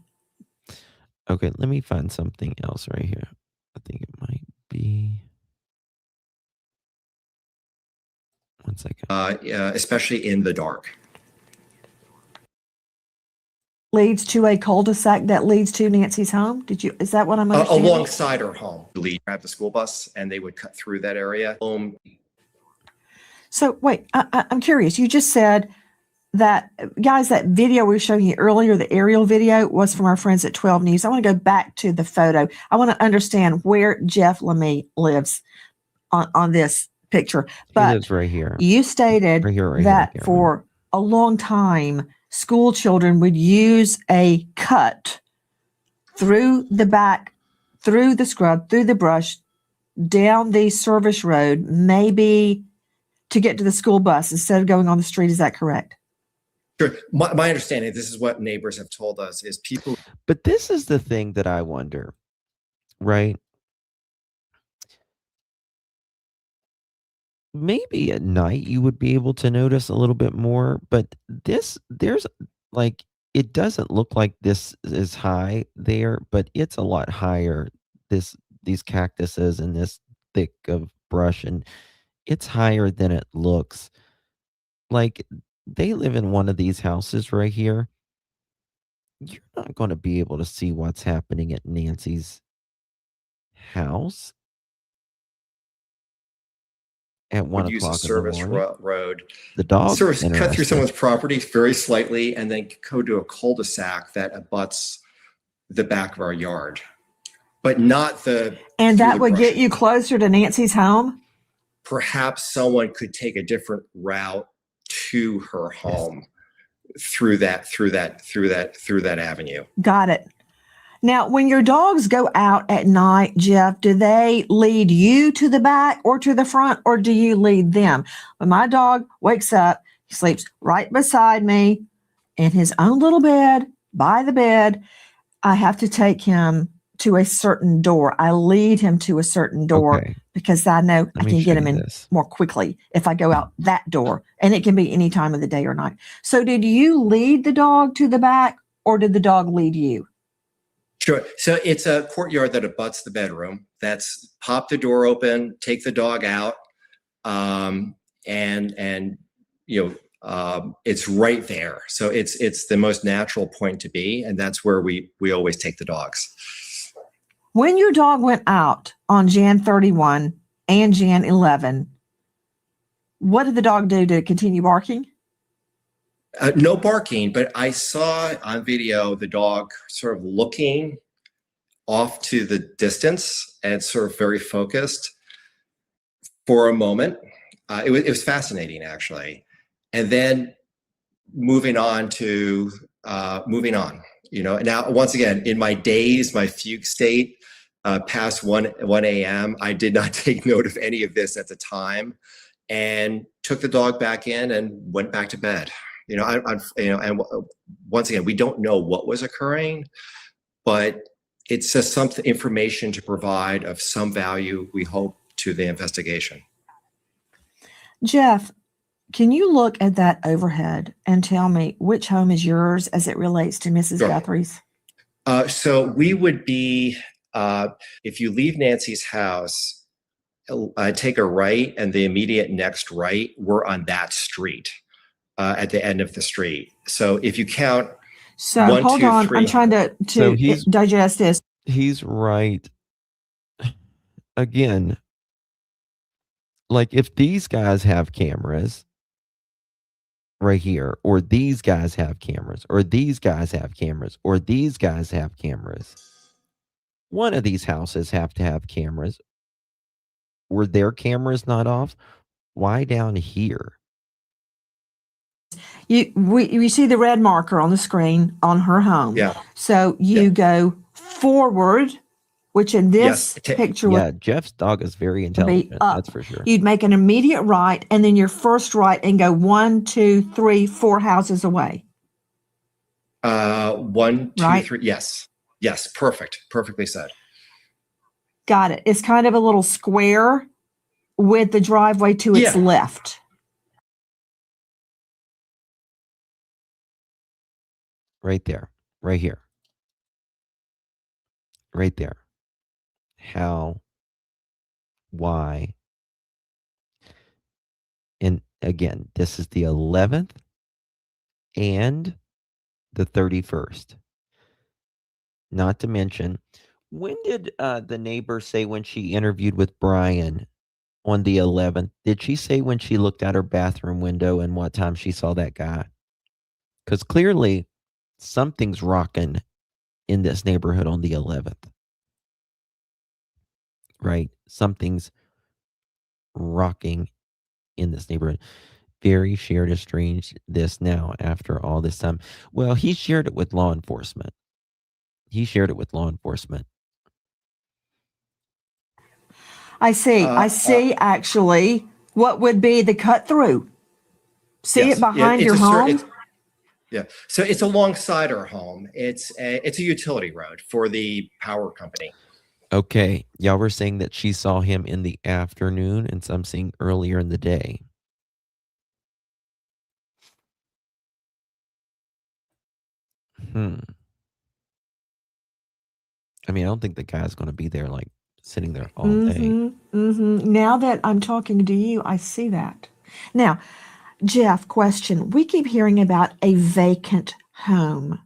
Okay, let me find something else right here. I think it might be. One second. Especially in the dark. Leads to a cul-de-sac that leads to Nancy's home. Is that what I'm understanding? Alongside her home. Grab the school bus, and they would cut through that area. So wait, I'm curious. You just said that, guys, that video we were showing you earlier, the aerial video, was from our friends at 12 News. I want to go back to the photo. I want to understand where Jeff Lemay lives on this picture. But he lives right here. You stated that for a long time, school children would use a cut through the back, through the scrub, through the brush, down the service road, maybe to get to the school bus instead of going on the street. Is that correct? Sure. My understanding, this is what neighbors have told us, is people. But this is the thing that I wonder, right? Maybe at night you would be able to notice a little bit more, but there's like, it doesn't look like this is high there, but it's a lot higher. These cactuses and this thick of brush, and it's higher than it looks. Like, they live in one of these houses right here. You're not going to be able to see what's happening at Nancy's house at 1 use o'clock a service in the morning. road. The dog sort of cut through someone's property very slightly, and then go to a cul-de-sac that abuts the back of our yard, but not the. And that would get you closer to Nancy's home? Perhaps someone could take a different route to her home through that avenue. Got it. Now, when your dogs go out at night, Jeff, do they lead you to the back or to the front, or do you lead them? When my dog wakes up, he sleeps right beside me in his own little bed, by the bed. I have to take him to a certain door. I lead him to a certain door Okay. because I know I Let me can show get him you in this. more quickly if I go out that door. And it can be any time of the day or night. So did you lead the dog to the back or did the dog lead you? Sure. So it's a courtyard that abuts the bedroom. That's pop the door open, take the dog out, and it's right there. So it's the most natural point to be, and that's where we always take the dogs. When your dog went out on Jan 31 and Jan 11, what did the dog do to continue barking? No barking, but I saw on video the dog sort of looking off to the distance and sort of very focused for a moment. It was fascinating, actually. And then moving on. Now, once again, in my daze, my fugue state, past 1 a.m., I did not take note of any of this at the time, and took the dog back in and went back to bed. And once again, we don't know what was occurring, but it's just something, information to provide of some value, we hope, to the investigation. Jeff, can you look at that overhead and tell me which home is yours as it relates to Mrs. Sure. Guthrie's? So we would be, if you leave Nancy's house, take a right, and the immediate next right, we're on that street, at the end of the street. So if you count, So 1, hold 2, on. 3. I'm trying to So he's- digest this. He's right. Again, like if these guys have cameras right here, or these guys have cameras, or these guys have cameras, or these guys have cameras, one of these houses have to have cameras. Were their cameras not off? Why down here? You see the red marker on the screen on her home. Yeah. So you go forward, which in this Yes. picture Yeah, Jeff's dog is very intelligent. up. That's for sure. You'd make an immediate right and then your first right and go 1, 2, 3, 4 houses away. 1, 2, Right. 3. Yes. Perfect. Perfectly said. Got it. It's kind of a little square with the driveway to its Yeah. left. Right there. Right here. Right there. How? Why? And again, this is the 11th and the 31st. Not to mention, when did the neighbor say when she interviewed with Brian on the 11th? Did she say when she looked out her bathroom window and what time she saw that guy? Because clearly something's rocking in this neighborhood on the 11th. Right? Something's rocking in this neighborhood. Barry shared a strange this now after all this time. Well, he shared it with law enforcement. I see actually what would be the cut through. See Yes. it behind your home? So it's alongside our home. It's a utility road for the power company. Okay. Y'all were saying that she saw him in the afternoon and some saying earlier in the day. I mean, I don't think the guy's going to be there, like sitting there all day. Now that I'm talking to you, I see that. Now, Jeff, question. We keep hearing about a vacant home.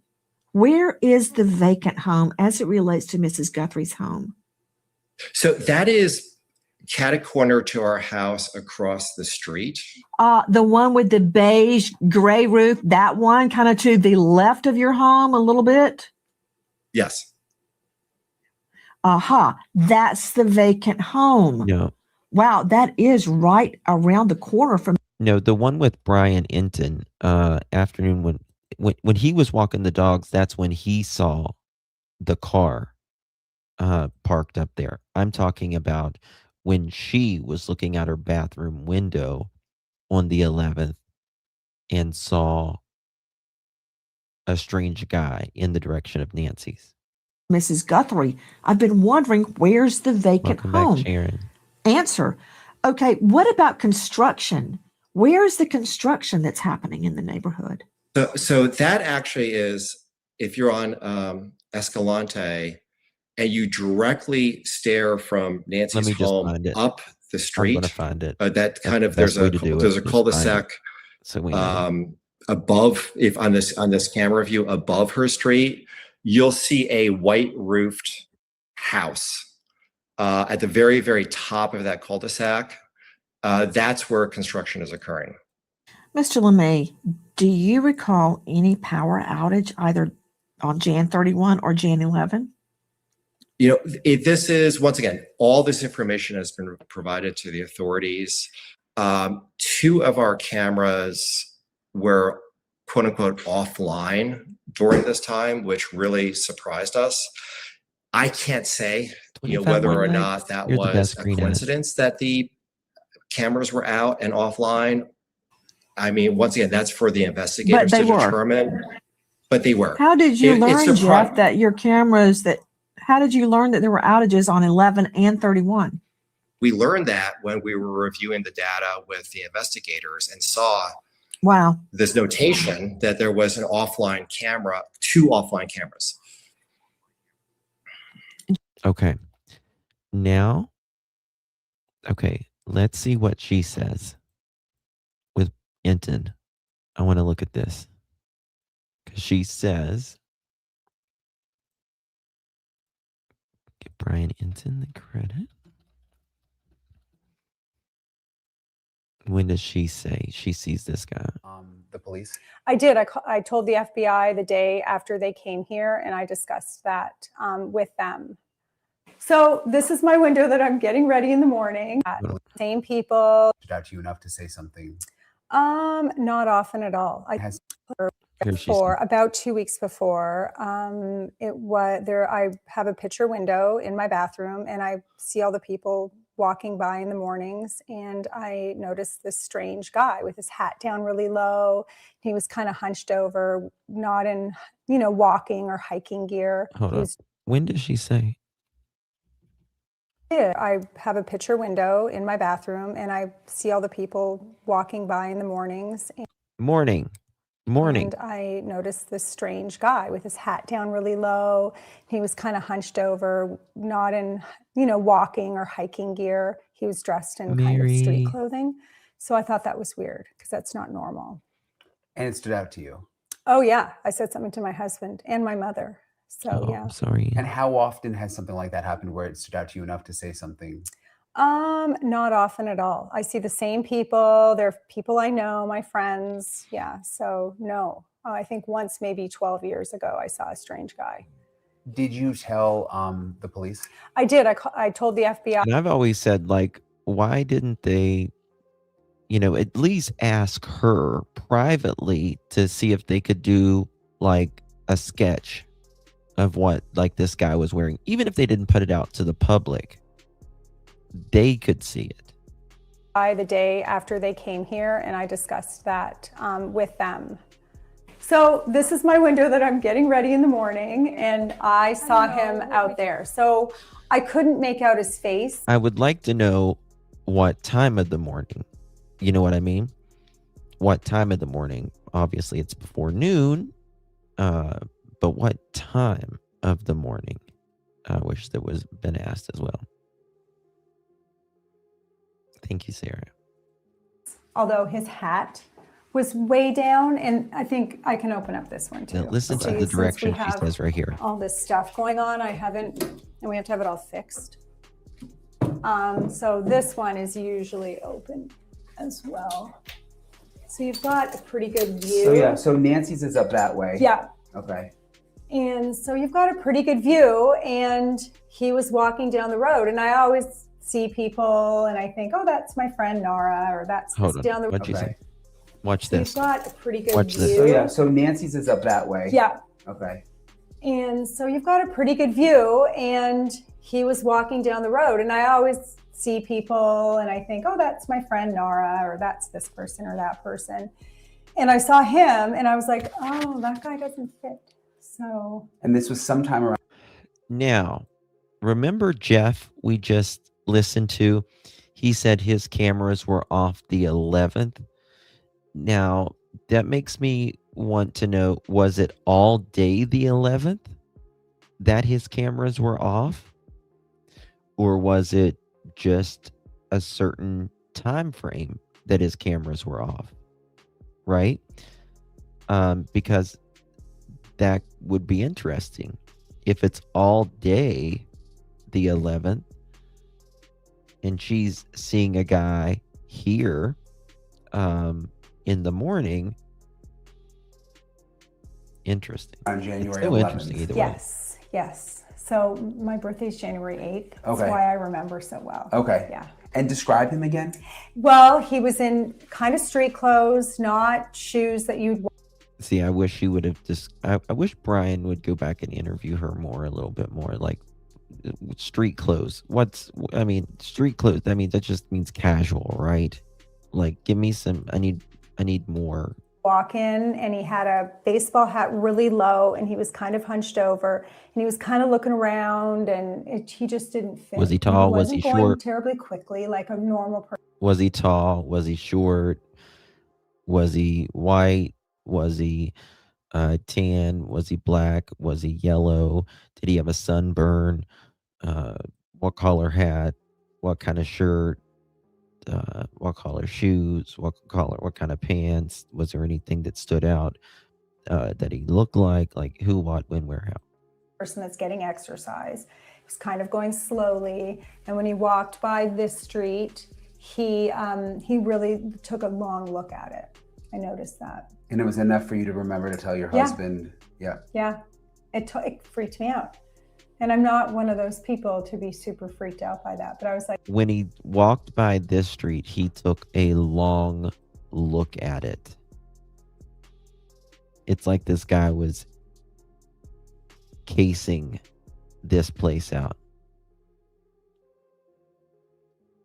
Where is the vacant home as it relates to Mrs. Guthrie's home? So that is catty-corner to our house across the street. The one with the beige gray roof, that one kind of to the left of your home a little bit? Yes. That's the vacant home. No. Wow, that is right around the corner from. No, the one with Brian Inton, afternoon when he was walking the dogs, that's when he saw the car parked up there. I'm talking about when she was looking out her bathroom window on the 11th and saw a strange guy in the direction of Nancy's. Mrs. Guthrie. I've been wondering, where's the vacant Welcome home? back, Sharon. Answer. Okay, what about construction? Where is the construction that's happening in the neighborhood? So that actually is, if you're on Escalante and you directly stare from Nancy's me just home find it. up the I'm street, gonna find it. that That's kind the of there's best way a to do it. there's a Just find it, cul-de-sac so we know. above, if on this camera view above her street, you'll see a white roofed house at the very, very top of that cul-de-sac. That's where construction is occurring. Mr. LeMay, do you recall any power outage either on Jan 31 or Jan 11? You know, this is, once again, all this information has been provided to the authorities. Two of our cameras were quote unquote offline during this time, which really surprised us. I can't say, whether or not that was a coincidence that the cameras were out and offline. I mean, once again, that's for the investigators to determine. But they were. How did you learn, Jeff, that your cameras how did you learn that there were outages on 11 and 31? We learned that when we were reviewing the data with the investigators and saw this notation that there was an offline camera, 2 offline cameras. Okay. Now, let's see what she says with Enton. I want to look at this. Because she says, give Brian Enton the credit. When does she say she sees this guy? The police? I did. I told the FBI the day after they came here, and I discussed that with them. So this is my window that I'm getting ready in the morning. Same people. Stood out to you enough to say something? Not often at all. About 2 weeks before, it was there. I have a picture window in my bathroom, and I see all the people walking by in the mornings, and I noticed this strange guy with his hat down really low. He was kind of hunched over, not in, walking or hiking gear. Hold on. When does she say? Yeah, I have a picture window in my bathroom, and I see all the people walking by in the mornings. Morning. And I noticed this strange guy with his hat down really low. He was kind of hunched over, not in, walking or hiking gear. He was dressed in kind of street clothing. So I thought that was weird because that's not normal. And it stood out to you? Oh, yeah. I said something to my husband and my mother. So, yeah. I'm sorry. And how often has something like that happened where it stood out to you enough to say something? Not often at all. I see the same people. They're people I know, my friends. Yeah. So no, I think once, maybe 12 years ago, I saw a strange guy. Did you tell the police? I did. I told the FBI. And I've always said, why didn't they, at least ask her privately to see if they could do a sketch of what this guy was wearing, even if they didn't put it out to the public. They could see it. The day after they came here, and I discussed that with them. So this is my window that I'm getting ready in the morning, and I saw him out there. So I couldn't make out his face. I would like to know what time of the morning. You know what I mean? What time of the morning? Obviously, it's before noon. But what time of the morning? I wish that was been asked as well. Thank you, Sarah. Although his hat was way down, and I think I can open up this one too. Now listen to the direction she says right here. All this stuff going on, I haven't, and we have to have it all fixed. So this one is usually open as well. So you've got a pretty good view. So Nancy's is up that way. Yeah. Okay. And so you've got a pretty good view, and he was walking down the road, and I always see people and I think, oh, that's my friend Nora, or that's down the road. What'd you say? Watch this. You've got a pretty good Watch view. this. So Nancy's is up that way. Yeah. Okay. And so you've got a pretty good view, and he was walking down the road, and I always see people and I think, oh, that's my friend Nora, or that's this person or that person. And I saw him and I was like, oh, that guy doesn't fit. So. And this was sometime around. Now, remember Jeff we just listened to? He said his cameras were off the 11th. Now, that makes me want to know, was it all day the 11th that his cameras were off? Or was it just a certain time frame that his cameras were off? Right? Because that would be interesting. If it's all day the 11th and she's seeing a guy here in the morning, interesting. On It's January so 11th. interesting either way. Yes. So my birthday's January 8th. That's Okay. why I remember so well. Okay. Yeah. And describe him again. Well, he was in kind of street clothes, not shoes that you'd See, I wish he would have just. I wish Brian would go back and interview her a little bit more. Like street clothes. Street clothes. I mean, that just means casual, right? Like, give me some. I need more. walk in, and he had a baseball hat really low, and he was kind of hunched over, and he was kind of looking around, and he just didn't fit. Was he tall? Was he wasn't going short? terribly quickly like a normal person. Was he tall? Was he short? Was he white? Was he tan? Was he black? Was he yellow? Did he have a sunburn? What color hat? What kind of shirt? What color shoes? What kind of pants? Was there anything that stood out that he looked like? Like who, what, when, where, how? Person that's getting exercise. He was kind of going slowly, and when he walked by this street, he really took a long look at it. I noticed that. And it was enough for you to remember to tell your Yeah. husband. Yeah. Yeah, it freaked me out. And I'm not one of those people to be super freaked out by that. But I was like, When he walked by this street, he took a long look at it. It's like this guy was casing this place out.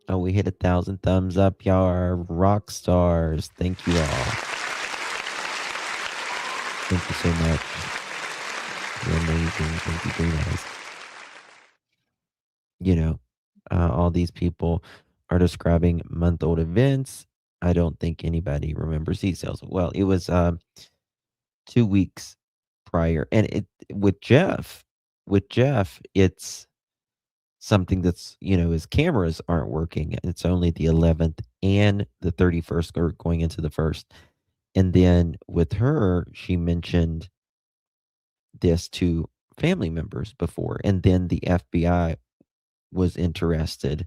Oh, we hit 1,000 thumbs up. Y'all are rock stars. Thank you all. Thank you so much. You're amazing. Thank you, Green Eyes. You know, all these people are describing month-old events. I don't think anybody remembers details. Well, it was 2 weeks prior, and with Jeff, it's something that's, his cameras aren't working. It's only the 11th and the 31st, or going into the 1st. And then with her, she mentioned this to family members before, and then the FBI was interested,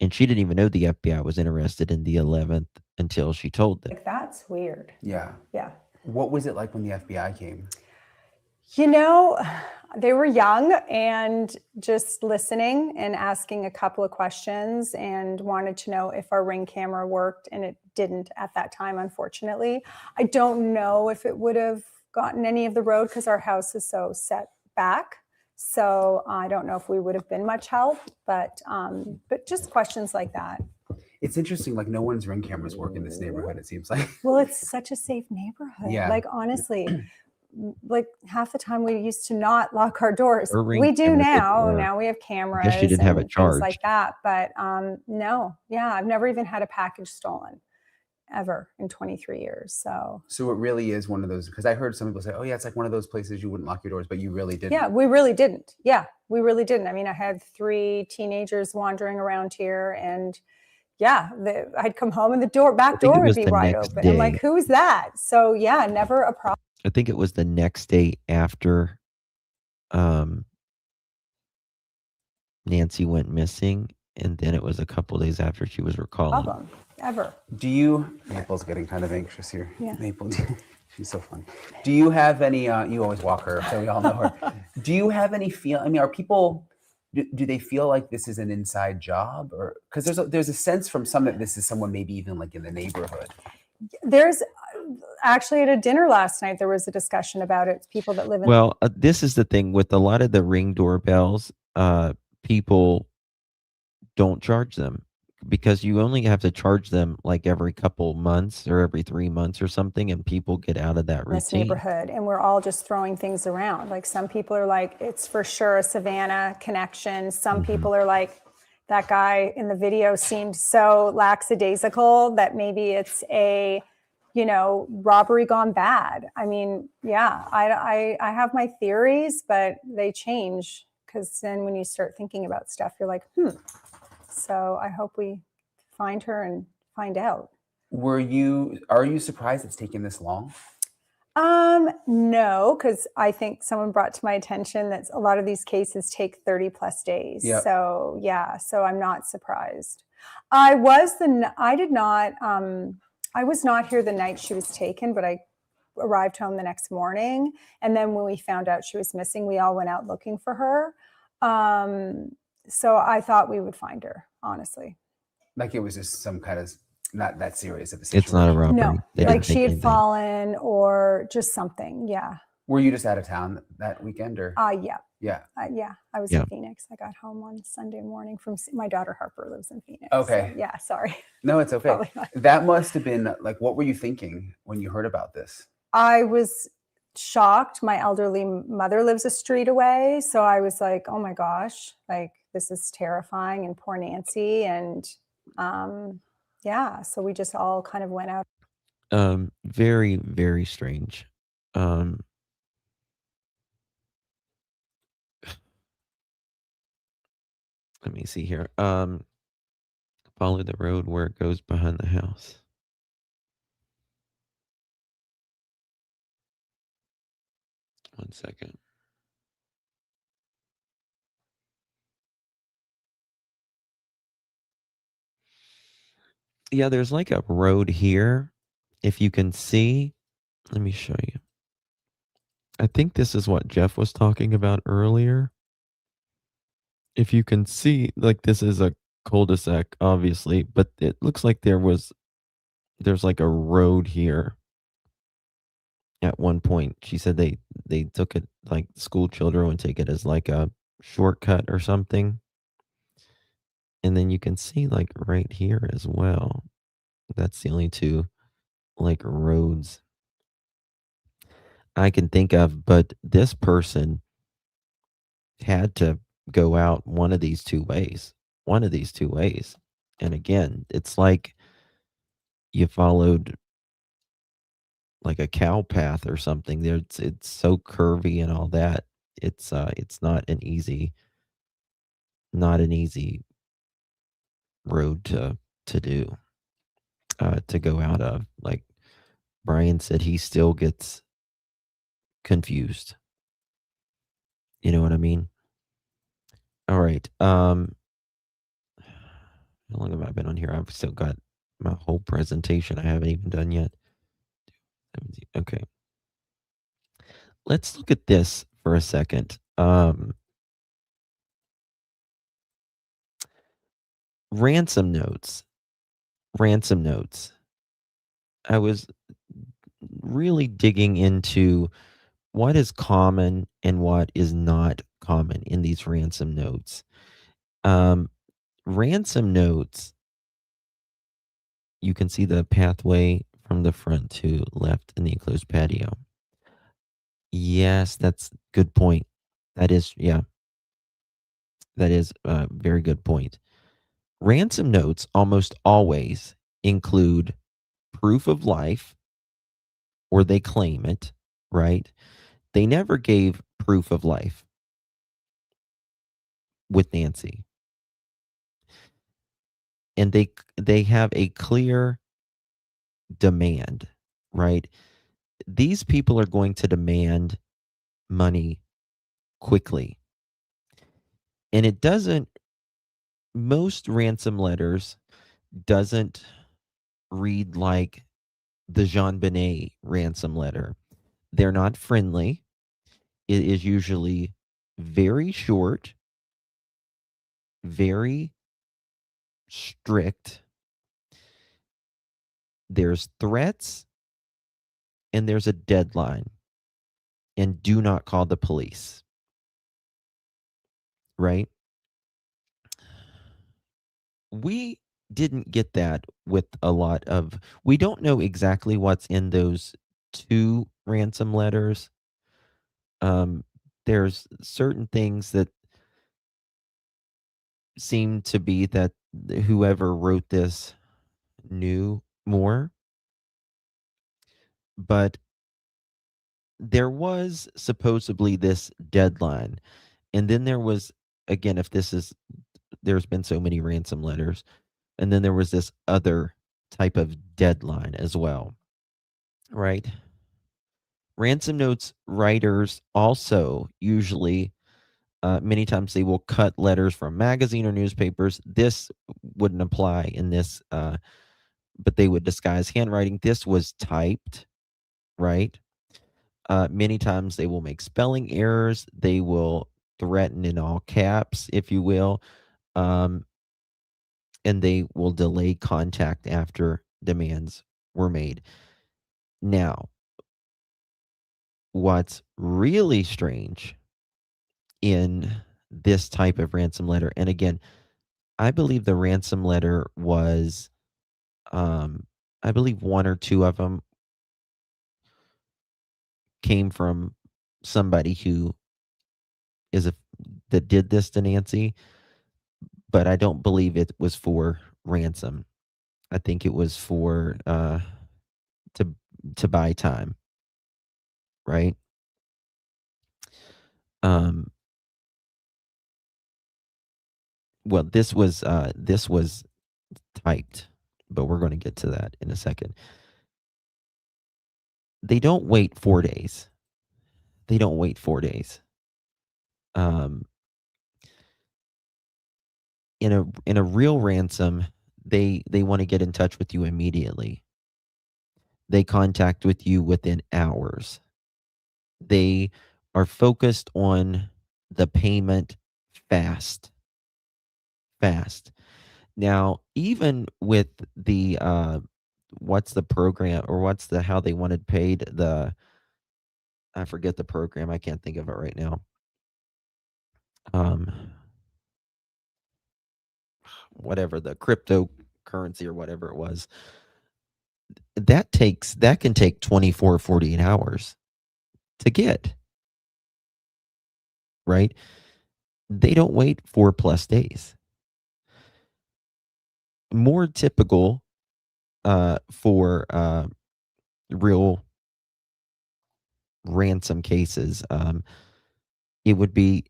and she didn't even know the FBI was interested in the 11th until she told them. like, that's weird. Yeah. Yeah. What was it like when the FBI came? They were young and just listening and asking a couple of questions and wanted to know if our Ring camera worked, and it didn't at that time, unfortunately. I don't know if it would have gotten any of the road because our house is so set back. So I don't know if we would have been much help, but just questions like that. It's interesting, like no one's Ring cameras work in this neighborhood, it seems like. Well, it's such a safe neighborhood. Yeah. Like, honestly, like half the time we used to not lock our doors. Her Ring We do cameras didn't now. work. Now we have I cameras guess she didn't have it and things charged. like that. But no, yeah, I've never even had a package stolen ever in 23 years. So So it really is one of those, because I heard some people say, oh yeah, it's like one of those places you wouldn't lock your doors, but you really didn't. yeah, we really didn't. Yeah, we really didn't. I mean, I had 3 teenagers wandering around here, and yeah, I'd come home and the back door would be wide open. I'm like, who's that? So yeah, never a problem. I think it was the next day after Nancy went missing, and then it was a couple days after she was recalling. Problem ever. Do you, Maple's getting kind of anxious here. Yeah. Maple, she's so fun. Do you have any, you always walk her, so we all know her. Do you have any feel, I mean, are people, do they feel like this is an inside job? Or, because there's a sense from some that this is someone maybe even like in the neighborhood. There's actually at a dinner last night, there was a discussion about it. People that live in. Well, this is the thing with a lot of the Ring doorbells, people don't charge them. because you only have to charge them like every couple months or every 3 months or something, and people get out of that This routine. neighborhood, and we're all just throwing things around. Like some people are like, it's for sure a Savannah connection. Some people are like, that guy in the video seemed so lackadaisical that maybe it's a, robbery gone bad. I mean, yeah, I have my theories, but they change because then when you start thinking about stuff, you're like, So I hope we find her and find out. Are you surprised it's taken this long? No, because I think someone brought to my attention that a lot of these cases take 30 plus days. Yep. So yeah, so I'm not surprised. I was not here the night she was taken, but I arrived home the next morning. And then when we found out she was missing, we all went out looking for her. So I thought we would find her, honestly. Like it was just some kind of not that serious of a situation. It's not a robbery. No, They like didn't she take had anything. fallen or just something. Yeah. Were you just out of town that weekend or? Yeah. Yeah. Yeah. I was in Phoenix. I got home on Sunday morning from my daughter Harper lives in Phoenix. Okay. So, yeah. Sorry. No, it's okay. That must have been like, what were you thinking when you heard about this? I was shocked. My elderly mother lives a street away. So I was like, oh my gosh, like this is terrifying, and poor Nancy. And yeah, so we just all kind of went out. Very, very strange. Let me see here. Follow the road where it goes behind the house. One second. Yeah, there's like a road here. If you can see, let me show you. I think this is what Jeff was talking about earlier. If you can see, like this is a cul-de-sac, obviously, but it looks like there's like a road here. At one point, she said they took it, like school children would take it as like a shortcut or something. And then you can see like right here as well. That's the only two like roads I can think of, but this person had to go out one of these two ways. One of these two ways. And again, it's like you followed like a cow path or something. It's so curvy and all that. It's not an easy road to do to go out of. Like Brian said, he still gets confused. You know what I mean? All right. How long have I been on here? I've still got my whole presentation I haven't even done yet. Okay. Let's look at this for a second. Ransom notes. Ransom notes. I was really digging into what is common and what is not common in these ransom notes. Ransom notes, you can see the pathway from the front to left in the enclosed patio. Yes, that's good point. That is, yeah, that is a very good point. Ransom notes almost always include proof of life, or they claim it, right? They never gave proof of life with Nancy. And they have a clear demand, right? These people are going to demand money quickly. And it doesn't, most ransom letters doesn't read like the Jean Benet ransom letter. They're not friendly. It is usually very short, very strict. There's threats and there's a deadline. And do not call the police. Right? We didn't get that with a lot of, we don't know exactly what's in those 2 ransom letters. There's certain things that seem to be that whoever wrote this knew more, but there was supposedly this deadline. And then there was, again, if this is, there's been so many ransom letters, and then there was this other type of deadline as well, right? Ransom notes writers also usually, many times they will cut letters from magazine or newspapers. This wouldn't apply in this, but they would disguise handwriting. This was typed, right? Many times they will make spelling errors. They will threaten in all caps, if you will, and they will delay contact after demands were made. Now, what's really strange in this type of ransom letter, and again, I believe the ransom letter was, I believe 1 or 2 of them came from somebody who is a that did this to Nancy, but I don't believe it was for ransom. I think it was for to buy time, right? Um, well, this was typed, but we're going to get to that in a second. They don't wait 4 days. They don't wait 4 days. Um, in a real ransom, they want to get in touch with you immediately. They contact with you within hours. They are focused on the payment fast. Fast. Now, even with the what's the program, or what's the how they wanted paid, the I forget the program. I can't think of it right now. Um Whatever, the cryptocurrency or whatever it was. That can take 24, 48 hours to get, right? They don't wait 4 plus days. More typical for real ransom cases, it would be,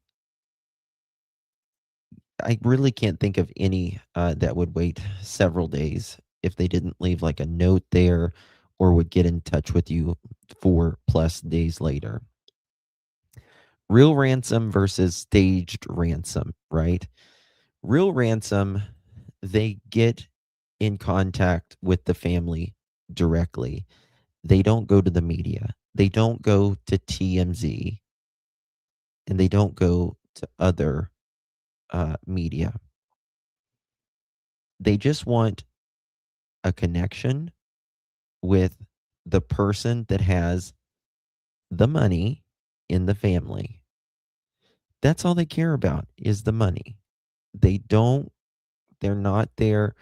I really can't think of any that would wait several days if they didn't leave like a note there or would get in touch with you 4 plus days later. Real ransom versus staged ransom, right? Real ransom, they get in contact with the family directly. They don't go to the media. They don't go to TMZ, and they don't go to other media. They just want a connection with the person that has the money in the family. That's all they care about is the money. They don't, they're not there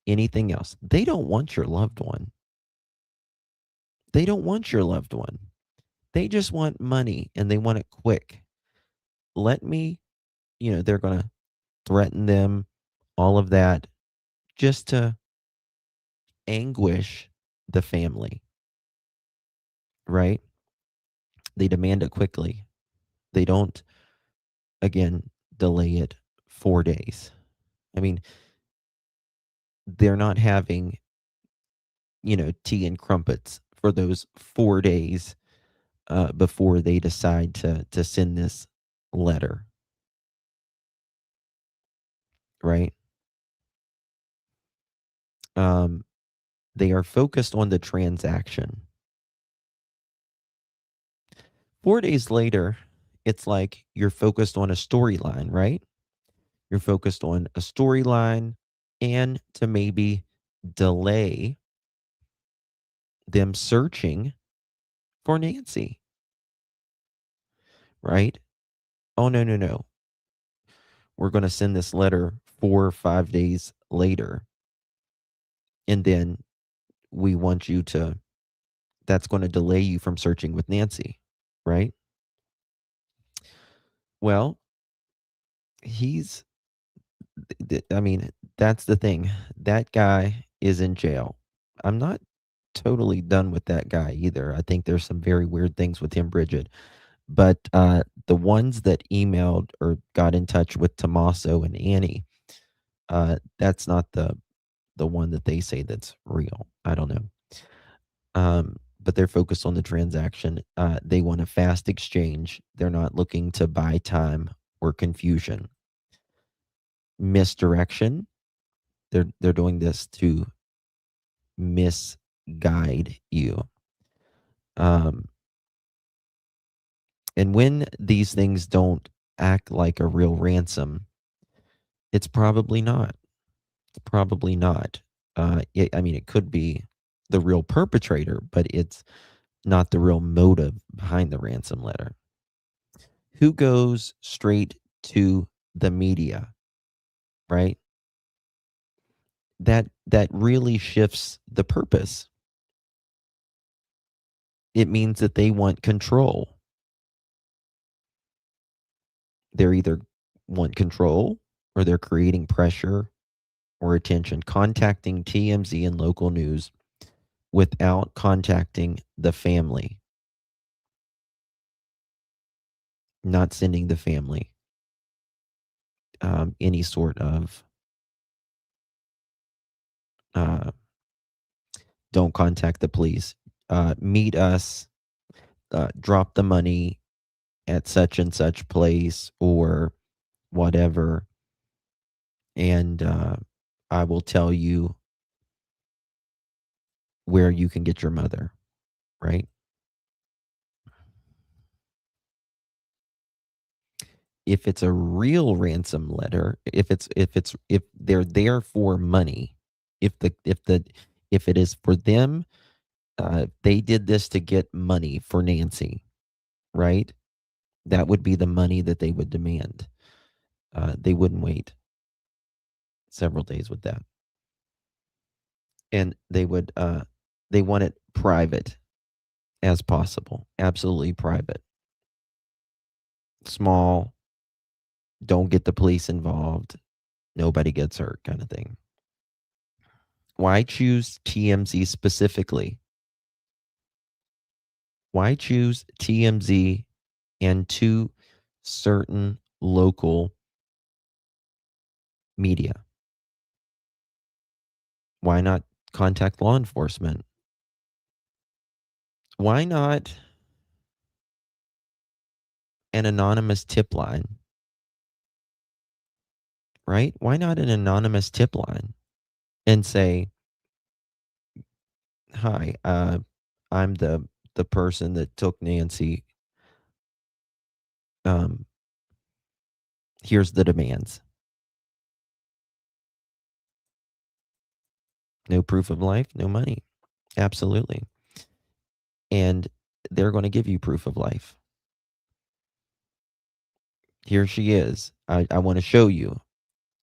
anything else. They don't want your loved one. They don't want your loved one. They just want money and they want it quick. Let me, they're going to threaten them, all of that, just to anguish the family, right? They demand it quickly. They don't, again, delay it 4 days. I mean, they're not having, tea and crumpets for those 4 days before they decide to send this letter, right? They are focused on the transaction. 4 days later, it's like you're focused on a storyline, right? You're focused on a storyline and to maybe delay them searching for Nancy, right? Oh, no, no, no. We're going to send this letter 4 or 5 days later. And then we want you to, that's going to delay you from searching with Nancy, right? Well, he's, I mean, that's the thing. That guy is in jail. I'm not totally done with that guy either. I think there's some very weird things with him, Bridget. But the ones that emailed or got in touch with Tommaso and Annie, that's not the one that they say that's real. I don't know. But they're focused on the transaction. They want a fast exchange. They're not looking to buy time or confusion. Misdirection. They're doing this to misguide you. And when these things don't act like a real ransom, it's probably not. It's probably not. I mean, it could be the real perpetrator, but it's not the real motive behind the ransom letter. Who goes straight to the media, right? That really shifts the purpose. It means that they want control. They're either want control or they're creating pressure or attention, contacting TMZ and local news without contacting the family, not sending the family any sort of don't contact the police. Meet us, drop the money at such and such place or whatever, and I will tell you where you can get your mother, right? If it's a real ransom letter, if they're there for money, if it is for them, they did this to get money for Nancy, right? That would be the money that they would demand. They wouldn't wait several days with that, and they want it private as possible, absolutely private, small. Don't get the police involved. Nobody gets hurt, kind of thing. Why choose TMZ specifically? Why choose TMZ and two certain local media? Why not contact law enforcement? Why not an anonymous tip line? Right? Why not an anonymous tip line and say, "Hi, I'm the person that took Nancy. Here's the demands." No proof of life, no money. Absolutely. And they're going to give you proof of life. Here she is. I want to show you.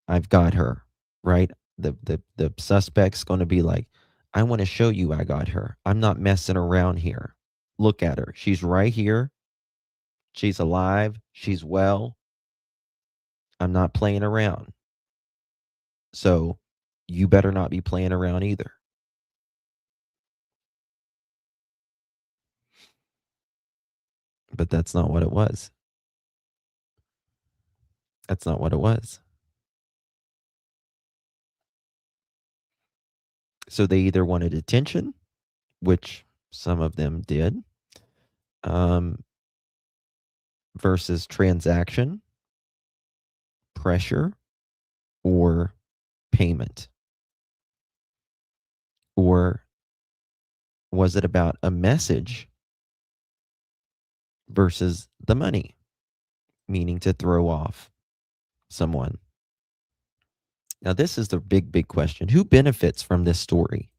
I've got her, right? The suspect's going to be like, I want to show you I got her. I'm not messing around here. Look at her. She's right here. She's alive. She's well. I'm not playing around. So you better not be playing around either. But that's not what it was. That's not what it was. So they either wanted attention, which some of them did, versus transaction, pressure, or payment. Or was it about a message versus the money, meaning to throw off someone? Now, this is the big question. Who benefits from this story?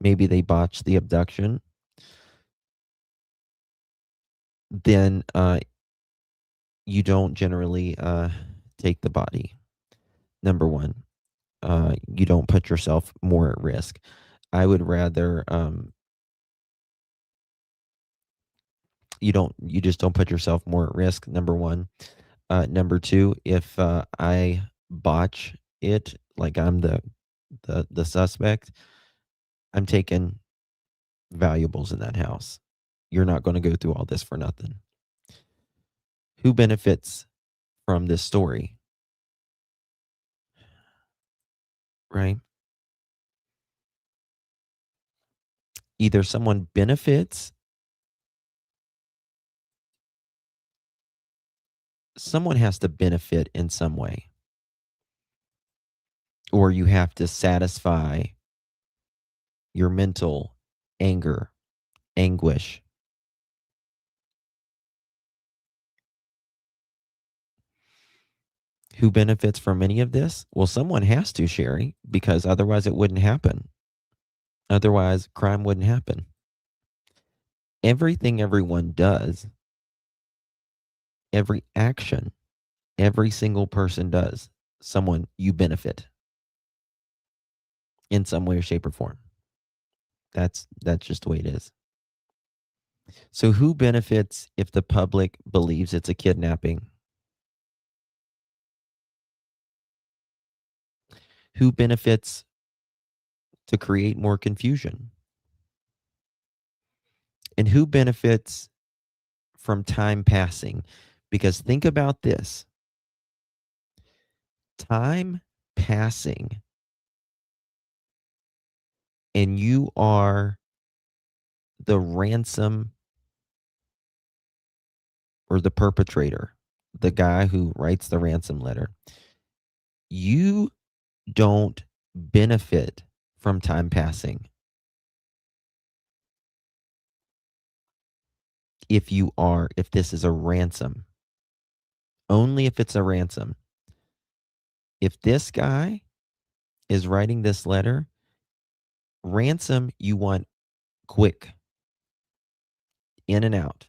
Maybe they botched the abduction. Then you don't generally take the body. Number one. you don't put yourself more at risk. I would rather you just don't put yourself more at risk, number one. Number two, if I botch it, like I'm the suspect, I'm taking valuables in that house. You're not going to go through all this for nothing. Who benefits from this story? Right? Either someone benefits, someone has to benefit in some way, or you have to satisfy your mental anger, anguish. Who benefits from any of this? Well, someone has to, Sherry, because otherwise it wouldn't happen. Otherwise, crime wouldn't happen. Everything everyone does, every action, every single person does, someone you benefit in some way or shape or form. That's just the way it is. So who benefits if the public believes it's a kidnapping? Who benefits to create more confusion? And who benefits from time passing? Because think about this. Time passing and you are the ransom or the perpetrator, the guy who writes the ransom letter. You don't benefit from time passing if this is a ransom. Only if it's a ransom. If this guy is writing this letter, ransom you want quick, in and out.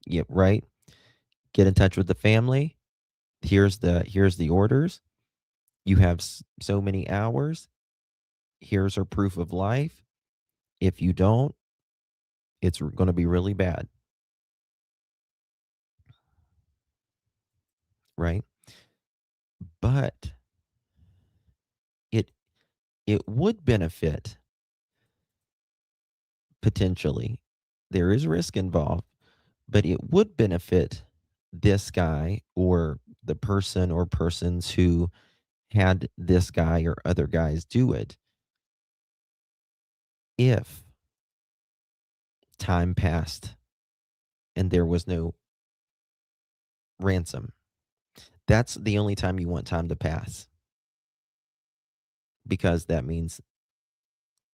Yep, right? Get in touch with the family. Here's the orders. You have so many hours. Here's her proof of life. If you don't, it's going to be really bad. Right? But it would benefit potentially. There is risk involved, but it would benefit this guy or the person or persons who had this guy or other guys do it if time passed and there was no ransom. That's the only time you want time to pass, because that means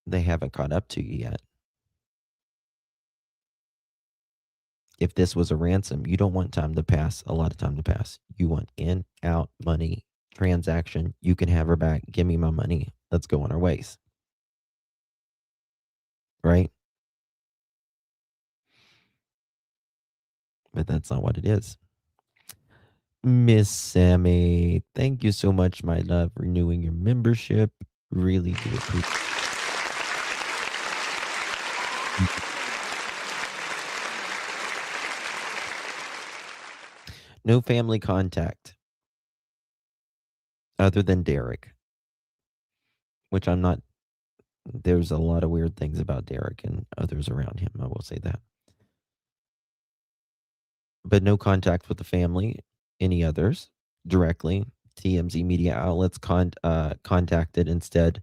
they haven't caught up to you yet. If this was a ransom, you don't want time to pass, a lot of time to pass. You want in, out, money, transaction. You can have her back. Give me my money. Let's go on our ways. Right? But that's not what it is. Miss Sammy, thank you so much, my love, renewing your membership. Really do appreciate it. No family contact other than Derek, which I'm not. There's a lot of weird things about Derek and others around him. I will say that. But no contact with the family, any others directly. TMZ media outlets contacted instead.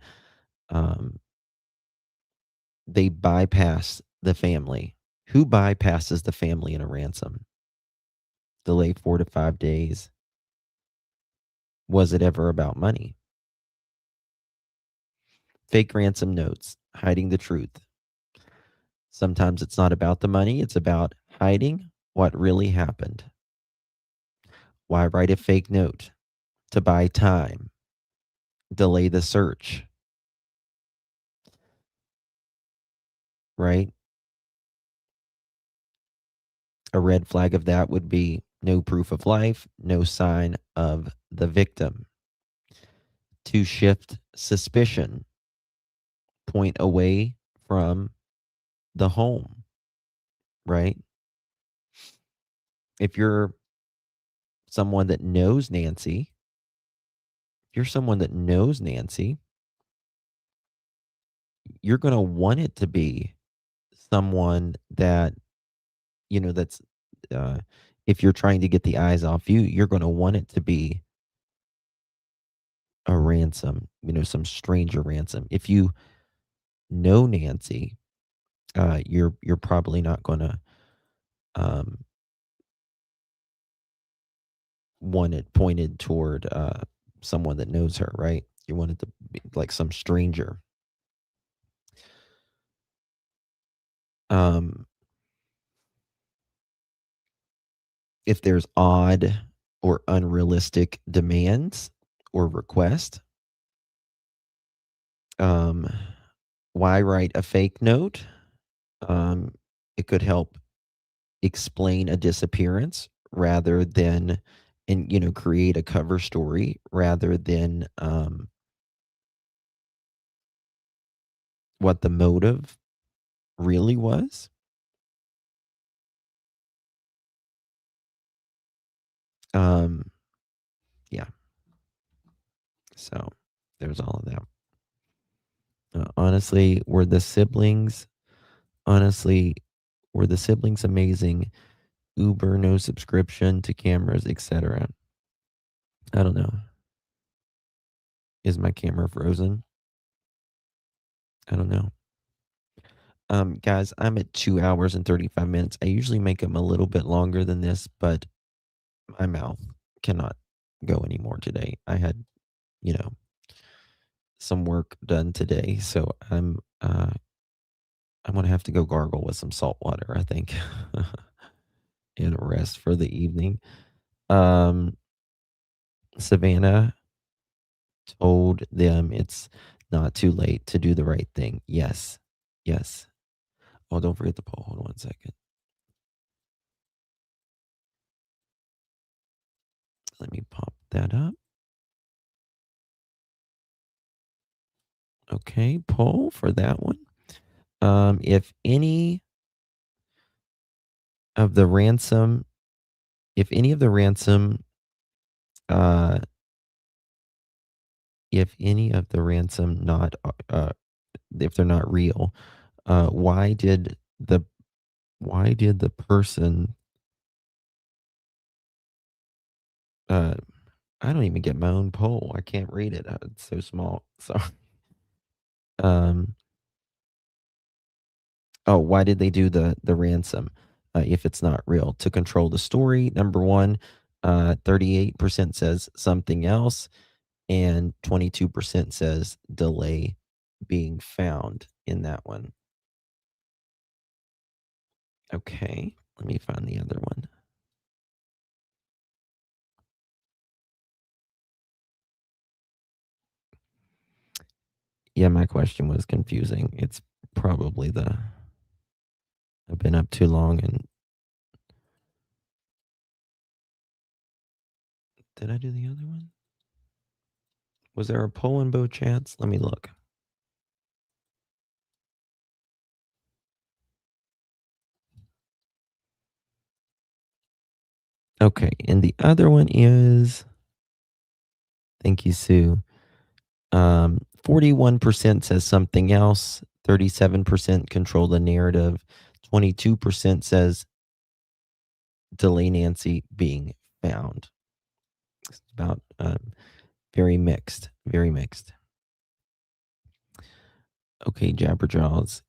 They bypass the family. Who bypasses the family in a ransom? Delay 4 to 5 days. Was it ever about money? Fake ransom notes, hiding the truth. Sometimes it's not about the money, it's about hiding what really happened. Why write a fake note? To buy time, delay the search. Right? A red flag of that would be no proof of life, no sign of the victim. to shift suspicion, point away from the home, right? If you're someone that knows Nancy, you're going to want it to be someone that, that's, uh, if you're trying to get the eyes off you, you're going to want it to be a ransom, some stranger ransom. If you know Nancy, you're probably not going to um, want it pointed toward someone that knows her, right? You want it to be like some stranger. If there's odd or unrealistic demands or requests, why write a fake note? It could help explain a disappearance rather than, and create a cover story rather than what the motive really was. Yeah. So there's all of that. Honestly, were the siblings amazing? Uber, no subscription to cameras, etc. I don't know. Is my camera frozen? I don't know. Guys, I'm at 2 hours and 35 minutes. I usually make them a little bit longer than this, but my mouth cannot go anymore today. I had, some work done today, so I'm gonna have to go gargle with some salt water, I think, and rest for the evening. Savannah told them it's not too late to do the right thing. Yes. Yes. Oh, don't forget the poll. Hold on 1 second. Let me pop that up. Okay, poll for that one. If any of the ransom, uh, if any of the ransom not, if they're not real, why did the person, I don't even get my own poll. I can't read it. It's so small. Sorry. Oh, why did they do the ransom if it's not real? To control the story, number one. 38% says something else, and 22% says delay being found in that one. Okay, let me find the other one. Yeah, my question was confusing. It's probably I've been up too long, and did I do the other one? Was there a poll in both chats? Let me look. Okay, and the other one is, thank you, Sue. 41% says something else, 37% control the narrative, 22% says delay Nancy being found. It's about very mixed, very mixed. Okay, Jabberjaws.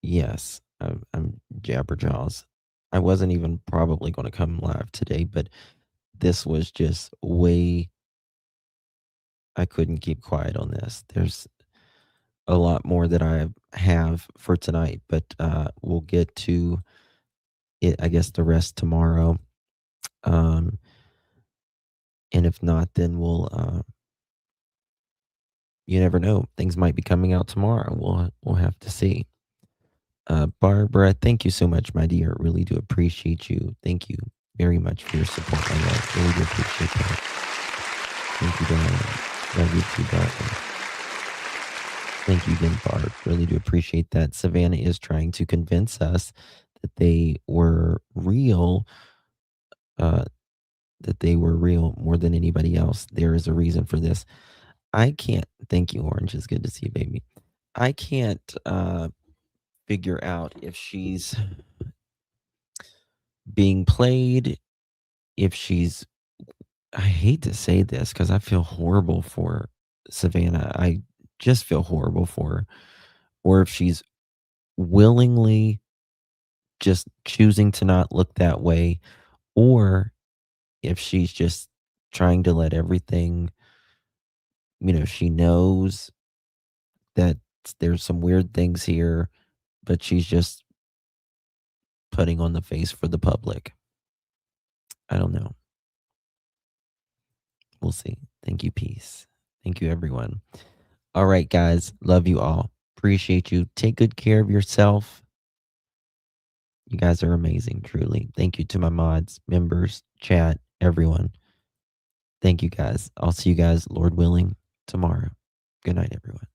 Yes, I'm Jabberjaws. I wasn't even probably going to come live today, but this was just way, I couldn't keep quiet on this. There's a lot more that I have for tonight, but we'll get to it, I guess, the rest tomorrow. And if not, then you never know. Things might be coming out tomorrow. We'll have to see. Barbara, thank you so much, my dear. Really do appreciate you. Thank you very much for your support, my love. Really do appreciate that. Thank you, darling. Love you too, darling. Thank you again, Barb. Really do appreciate that. Savannah is trying to convince us that they were real, uh, that they were real more than anybody else. There is a reason for this. I can't, thank you, Orange. It's good to see you, baby. I can't figure out if she's being played, if she's, I hate to say this because I feel horrible for Savannah. I just feel horrible for her. Or if she's willingly just choosing to not look that way, or if she's just trying to let everything, she knows that there's some weird things here, but she's just putting on the face for the public. I don't know. We'll see. Thank you, peace. Thank you, everyone. All right, guys. Love you all. Appreciate you. Take good care of yourself. You guys are amazing, truly. Thank you to my mods, members, chat, everyone. Thank you, guys. I'll see you guys, Lord willing, tomorrow. Good night, everyone.